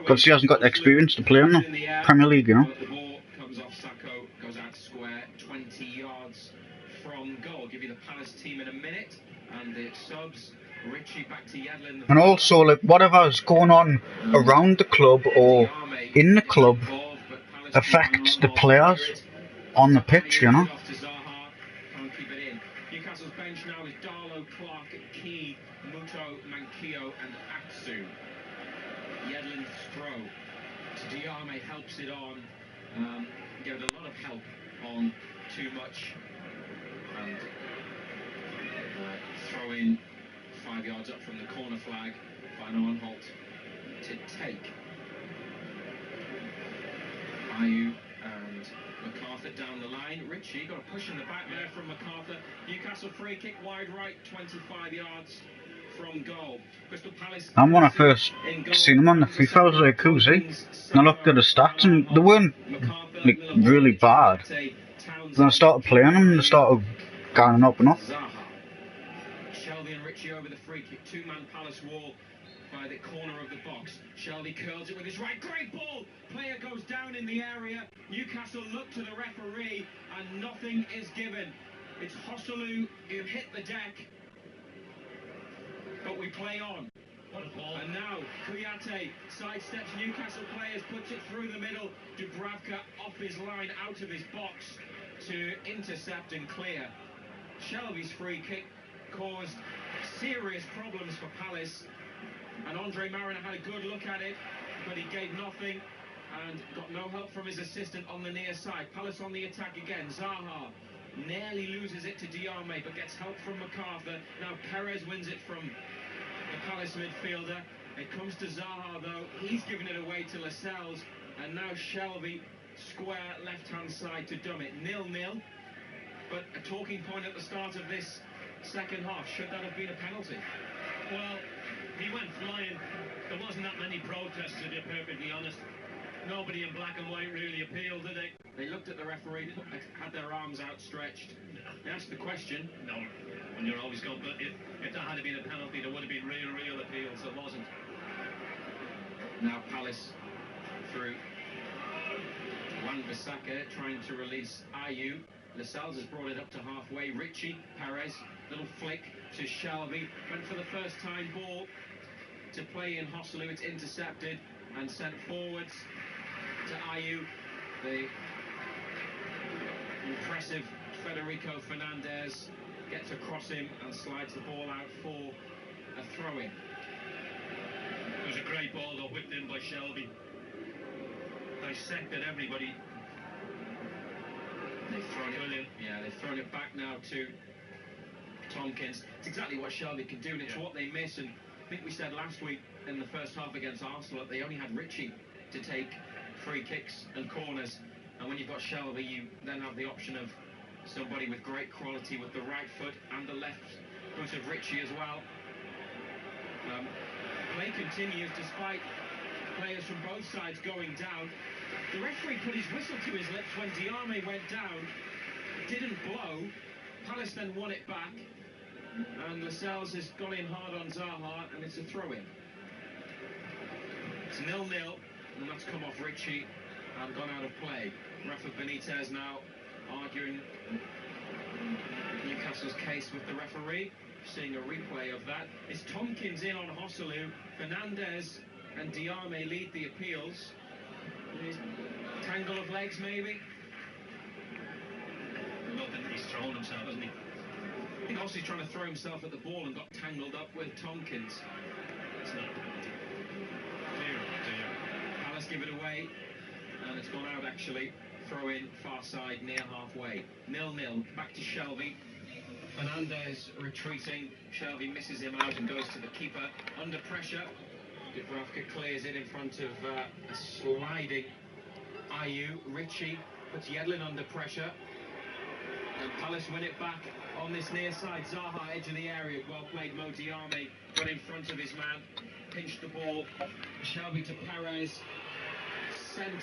Speaker 2: because he hasn't got the experience to play in the Premier League, you know.
Speaker 3: The ball comes off Sacco, goes out square, 20 yards from goal. Give you the Palace team in a minute, and the subs. Ritchie back to Yedlin.
Speaker 2: And also, like, whatever's going on around the club or in the club affects the players on the pitch, you know.
Speaker 3: Newcastle's bench now is Darlow, Clark, Key, Muto, Manquillo, and Atsu. Yedlin throw to Diame, helps it on. Gave a lot of help on too much, and throw in 5 yards up from the corner flag. Van Arnholt to take. Ayew and MacArthur down the line. Ritchie got a push in the back there from MacArthur. Newcastle free kick wide right, 25 yards from goal. Crystal Palace.
Speaker 2: And when I first seen him on the FIFA, I was like, who's he? And I looked at the stats and they weren't like really bad. Then I started playing them and they started going up and up.
Speaker 3: Shelby and Ritchie over the free kick. Two-man Palace wall by the corner of the box. Shelby curls it with his right. Great ball! Player goes down in the area. Newcastle look to the referee and nothing is given. It's Hosselu who hit the deck. But we play on. And now Kouyaté sidesteps Newcastle players, puts it through the middle. Dubravka off his line, out of his box to intercept and clear. Shelby's free kick caused serious problems for Palace, and Andre Mariner had a good look at it, but he gave nothing and got no help from his assistant on the near side. Palace on the attack again. Zaha nearly loses it to Diame, but gets help from MacArthur. Now Perez wins it from the Palace midfielder. It comes to Zaha though. He's given it away to Lascelles, and now Shelby square left-hand side to Dummett. 0-0, but a talking point at the start of this second half. Should that have been a penalty?
Speaker 1: Well, he went flying. There wasn't that many protests, to be perfectly honest. Nobody in black and white really appealed, did they?
Speaker 3: They looked at the referee, had their arms outstretched. They asked the question.
Speaker 1: No, when you're always going, but if that had been a penalty, there would have been real appeals. There wasn't.
Speaker 3: Now Palace through Wan-Bissaka trying to release Ayew. Lascelles has brought it up to halfway. Richie, Perez, little flick to Shelby. Went for the first time ball to play in Hosselu. It's intercepted and sent forwards to Ayew. The impressive Federico Fernandez gets across him and slides the ball out for a throw-in.
Speaker 1: It was a great ball though, whipped in by Shelby. Dissected everybody.
Speaker 3: They've thrown it back now to Tompkins. It's exactly what Shelby can do, and it's what they miss. And I think we said last week in the first half against Arsenal that they only had Richie to take free kicks and corners. And when you've got Shelby, you then have the option of somebody with great quality with the right foot and the left foot of Richie as well. Play continues despite players from both sides going down. The referee put his whistle to his lips when Diame went down. It didn't blow. Palace then won it back. And Lascelles has gone in hard on Zaha, and it's a throw-in. It's 0-0, and that's come off Richie and gone out of play. Rafa Benitez now arguing Newcastle's case with the referee. Seeing a replay of that. It's Tompkins in on Hosselu. Fernandez and Diame lead the appeals. Tangle of legs, maybe?
Speaker 1: Nothing, he's thrown himself, hasn't he?
Speaker 3: I think also he's trying to throw himself at the ball and got tangled up with Tompkins.
Speaker 1: It's not a penalty. Dear.
Speaker 3: Palace give it away, and it's gone out actually. Throw in far side near halfway. 0-0. Back to Shelby. Fernandez retreating. Shelby misses him out and goes to the keeper. Under pressure. Dubravka clears it in front of a sliding Ayew. Richie puts Yedlin under pressure. And Palace win it back on this near side. Zaha, edge of the area. Well played, Mo Diame. Got in front of his man. Pinched the ball. Shelby to Perez. Sent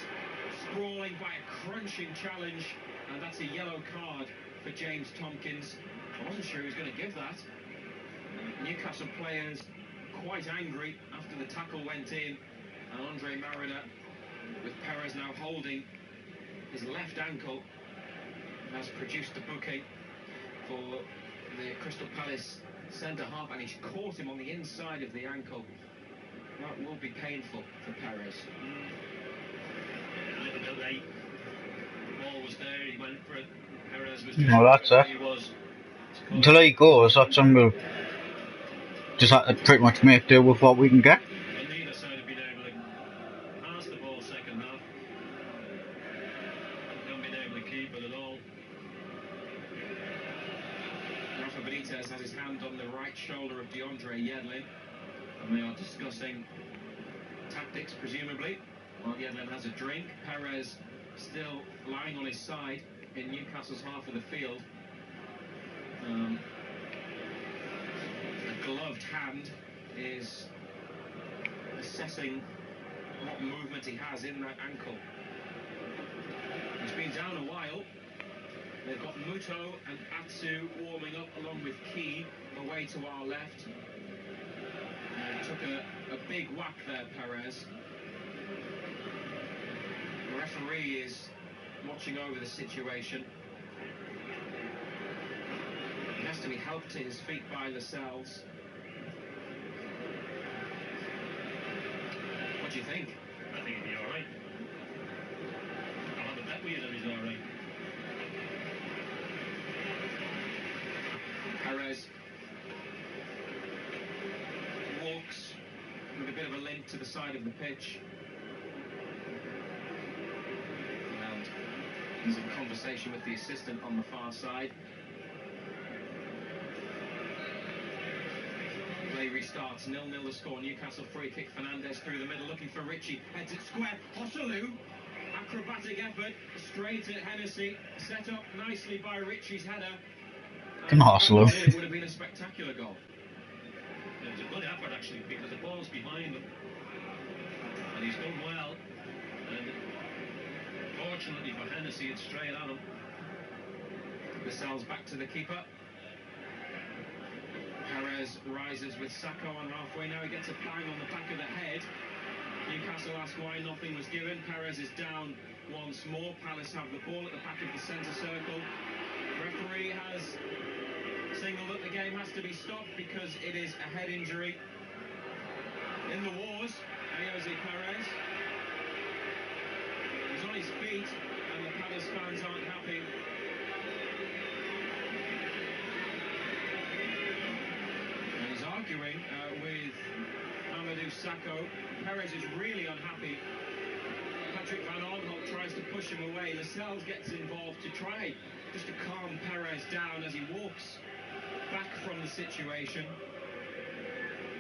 Speaker 3: sprawling by a crunching challenge. And that's a yellow card for James Tompkins. I wasn't sure he was going to give that. Newcastle players quite angry after the tackle went in. And Andre Mariner, with Perez now holding his left ankle, has produced the booking for the Crystal Palace centre-half, and he's caught him on the inside of the ankle. That will be painful for Perez.
Speaker 1: A little bit late. The ball was there, he went for it. Perez was
Speaker 2: No, that's it.
Speaker 1: He was.
Speaker 2: Until he goes, that's when we'll just have to pretty much make do with what we can get.
Speaker 1: And neither side have been able to pass the ball second half. Haven't been able to keep it at all.
Speaker 3: Rafa Benitez has his hand on the right shoulder of DeAndre Yedlin, and they are discussing tactics, presumably, while Yedlin has a drink. Perez still lying on his side in Newcastle's half of the field. A gloved hand is assessing what movement he has in that ankle. He's been down a while. They've got Muto and Atsu warming up along with Key away to our left. Took a big whack there, Perez. The referee is watching over the situation. He has to be helped to his feet by Lascelles. What do you think?
Speaker 1: I think he'll be alright. I'll have a bet with you that he's alright.
Speaker 3: Perez walks with a bit of a limp to the side of the pitch. And he's in conversation with the assistant on the far side. Play restarts, 0-0 the score. Newcastle free kick. Fernandez through the middle, looking for Richie. Heads it square. Hosselu, acrobatic effort, straight at Hennessy. Set up nicely by Richie's header.
Speaker 2: Can Hosselu.
Speaker 3: It would have been a spectacular goal.
Speaker 1: It was a good effort, actually, because the ball's behind him. And he's done well. And fortunately for Hennessy, it's straight at him.
Speaker 3: Lascelles back to the keeper. Perez rises with Sacco on halfway. Now he gets a bang on the back of the head. Newcastle ask why nothing was given. Perez is down once more. Palace have the ball at the back of the centre circle. The referee has signalled that the game has to be stopped because it is a head injury. In the wars, Jose Perez. He's on his feet and the Palace fans aren't happy. And he's arguing with Amadou Sakho. Perez is really unhappy. Patrick Van Aanholt tries to push him away. Lascelles gets involved to try just to calm Perez down as he walks back from the situation.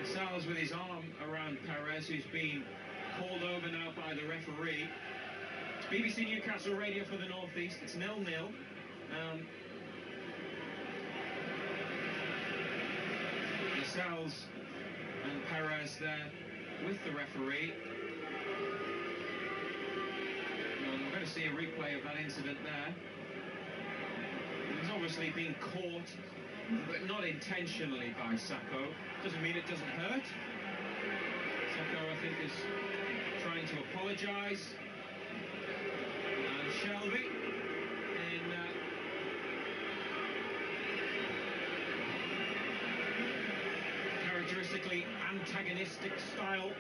Speaker 3: Lascelles with his arm around Perez, who's been called over now by the referee. It's BBC Newcastle Radio for the North East. It's 0-0. Lascelles and Perez there with the referee. And we're going to see a replay of that incident there. He's obviously been caught, but not intentionally by Sakho. Doesn't mean it doesn't hurt. Sakho, I think, is trying to apologise. And Shelby in characteristically antagonistic style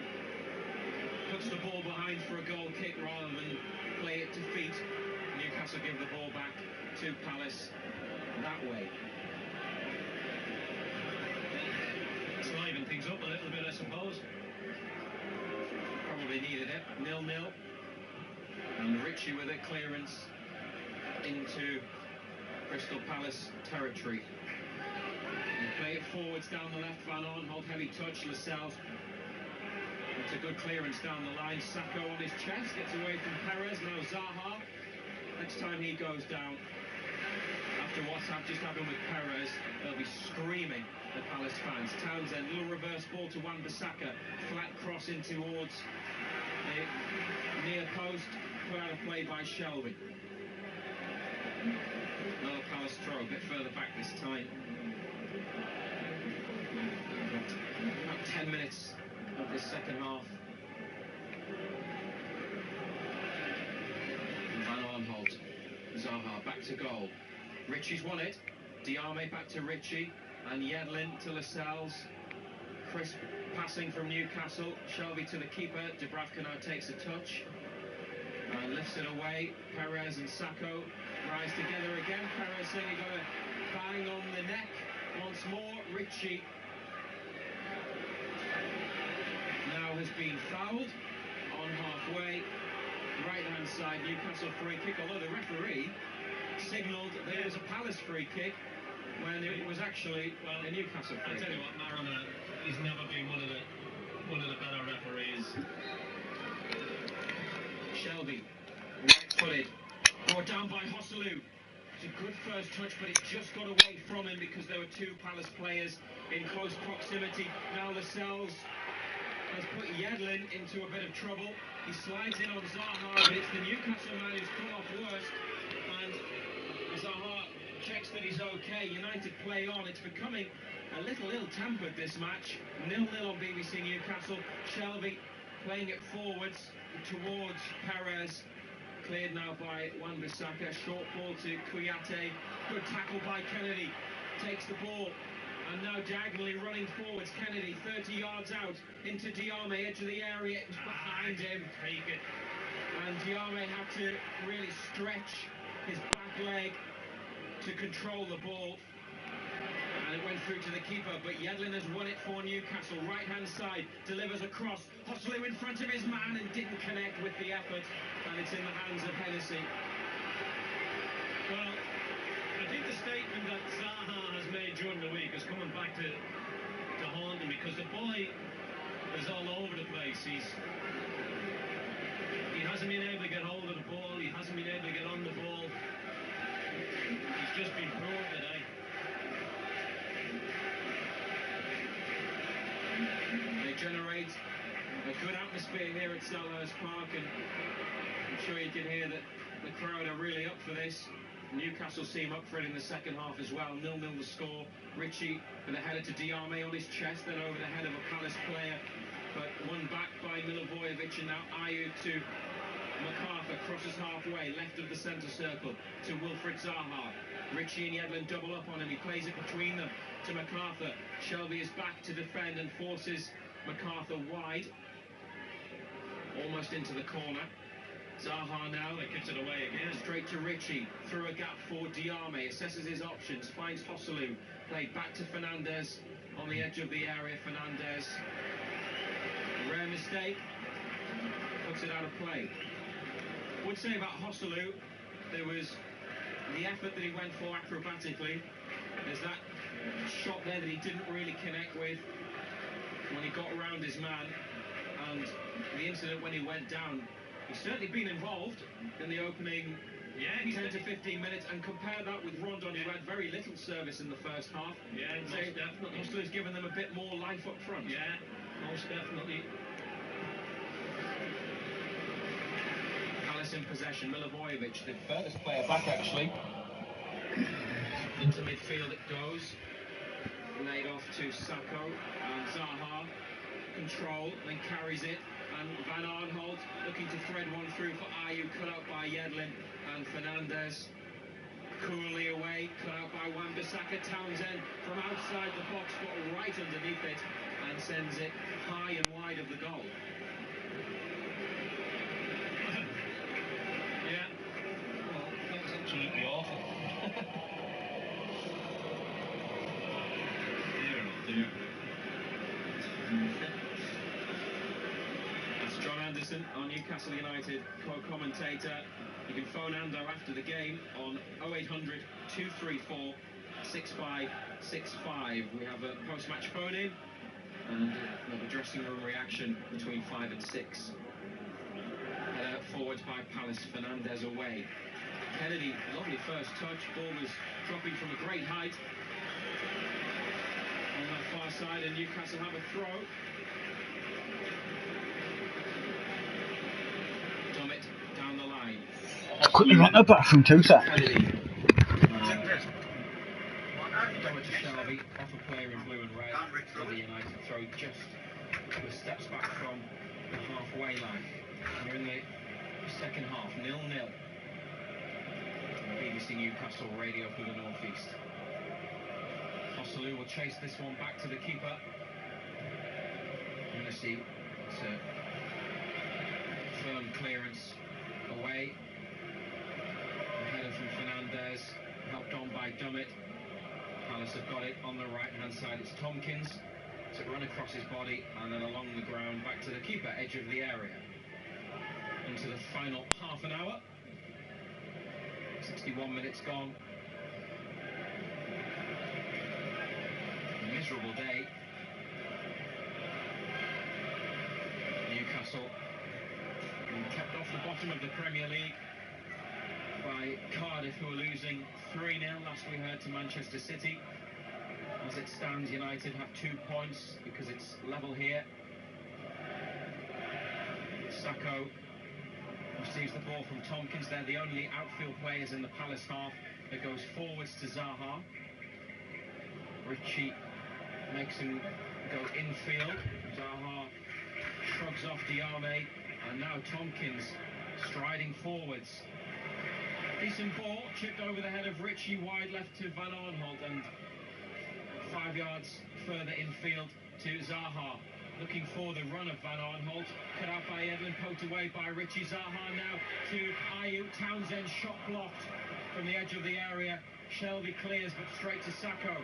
Speaker 3: puts the ball behind for a goal kick rather than play it to feet. Newcastle give the ball back to Palace that way.
Speaker 1: Let's liven things up a little bit, I suppose.
Speaker 3: Probably needed it. 0-0. And Ritchie with a clearance into Crystal Palace territory. And play it forwards down the left. Van Aanholt, heavy touch. Lascelles. It's a good clearance down the line. Sakho on his chest, gets away from Perez. Now Zaha. Next time he goes down, after what's just happened with Perez, they'll be screaming at Palace fans. Townsend, little reverse ball to Wan-Bissaka. Flat cross in towards the near post. Put out of play by Shelby. Another Palace throw, a bit further back this time. About 10 minutes of this second half. Van Aanholt, Zaha back to goal. Ritchie's won it. Diame back to Ritchie. And Yedlin to Lascelles. Crisp passing from Newcastle. Shelby to the keeper. Dubravka now takes a touch. And lifts it away. Perez and Sakho rise together again. Perez saying he got a bang on the neck once more. Ritchie now has been fouled on halfway. Right hand side, Newcastle free kick, although the referee signalled there was a Palace free kick when it was actually a Newcastle free kick.
Speaker 1: I tell you what, Marona, he's never been one of the better referees.
Speaker 3: Shelby, right-footed, brought down by Hosselu. It's a good first touch, but it just got away from him because there were two Palace players in close proximity. Now Lascelles has put Yedlin into a bit of trouble. He slides in on Zaha, but it's the Newcastle man who's come off worst. And Zaha checks that he's okay. United play on. It's becoming a little ill-tempered, this match. 0-0 on BBC Newcastle. Shelby playing it forwards towards Perez. Cleared now by Wan-Bissaka. Short ball to Kouyaté. Good tackle by Kennedy. Takes the ball. And now diagonally running forwards, Kennedy, 30 yards out, into Diame, edge of the area, it was behind him.
Speaker 1: Take it.
Speaker 3: And Diame had to really stretch his back leg to control the ball. And it went through to the keeper, but Yedlin has won it for Newcastle. Right-hand side, delivers a cross. Hosselu in front of his man and didn't connect with the effort. And it's in the hands of Hennessy.
Speaker 1: Well, I think the statement that Zaha has made during the week is coming back to haunt him, because the boy is all over the place. He hasn't been able to get hold of the ball. He hasn't been able to get on the ball. He's just been poor today.
Speaker 3: create a good atmosphere here at Selhurst Park, and I'm sure you can hear that the crowd are really up for this. Newcastle seem up for it in the second half as well. 0-0 the score. Ritchie with a header to Diame on his chest, then over the head of a Palace player, but won back by Milivojevic, and now Ayew to MacArthur, crosses halfway, left of the centre circle to Wilfried Zaha. Ritchie and Yedlin double up on him, he plays it between them to MacArthur. Shelby is back to defend and forces MacArthur wide, almost into the corner. Zaha now, they gives it away again. Straight to Ritchie, through a gap for Diame, assesses his options, finds Hosselu, played back to Fernandez on the edge of the area. Fernandez, a rare mistake, puts it out of play. Would say about Hosselu, there was the effort that he went for acrobatically. There's that shot there that he didn't really connect with when he got around his man, and the incident when he went down. He's certainly been involved in the opening 10 to 15 minutes, and compare that with Rondon, who had very little service in the first half.
Speaker 1: Yeah, most definitely.
Speaker 3: Hosslu's given them a bit more life up front.
Speaker 1: Yeah, most definitely.
Speaker 3: Palace in possession. Milivojevic, the furthest player back actually. Into midfield it goes. Laid off to Sacco, and Zaha control, then carries it. And Van Arnholt looking to thread one through for Ayew, cut out by Yedlin, and Fernandez coolly away, cut out by Wan-Bissaka. Townsend from outside the box, got right underneath it and sends it high and wide of the goal.
Speaker 1: Yeah, well, that was absolutely awful. Dear.
Speaker 3: John Anderson, our Newcastle United co-commentator. You can phone Ando after the game on 0800 234 6565. We have a post-match phone-in and a dressing room reaction between 5 and 6. Forwards by Palace, Fernandez away. Kennedy, lovely first touch. Ball was dropping from a great height on that far side, and Newcastle have a throw. Down the line.
Speaker 2: Quickly run to the bathroom too, sir.
Speaker 3: Domit to Shelby, off a player in blue and red for the United throw, just with steps back from the halfway line. We're in the second half, 0-0. BBC Newcastle radio for the North East. Hosselu will chase this one back to the keeper. I'm going to see it's a firm clearance away. The header from Fernandez, helped on by Domit. Palace have got it on the right-hand side. It's Tompkins to run across his body and then along the ground back to the keeper, edge of the area. Into the final half an hour. 61 minutes gone. A miserable day. Newcastle being kept off the bottom of the Premier League by Cardiff, who are losing 3-0 last we heard to Manchester City. As it stands, United have 2 points because it's level here. Sacco receives the ball from Tompkins. They're the only outfield players in the Palace half. It goes forwards to Zaha. Ritchie makes him go infield. Zaha shrugs off Diame, and now Tompkins striding forwards. Decent ball, chipped over the head of Ritchie, wide left to Van Arnholt, and 5 yards further infield to Zaha. Looking for the run of Van Arnholt, cut out by Edlin, poked away by Ritchie. Zaha now to Ayew. Townsend shot blocked from the edge of the area. Shelby clears, but straight to Sacco.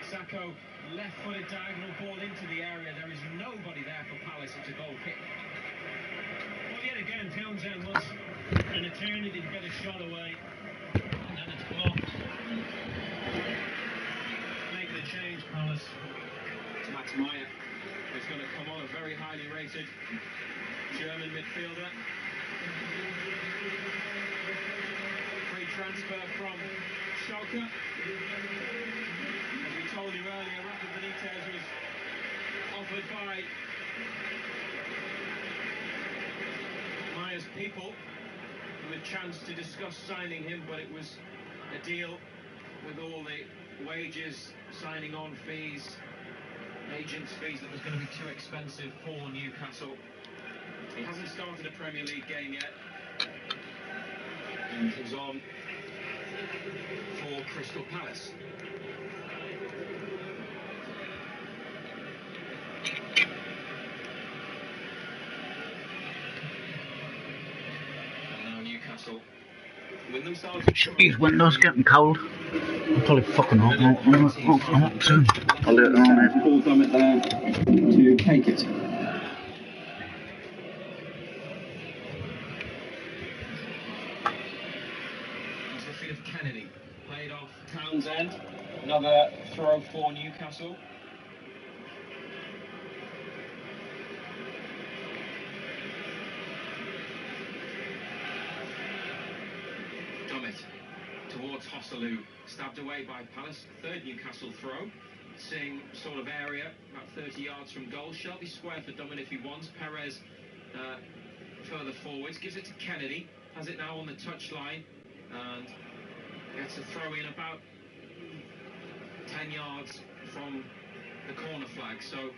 Speaker 3: Sacco, left-footed diagonal ball into the area. There is nobody there for Palace. It's a goal kick.
Speaker 1: Well, yet again, Townsend was an eternity to get a shot away, and then it's blocked. Making a change, Palace.
Speaker 3: It's Max Meyer, who's going to come on, a very highly rated German midfielder. Free transfer from Schalke. As we told you earlier, Rafa Benitez was offered by Maya's people with a chance to discuss signing him, but it was a deal with all the wages, signing on fees, agents' fees that was going to be too expensive for Newcastle. He hasn't started a Premier League game yet, and he's on for Crystal Palace. And now Newcastle win themselves.
Speaker 2: These windows getting cold. I'll probably fucking I'm up soon. I'll do it on
Speaker 3: Paul Dummett there to take it. It's the feet of Kennedy. Played off Townsend. Another throw for Newcastle. Dummett towards Hosselu. Stabbed away by Palace. Third Newcastle throw. Same sort of area, about 30 yards from goal. Shelby square for Dummett if he wants. Perez further forwards. Gives it to Kennedy. Has it now on the touchline. And gets a throw in about 10 yards from the corner flag. So,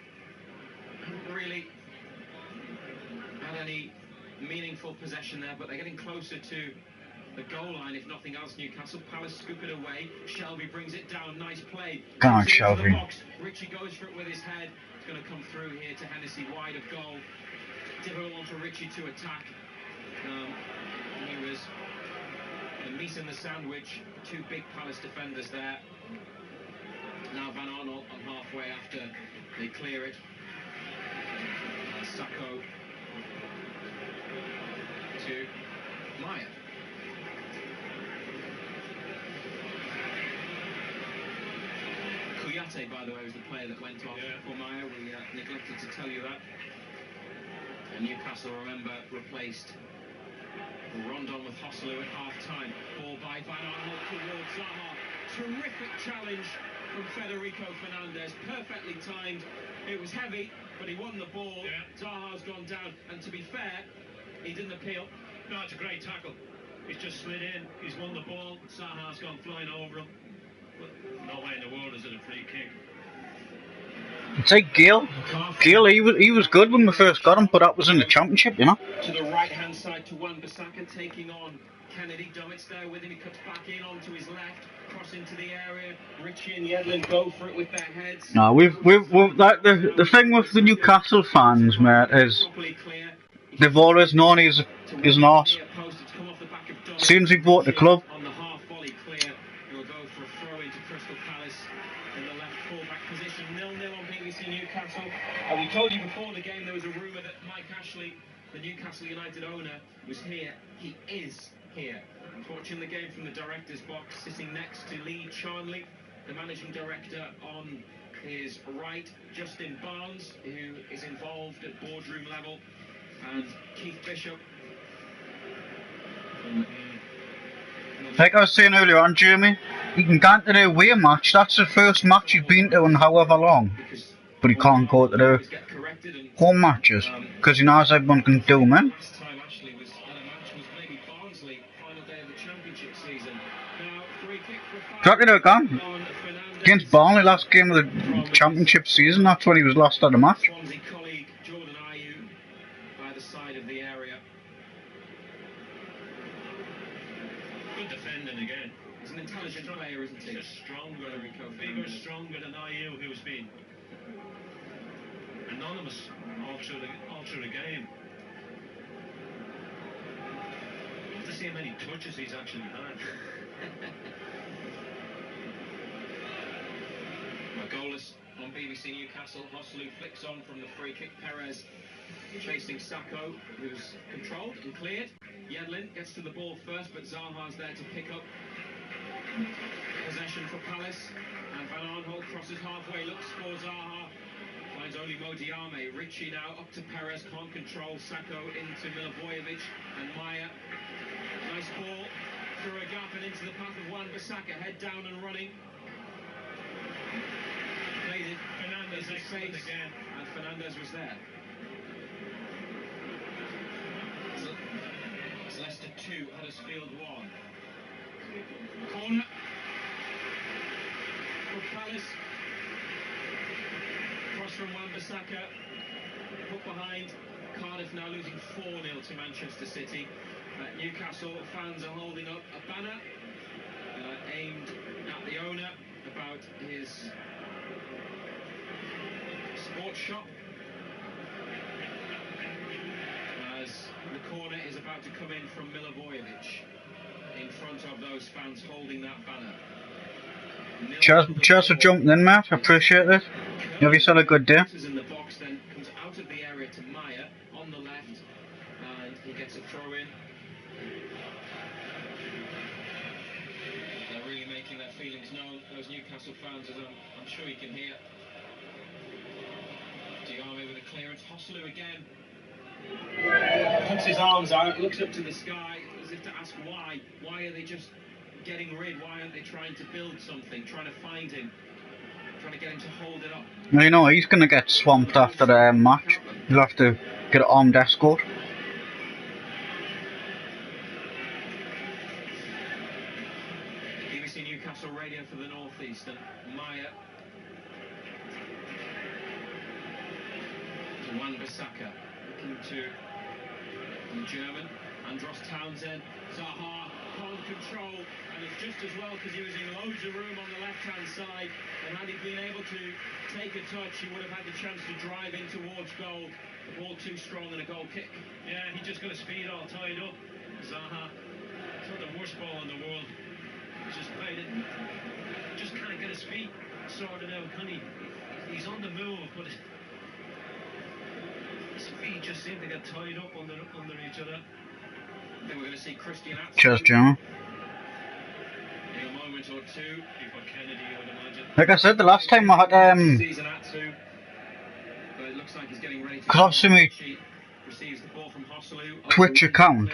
Speaker 3: haven't really had any meaningful possession there, but they're getting closer to the goal line, if nothing else. Newcastle. Palace scoop it away. Shelby brings it down. Nice play.
Speaker 2: Come on, Shelby.
Speaker 3: Richie goes for it with his head. It's going to come through here to Hennessy, wide of goal. Difficult one for Richie to attack. He was the meat in the sandwich. Two big Palace defenders there. Now Van Arnold on halfway after they clear it. Sacco to Maya. Kouyaté, by the way, was the player that went off for Maya. We neglected to tell you that. And Newcastle, remember, replaced Rondon with Hosselu at half-time. Ball by Van Arnold towards Zaha. Terrific challenge from Federico Fernandez. Perfectly timed. It was heavy, but he won the ball. Zaha's gone down. And to be fair, he didn't appeal.
Speaker 1: No, it's a great tackle. He's just slid in. He's won the ball. Zaha's gone flying over him. But no way in the world is it a free kick.
Speaker 2: It's like Gale, he was good when we first got him, but that was in the championship, you know.
Speaker 3: To the right-hand side to Wan-Bissaka, taking on Kennedy. Dummett's there with him. He cuts back in onto his left, cross into the area. Richie and Yedlin go for it with their heads.
Speaker 2: No, the thing with the Newcastle fans, mate, is they've always known he's an arse. As soon as he bought the club.
Speaker 3: On the half volley clear, he'll go for a throw into Crystal Palace in the left full-back position. 0-0 on BBC Newcastle. We told you before the game there was a rumour that Mike Ashley, the Newcastle United owner, was here. He is here. Watching the game from the director's box, sitting next to Lee Charnley, the managing director on his right, Justin Barnes, who is involved at boardroom level, and Keith Bishop.
Speaker 2: Like I was saying earlier on, Jeremy, he can go to the away match. That's the first match he's been to in however long. But he can't go to the home matches because he knows everyone can do him in.
Speaker 3: Last time actually was at a match was maybe Barnsley, final day of the championship season. Now, free kick for
Speaker 2: Exactly like that. Against Barnsley, last game of the championship season, that's when he was last at a match.
Speaker 3: Swansea colleague Jordan Ayew by the side of the area.
Speaker 1: Good defending again.
Speaker 3: He's an intelligent player, isn't he?
Speaker 1: He's bigger, stronger than Ayew, who's been anonymous all through the game. Love to see how many touches he's actually had.
Speaker 3: Goalless on BBC Newcastle. Hosselu flicks on from the free kick. Perez chasing Sacco, who's controlled and cleared. Yedlin gets to the ball first, but Zaha's there to pick up possession for Palace. And Van Arnold crosses halfway, looks for Zaha. Finds only Modiame. Richie now up to Perez, can't control. Sacco into Milivojevic and Maya. Nice ball through a gap and into the path of Wan-Bissaka. Head down and running. Played it. Fernandez face again. And Fernandez was there. 2, Huddersfield 1. Corner. For Palace. Cross from Wan-Bissaka. Put behind. Cardiff now losing 4-0 to Manchester City. Newcastle fans are holding up a banner aimed at the owner about his sports shop, as the corner is about to come in from Milivojevic in front of those fans holding that banner.
Speaker 2: Cheers for jumping in, mate. I appreciate it. You have yourself a good day.
Speaker 3: In the box, then comes out of the area to Maya on the left, and he gets a throw in. They're really making their feelings known, those Newcastle fans, as I'm sure you can hear. Diame with a clearance. Hosselu again. Puts his arms out, looks up to the sky as if to ask why. Why are they just getting rid? Why aren't they trying to build something, trying to find him, trying to get him to hold it up?
Speaker 2: You know, he's going to get swamped after the match. He'll have to get an armed escort.
Speaker 3: BBC Newcastle radio for the North East, and Maya to Wan-Bissaka, looking to the German, Andros Townsend, Zaha can't control, and it's just as well because he was in loads of room on the left-hand side, and had he been able to take a touch, he would have had the chance to drive in towards goal. The ball too strong and a goal kick.
Speaker 1: Yeah, he just got his feet all tied up. Zaha, it's not the worst ball in the world. He's just played it. Just can't get his feet sorted out, can he? He's on the move, but his feet just seem to get tied up under each other.
Speaker 3: I think we're going to see Christian Atsu
Speaker 2: Cheers, Jimmy.
Speaker 3: in a moment or two.
Speaker 1: Before Kennedy, I would imagine.
Speaker 2: Like I said, the last time I had
Speaker 3: Season Atsu, but it looks like he's getting ready to
Speaker 2: cause me
Speaker 3: receives the ball from Hosselu.
Speaker 2: Twitch account,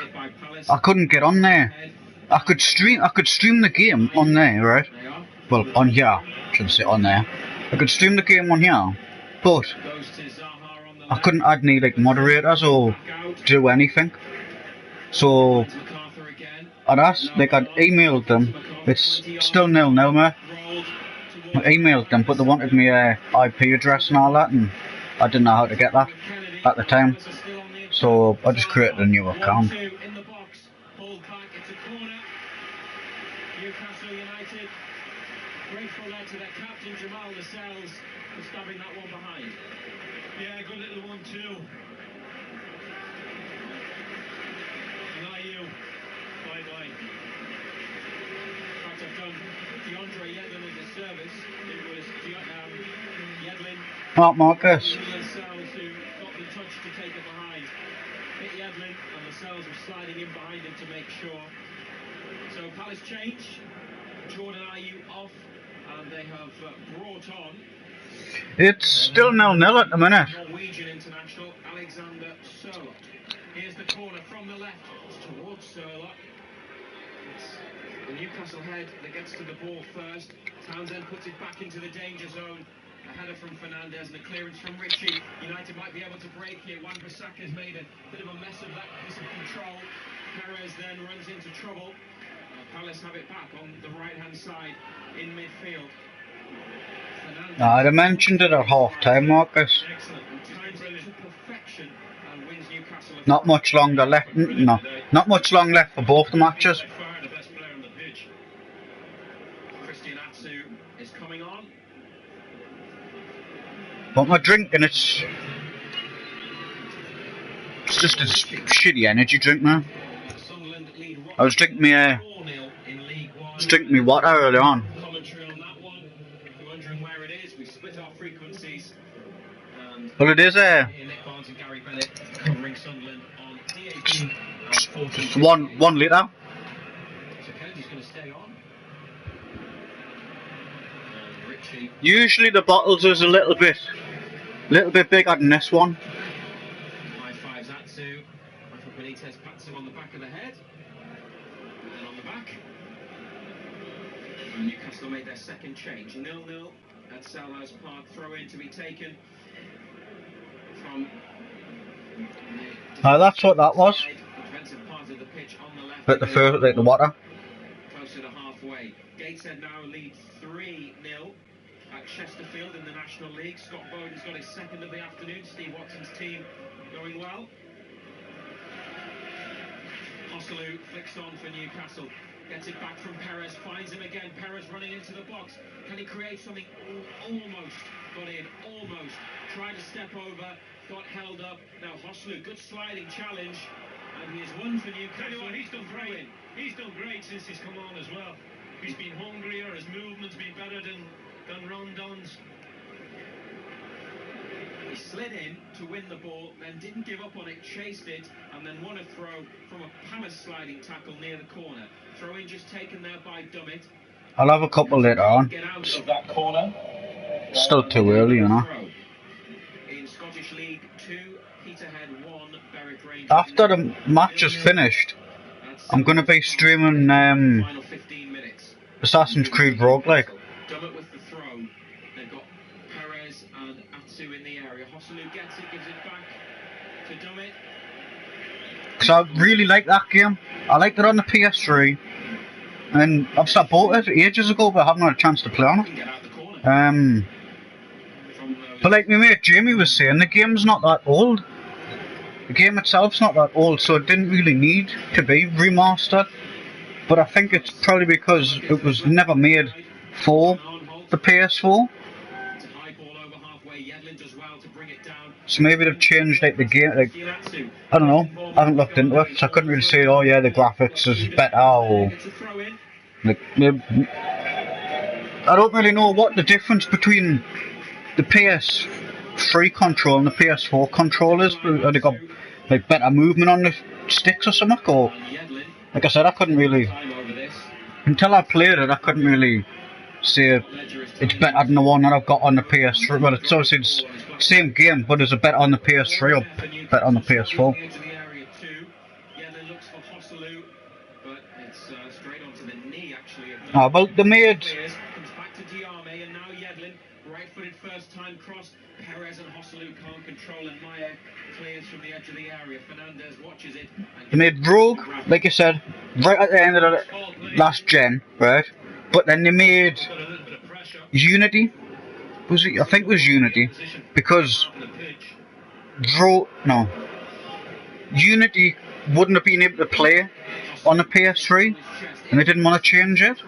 Speaker 2: I couldn't get on there. I could stream the game on there, right? Well, on here, I shouldn't say on there. I could stream the game on here, but I couldn't add any like moderators or do anything. So I'd asked, like I'd emailed them. It's still 0-0, mate. I emailed them, but they wanted me IP address and all that, and I didn't know how to get that at the time. So I just created a new account.
Speaker 3: Newcastle United, grateful there to their captain Jamal Lascelles for stabbing that one behind.
Speaker 1: Yeah, good little one too. Bye-bye.
Speaker 3: In fact, I've done DeAndre Yedlin as a service. It was Yedlin.
Speaker 2: Mark Marcus.
Speaker 3: Lascelles who got the touch to take it behind. Hit Yedlin, and Lascelles was sliding in behind him to make sure. So Palace change. Jordan Ayew off, and they have brought on.
Speaker 2: It's still 0-0 at the minute.
Speaker 3: Norwegian international Alexander Sørloth. Here's the corner from the left. It's towards Sørloth. It's the Newcastle head that gets to the ball first. Townsend puts it back into the danger zone. A header from Fernandez and a clearance from Ritchie. United might be able to break here. Wan-Bissaka's made a bit of a mess of that piece of control. Perez then runs into trouble. Palace have it back on the right-hand side in midfield.
Speaker 2: I'd mentioned it at half-time, Marcus. Not much longer left. No, not much long left for both the matches.
Speaker 3: Christian Atsu is coming on.
Speaker 2: But my drink, and it's just a shitty energy drink, man. I was drinking me water earlier on. Well, it is one litre. Usually the bottles is a little bit bigger than this one.
Speaker 3: High fives Atsu. Michael Benitez pats him on the back of the head. And on the back. And Newcastle made their second change. 0-0 at Selhurst Park. Throw in to be taken from
Speaker 2: That's what that was.
Speaker 3: defensive part of the pitch on the left.
Speaker 2: Like the water.
Speaker 3: Closer to halfway. Gateshead now leads 3-0 at Chesterfield in the National League. Scott Bowden's got his second of the afternoon. Steve Watson's team going well. Hosselu flicks on for Newcastle. Gets it back from Perez, finds him again. Perez running into the box. Can he create something? Almost got in, almost. Tried to step over, got held up. Now Hosselu, good sliding challenge. And he has won for Newcastle.
Speaker 1: Tell you what, he's done great. He's done great since he's come on as well. He's been hungrier, his movement's been better than Rondon's.
Speaker 3: He slid in to win the ball, then didn't give up on it, chased it, and then won a throw from a Palace sliding tackle near the corner. Throw in just taken there by Dummett.
Speaker 2: I'll have a couple later on.
Speaker 3: Get out of that corner.
Speaker 2: Still too early, you know.
Speaker 3: In Scottish League 2, Peterhead 1, Berwick Rangers.
Speaker 2: After the match is finished, I'm going to be streaming
Speaker 3: Final 15 minutes.
Speaker 2: Assassin's Creed Rogue, like.
Speaker 3: Dummett with the throw. They've got Perez and Atsu in the area. Hosselu gets it, gives it back to Dummett.
Speaker 2: Because I really like that game. I liked it on the PS3. And obviously I bought it ages ago, but I haven't had a chance to play on it. But like my mate Jamie was saying, the game's not that old. The game itself's not that old, so it didn't really need to be remastered. But I think it's probably because it was never made for the PS4. So maybe they've changed like the game, like, I don't know, I haven't looked into it, so I couldn't really say, oh yeah, the graphics is better, or like, maybe, I don't really know what the difference between the PS3 control and the PS4 control is. Have they got like better movement on the sticks or something, or, like I said, I couldn't really, until I played it, I couldn't really say it's better than the one that I've got on the PS3. Well, it's obviously the same game, but is it better on the PS3 or better on the PS4? Oh, well, they made...
Speaker 3: First time cross, Perez and Hosselu can't control, and Maya clears from the edge of the area. Fernandez watches it.
Speaker 2: They made Rogue, like I said, right at the end of the last gen, right? But then they made Unity. Was it? I think it was Unity, because Unity wouldn't have been able to play on the PS3, and they didn't want to change it.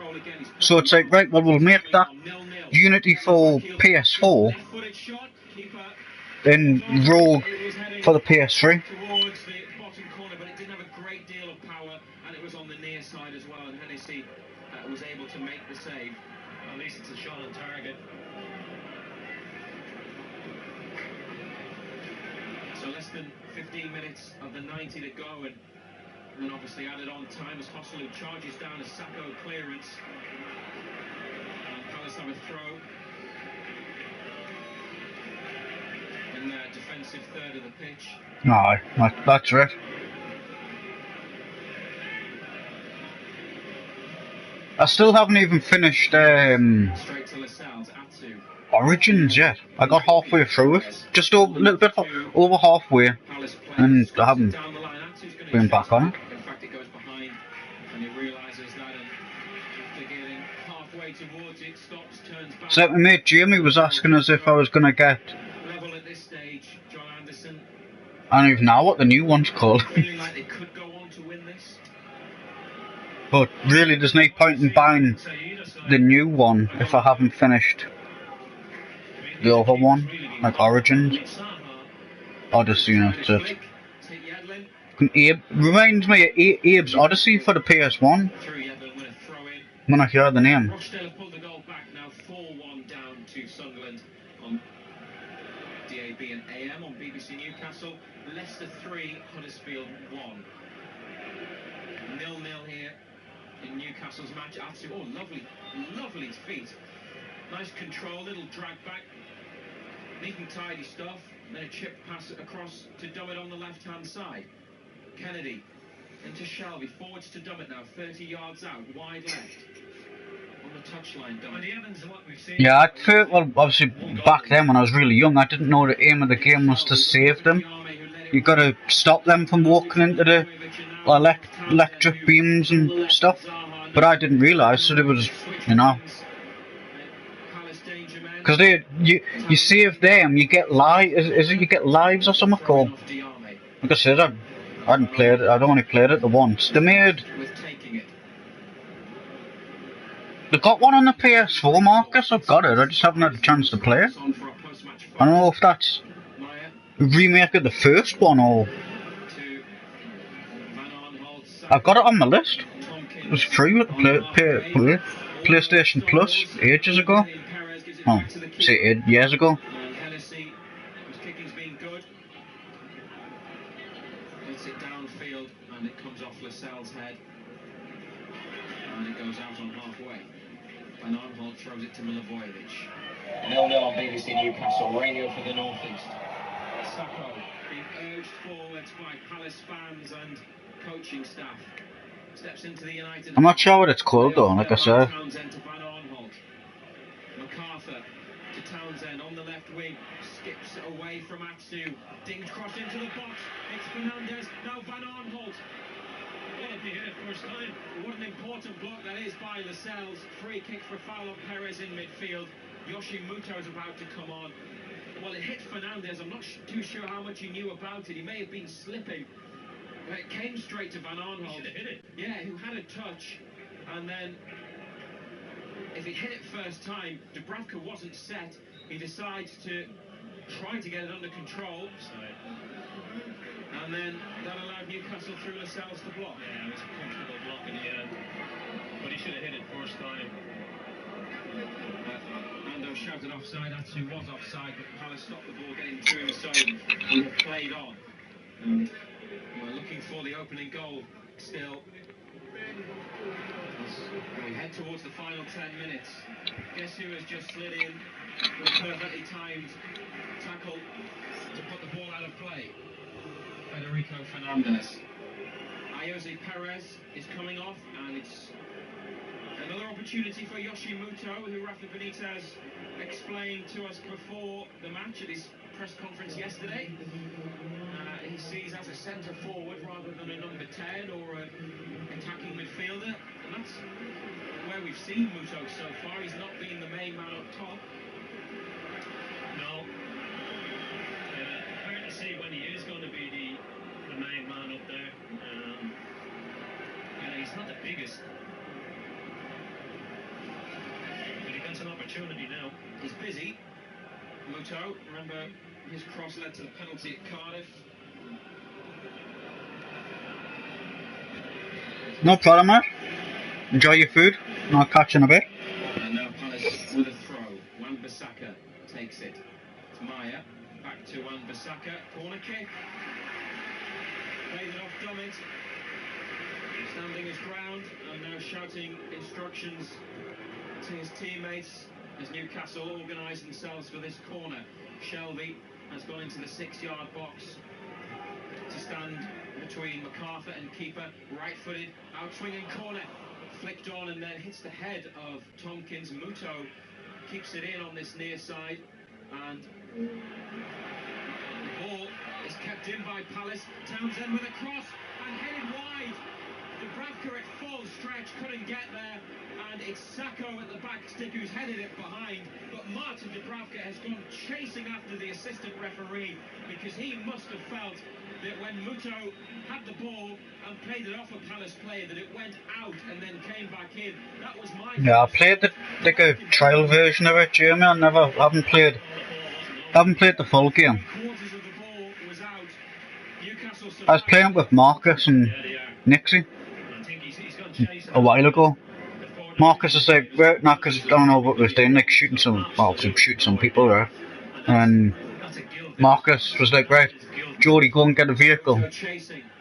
Speaker 2: So it's like, right, well, we'll make that Unity for PS4, then Rogue for the PS3.
Speaker 3: Towards the bottom corner, but it didn't have a great deal of power, and it was on the near side as well, and Hennessy was able to make the save.
Speaker 1: At least it's a shot on target.
Speaker 3: So less than 15 minutes of the 90 to go, and then obviously added on time as Hosselu charges down a Sacco clearance. And Palace have a throw in their defensive third of the pitch.
Speaker 2: No, that's it. I still haven't even finished
Speaker 3: Straight to Lascelles, Atsu.
Speaker 2: Origins yet. I got halfway through it, just over, a little bit over halfway, and I haven't been back on it.
Speaker 3: In fact, it goes behind, and he realises that, and after getting halfway towards it, stops, turns back.
Speaker 2: So my mate Jamie was asking us if I was going to get,
Speaker 3: Level at this stage, John Anderson.
Speaker 2: I don't even know what the new one's called.
Speaker 3: Feeling like they could go on to win this.
Speaker 2: But really there's no point in buying the new one if I haven't finished the other one, like Origins. Odyssey, you know, it's it. Abe, reminds me of Abe's Odyssey for the PS1. When I hear the name.
Speaker 3: Rochdale have pulled the goal back now, 4-1 down to Sunderland on DAB and AM on BBC Newcastle. Leicester 3, Huddersfield 1. 0-0 here in Newcastle's match. Atsu, oh, lovely feet. Nice control, little drag back. Neat and tidy stuff. Then a chip pass across to Dummett on the left-hand side. Kennedy into Shelby, forwards to Dummett now, 30 yards out, wide left. On the touchline, Dummett.
Speaker 2: Yeah, well, obviously back then when I was really young, I didn't know the aim of the game was to save them. You got to stop them from walking into the electric beams and stuff. But I didn't realise that it was, you know. Because you save them, you get is it you get lives or something? Or, like I said, I hadn't played it, I'd only played it the once. They got one on the PS4, Marcus, I've got it, I just haven't had a chance to play it. I don't know if that's a remake of the first one or... I've got it on my list. It was free with the PlayStation Plus ages ago. Oh, say 8 years ago.
Speaker 3: Hits it downfield and it comes off Lascelles' head and it goes out on halfway. Van Arnholt throws it to Milivojevic. 0-0 on BBC Newcastle radio for the North East. Sacco being urged forwards by Palace fans and coaching staff. Steps into the United.
Speaker 2: I'm not sure what it's called though, like I said.
Speaker 3: Townsend to Van Arnholt. MacArthur to Townsend on the left wing. Skips away from Atsu. Dinged cross into the box. It's Fernandez. Now Van Arnholt. Well, if he hit it first time. What an important block that is by Lascelles. Free kick for foul on Perez in midfield. Yoshi Muto is about to come on. Well, it hit Fernandez. I'm not too sure how much he knew about it. He may have been slipping. But it came straight to Van Arnholt. He should have hit it. Yeah, who had a touch. And then, if it hit it first time, Dubravka wasn't set. He decides to try to get it under control. And then that allowed Newcastle through Lascelles to block. Yeah, it was a comfortable block in the end. But he should have hit it first time. Ando shouted offside. Atsu was offside, but Palace stopped the ball getting to him, so we have played on. And we're looking for the opening goal still. As we head towards the final 10 minutes. Guess who has just slid in with a perfectly timed tackle to put the ball out of play? Federico Fernandez. Jose Perez is coming off, and it's another opportunity for Yoshi Muto, who Rafa Benitez explained to us before the match at his press conference yesterday. He sees as a centre forward rather than a number 10 or an attacking midfielder, and that's where we've seen Muto so far. He's not been the main man up top.
Speaker 1: No. Hard to see when he is going to be the main man up there. He's not the biggest. But he gets an opportunity now.
Speaker 3: He's busy. Muto, remember his cross led to the penalty at Cardiff.
Speaker 2: No problem, mate. Enjoy your food, and I'll catch you in a bit.
Speaker 3: And now Palace with a throw. Wan-Bissaka takes it. It's Maya. Back to Wan-Bissaka. Corner kick. Played it off Dummett. Standing his ground and now shouting instructions to his teammates as Newcastle organise themselves for this corner. Shelby has gone into the 6-yard box to stand between MacArthur and keeper. Right-footed, out-swinging corner. Flicked on and then hits the head of Tompkins. Muto keeps it in on this near side. And the ball is kept in by Palace. Townsend with a cross and headed wide. Dubravka at full stretch couldn't get there, and it's Sacco at the back stick who's headed it behind. But Martin Dubravka has gone chasing after the assistant referee because he must have felt that when Muto had the ball and played it off a Palace player, that it went out and then came back in. That was my...
Speaker 2: Yeah, I played a trial version of it, Jeremy. I haven't played the full game. I was playing with Marcus and Nixie a while ago. Marcus is like, right now, because I don't know what we was doing, like shooting some people there. And Marcus was like, right, Geordie, go and get a vehicle.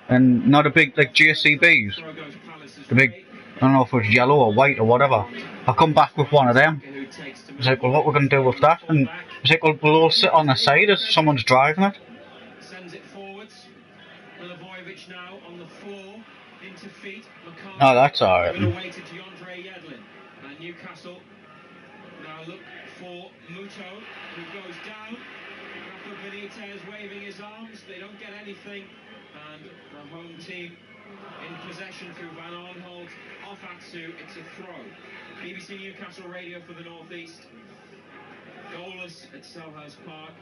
Speaker 2: And not a big, like JCBs. The big, I don't know if it was yellow or white or whatever. I come back with one of them. I was like, well, what we're going to do with that? And I was like, well, we'll all sit on the side as someone's driving it.
Speaker 3: Sends it forwards. Milivojevic now on the floor. Into feet.
Speaker 2: Oh, that's alright.
Speaker 3: Waited to Andre Yedlin. And Newcastle now look for Muto, who goes down. Rafa Benitez waving his arms. They don't get anything. And the home team In possession through Van Arnholt. Off Atsu, it's a throw. BBC Newcastle Radio for the North East. Goalless at Selhurst Park.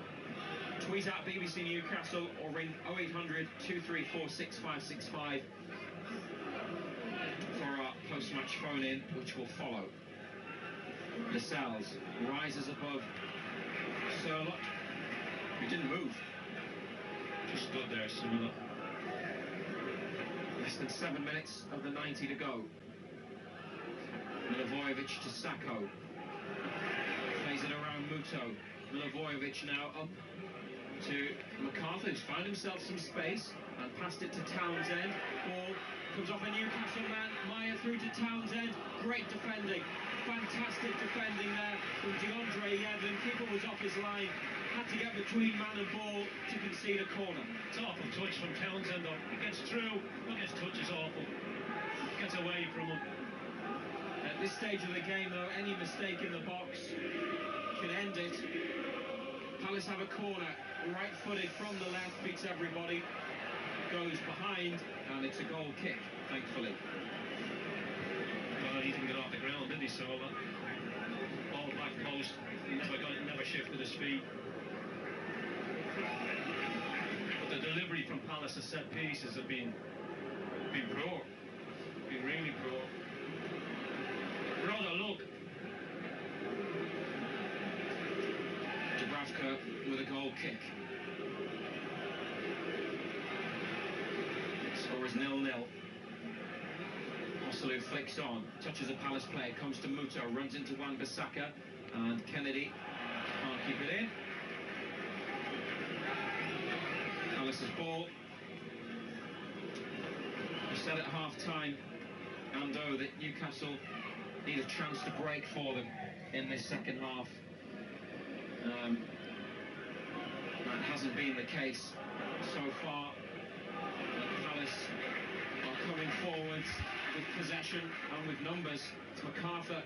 Speaker 3: Tweet at BBC Newcastle or ring 0800 234 6565 for our post-match phone-in, which will follow. Lascelles rises above Surlott, who didn't move.
Speaker 1: Just stood there, similar.
Speaker 3: Less than 7 minutes of the 90 to go. Milivojevic to Sacco. Plays it around Muto. Milivojevic now up to MacArthur, who's found himself some space and passed it to Townsend. Ball comes off a Newcastle man. Meyer through to Townsend. Great defending. Fantastic defending there from DeAndre Yedlin. Keeper was off his line. Had to get between man and ball to concede a corner.
Speaker 1: It's awful touch from Townsend though. He gets through, but his touch is awful. Gets away from him.
Speaker 3: At this stage of the game though, any mistake in the box can end it. Palace have a corner, right-footed from the left, beats everybody, goes behind, and it's a goal kick, thankfully.
Speaker 1: Well, he didn't get off the ground, did he? So ball back post, never shifted his feet. But the delivery from Palace's set pieces have been poor, been really poor. Rather look.
Speaker 3: Dubravka with a goal kick. Score is 0-0. Osalu flicks on, touches a Palace player, comes to Muto, runs into Wan-Bissaka, and Kennedy can't keep it in. Palace's ball. We said at half-time, Ando, that Newcastle need a chance to break for them in this second half. That hasn't been the case so far. Palace are coming forwards with possession and with numbers. It's MacArthur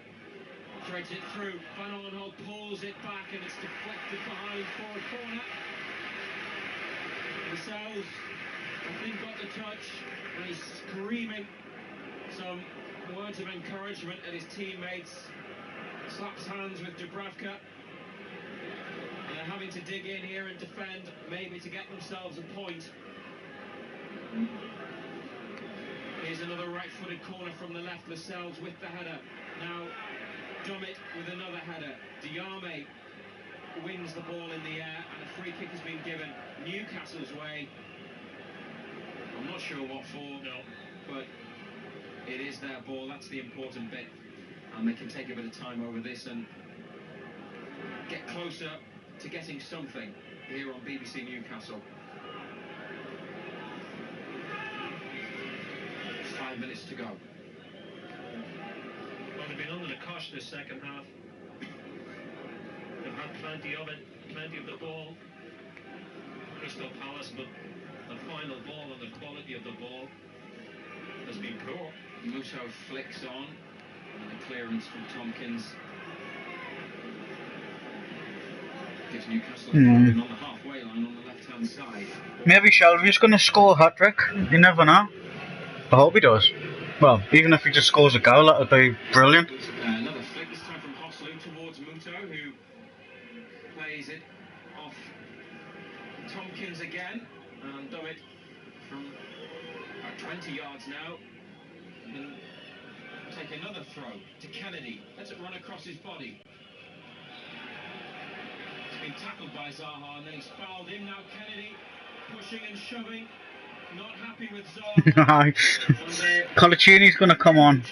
Speaker 3: threads it through. Van Arnholt pulls it back and it's deflected behind for a corner. Lascelles, I think, got the touch and he's screaming some words of encouragement at his teammates. Slaps hands with Dubravka. And they're having to dig in here and defend, maybe to get themselves a point. Here's another right-footed corner from the left. Lascelles with the header. Now Dummett with another header. Diame wins the ball in the air and a free kick has been given Newcastle's way. I'm not sure what for, no, but it is their ball. That's the important bit, and they can take a bit of time over this and get closer to getting something here on BBC Newcastle. 5 minutes to go.
Speaker 1: Well, they've been under the cosh this second half. They've had plenty of it, plenty of the ball. Crystal Palace, but the final ball and the quality of the ball has been poor.
Speaker 3: Muto flicks on, and the clearance from Tompkins gives Newcastle a on the halfway line on the left-hand side.
Speaker 2: Maybe Shelby's going to score a hat-trick. You never know. I hope he does. Well, even if he just scores a goal, that would be brilliant.
Speaker 3: Another flick, this time from Hoslu towards Muto, who plays it off Tompkins again. And Dummett from about 20 yards now. And take another throw to Kennedy. Lets it run across his body. He's been tackled by Zaha and then he's fouled him. Now Kennedy pushing and shoving. Not happy with Zaha.
Speaker 2: Colaccini's going to come on.
Speaker 3: It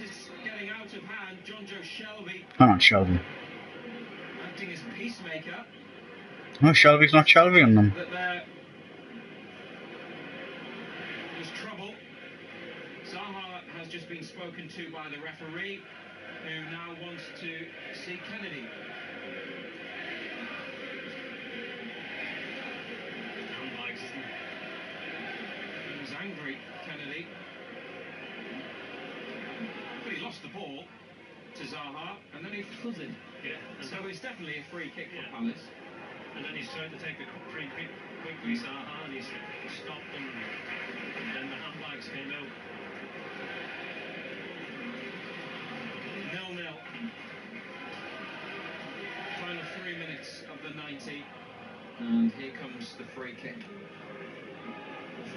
Speaker 3: is getting out of hand. John Joe Shelby
Speaker 2: Oh, not Shelby.
Speaker 3: acting as peacemaker.
Speaker 2: No, Shelby's not Shelby on them.
Speaker 3: That there was trouble. Zaha has just been spoken to by the referee, who now wants to see Kennedy. He was angry, Kennedy. But he lost the ball to Zaha, and then he flooded.
Speaker 1: Yeah.
Speaker 3: So it's definitely a free kick for Palace.
Speaker 1: And then he's tried to take the free kick quickly, Zaha, and he's stopped them. And then the handbags came out. 0-0.
Speaker 3: Final 3 minutes of the 90. And here comes the free kick.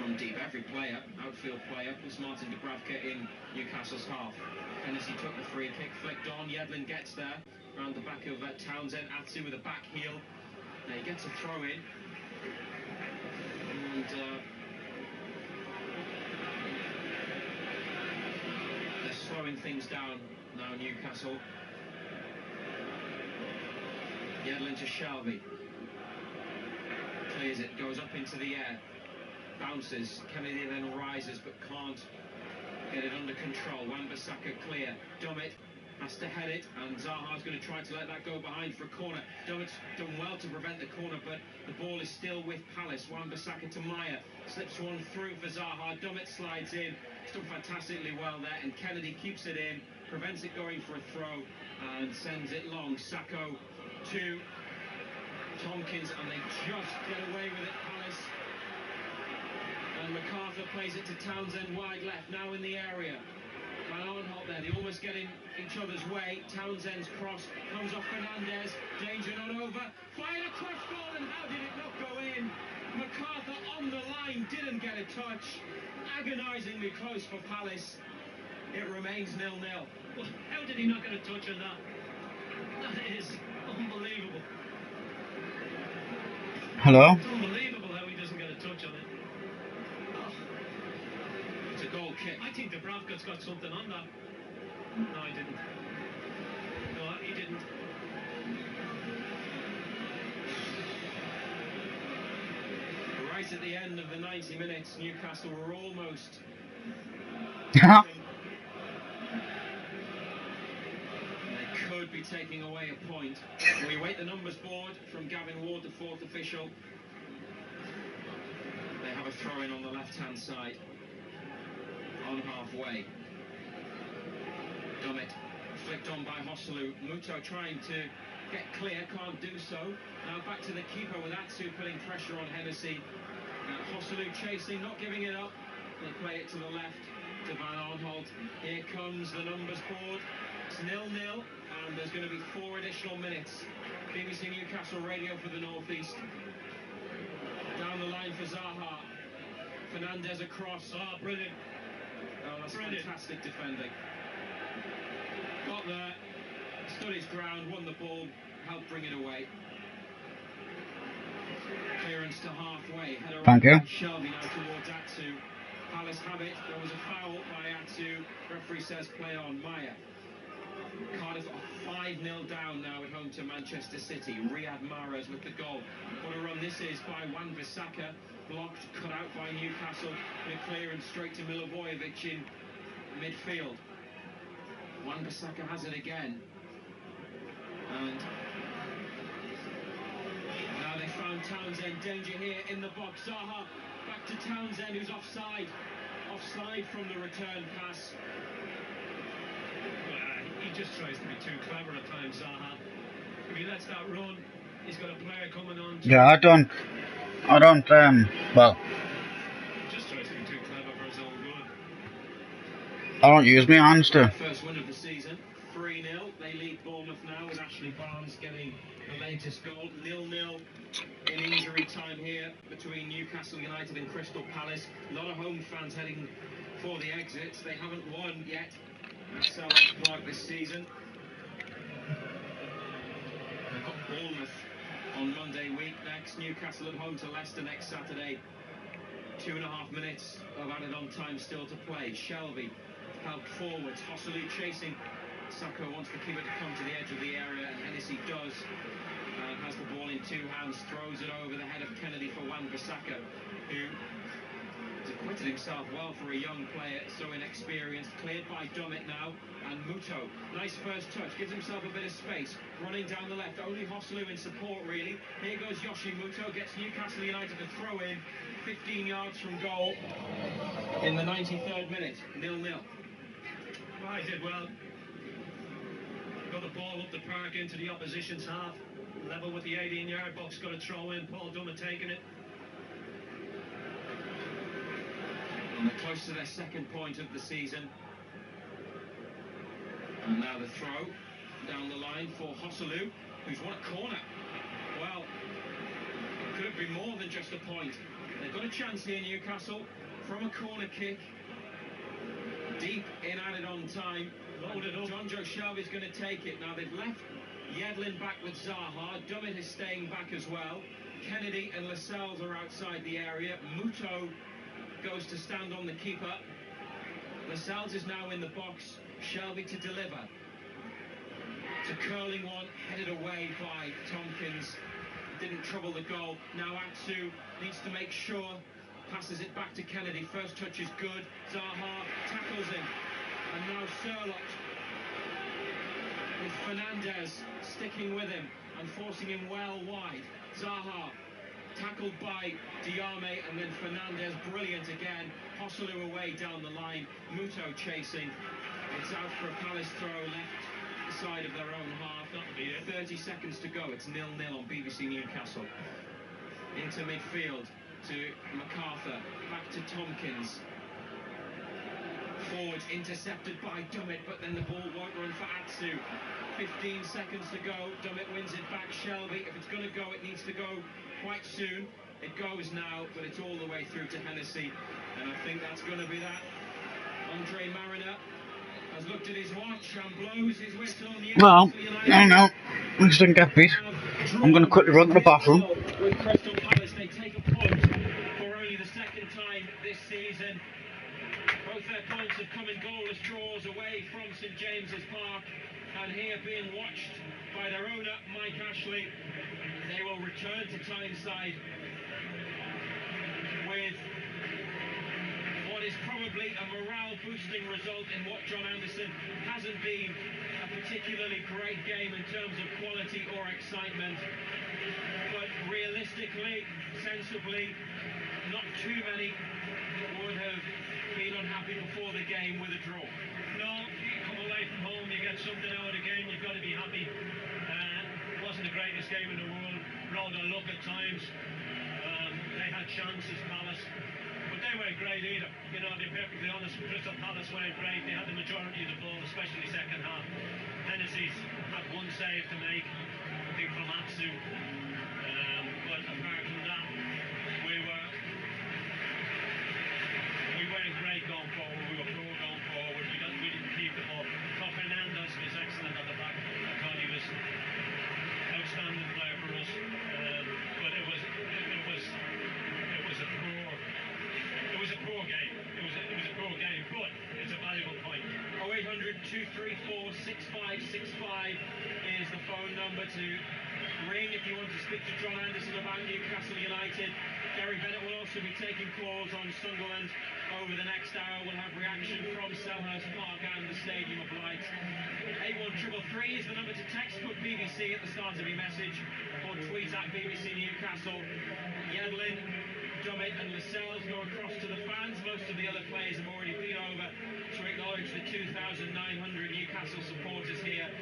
Speaker 3: From deep, every player, outfield player, plus Martin Dubravka in Newcastle's half. Hennessy took the free kick, flicked on, Yedlin gets there, round the back of Townsend, Atsu with a back heel. Now he gets a throw in. And they're slowing things down now, Newcastle. Yedlin to Shelby. Clears it, goes up into the air. Bounces, Kennedy then rises but can't get it under control. Wan-Bissaka clear, Dummett has to head it, and Zaha's going to try to let that go behind for a corner. Dummett's done well to prevent the corner, but the ball is still with Palace. Wan-Bissaka to Maya, slips one through for Zaha. Dummett slides in, he's done fantastically well there, and Kennedy keeps it in, prevents it going for a throw, and sends it long. Sacco to Tompkins, and they just get away with it, Palace. And MacArthur plays it to Townsend wide left, now in the area. Van Arnholt there, they almost get in each other's way. Townsend's cross comes off Fernandez, danger not over. Fired across goal, and how did it not go in? MacArthur on the line, didn't get a touch. Agonisingly close for Palace. It remains 0-0.
Speaker 1: Well, how did he not get a touch on that? That is unbelievable.
Speaker 2: Hello?
Speaker 1: It's unbelievable how he doesn't get a touch on it.
Speaker 3: It's a goal kick.
Speaker 1: I think Dubravka's got something on that. No, he didn't. No, he didn't.
Speaker 3: Right at the end of the 90 minutes, Newcastle were almost... They could be taking away a point. We await the numbers board from Gavin Ward, the fourth official. They have a throw-in on the left-hand side. On halfway. Dummett flicked on by Hosselu. Muto trying to get clear, can't do so. Now back to the keeper with Atsu putting pressure on Hennessy. Hosselu chasing, not giving it up. They play it to the left to Van Arnholt. Here comes the numbers board. It's 0-0, and there's going to be 4 additional minutes. BBC Newcastle Radio for the North East. Down the line for Zaha. Fernandez across.
Speaker 1: Oh, brilliant.
Speaker 3: Oh, that's fantastic defending. Got there, stood his ground, won the ball, helped bring it away. Clearance to halfway.
Speaker 2: Thank you.
Speaker 3: Shelby now towards Atsu. Palace have it. There was a foul by Atsu. Referee says play on. Maya. Cardiff are 5-0 down now at home to Manchester City. Riyad Mahrez with the goal. What a run this is by Wan-Bissaka. Blocked, cut out by Newcastle. And a clearance straight to Milivojevic in midfield. Wan-Bissaka has it again. And now they found Townsend. Danger here in the box. Zaha back to Townsend, who's offside. Offside from the return pass.
Speaker 1: He just tries to be too clever at times, Zaha. If he lets that run, he's got a player coming on.
Speaker 2: Yeah, I don't, well,
Speaker 1: Just tries to be too clever for his own good.
Speaker 2: I don't use my hands to.
Speaker 3: First win of the season, 3-0. They lead Bournemouth now with Ashley Barnes getting the latest goal. 0-0 in injury time here between Newcastle United and Crystal Palace. A lot of home fans heading for the exits. They haven't won yet at Selhurst Park this season. They've got Bournemouth on Monday week next. Newcastle at home to Leicester next Saturday. 2.5 minutes of added on time still to play. Shelby helped forwards. Hosselu chasing. Sacco wants the keeper to come to the edge of the area, and Hennessy does. Has the ball in 2 hands, throws it over the head of Kennedy for Wan-Bissaka, who has acquitted himself well for a young player, so inexperienced. Cleared by Dummett now, and Muto. Nice first touch, gives himself a bit of space. Running down the left, only Hosselu in support really. Here goes Yoshi Muto, gets Newcastle United to throw in 15 yards from goal in the 93rd minute, 0-0.
Speaker 1: Well, he did well. Got the ball up the park into the opposition's half. level with the 18-yard box, got a throw in. Paul Dummett taking it.
Speaker 3: And they're close to their second point of the season. And now the throw down the line for Hosselu, who's won a corner. Well, could have been more than just a point. They've got a chance here, Newcastle, from a corner kick. Deep in, added on time. John Joe Shelby's going to take it. Now they've left Yedlin back with Zaha. Dummett is staying back as well. Kennedy and Lascelles are outside the area. Muto goes to stand on the keeper. Lascelles is now in the box. Shelby to deliver. It's a curling one, headed away by Tompkins. Didn't trouble the goal. Now Atsu needs to make sure. Passes it back to Kennedy. First touch is good. Zaha tackles him. And now Sherlock with Fernandez sticking with him and forcing him well wide. Zaha tackled by Diame, and then Fernandez, brilliant again. Hosselu away down the line. Muto chasing. It's out for a Palace throw left side of their own half. 30 seconds to go. It's 0-0 on BBC Newcastle. Into midfield to MacArthur. Back to Tompkins. Forward intercepted by Dummett, but then the ball won't run for Atsu. 15 seconds to go. Dummett wins it back. Shelby, if it's going to go, it needs to go quite soon. It goes now, but it's all the way through to Hennessy, and I think that's going to be that. Andre Mariner has looked at his watch and blows his whistle.
Speaker 2: Well, I don't know. We just didn't get beat. I'm going to quickly run to the bathroom.
Speaker 3: With Crystal Palace, they take a point for only the second time this season. Both their points have come in goalless draws away from St James's Park, and here being watched by their owner, Mike Ashley. They will return to Tyneside with what is probably a morale-boosting result in what John Anderson hasn't been a particularly great game in terms of quality or excitement. But realistically, sensibly, not too many would have been unhappy before the game with a draw.
Speaker 1: No, you come away from home, you get something out of the game, you've got to be happy. It wasn't the greatest game in the world. Rolled on luck at times. They had chances, Palace, but they weren't great either. You know, to be perfectly honest, Crystal Palace weren't great. They had the majority of the ball, especially second half. Hennessy's had one save to make, I think from Atsu. But apart from that, we weren't great going forward. We were poor going forward. We didn't keep the ball. Fernandez is excellent at the back. I thought he was outstanding player for us. But it was a poor game. It was a poor game, but it's a valuable point.
Speaker 3: 0800 234 6565 is the phone number to ring if you want to speak to John Anderson about Newcastle United. Gary Bennett will also be taking calls on Sunderland over the next hour. We'll have reaction from Selhurst Park and the Stadium of Light. 81333 is the number to text. Put BBC at the start of your message, or tweet at BBC Newcastle. Yedlin, Dummett and Lascelles go across to the fans. Most of the other players have already been over to acknowledge the 2,900 Newcastle supporters here.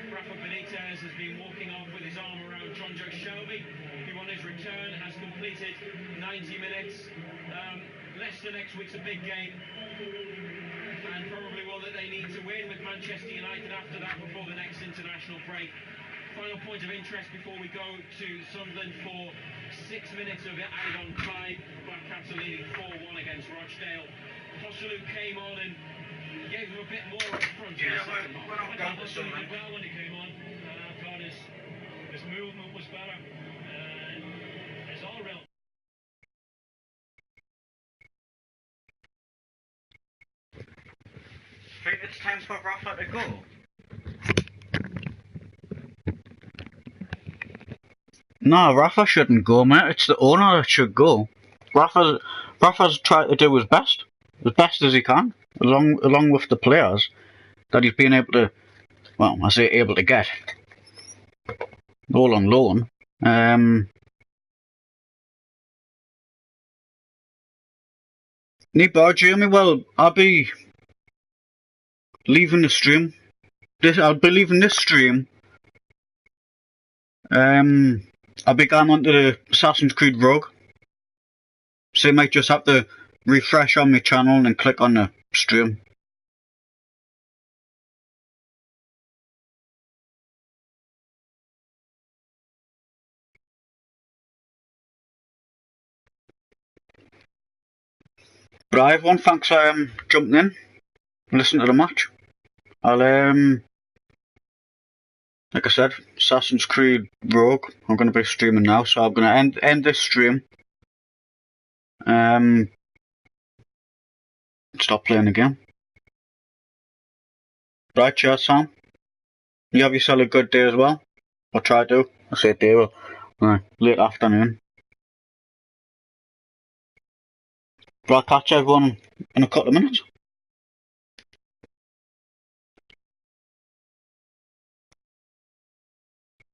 Speaker 3: Rafa Benitez has been walking off with his arm around John Joe Shelby, who on his return has completed 90 minutes. Leicester next week's a big game, and probably one that they need to win, with Manchester United after that before the next international break. Final point of interest before we go to Sunderland for 6 minutes of it added on time. Black Cats are leading 4-1 against Rochdale. Hosselu came on and gave them a bit more up front.
Speaker 13: Yeah, we're not down to Sunderland.
Speaker 1: Well, when he came on, I thought his movement was better. It's all real.
Speaker 2: It's time for Rafa to go. No, Rafa shouldn't go, mate. It's the owner that should go. Rafa's tried to do his best as he can, along with the players that he's been able to, well, I say able to get, all on loan. Jamie, well, I'll be leaving the stream. I'll be leaving this stream I'll be going onto the Assassin's Creed Rogue. So you might just have to refresh on my channel and click on the stream. But hi everyone, thanks for jumping in, listen to the match. I'll like I said, Assassin's Creed Rogue. I'm going to be streaming now, so I'm going to end this stream. Stop playing the game. Right, cheers, Sam. You have yourself a good day as well. Or try to. I say day, well, late afternoon. But I'll catch everyone in a couple of minutes.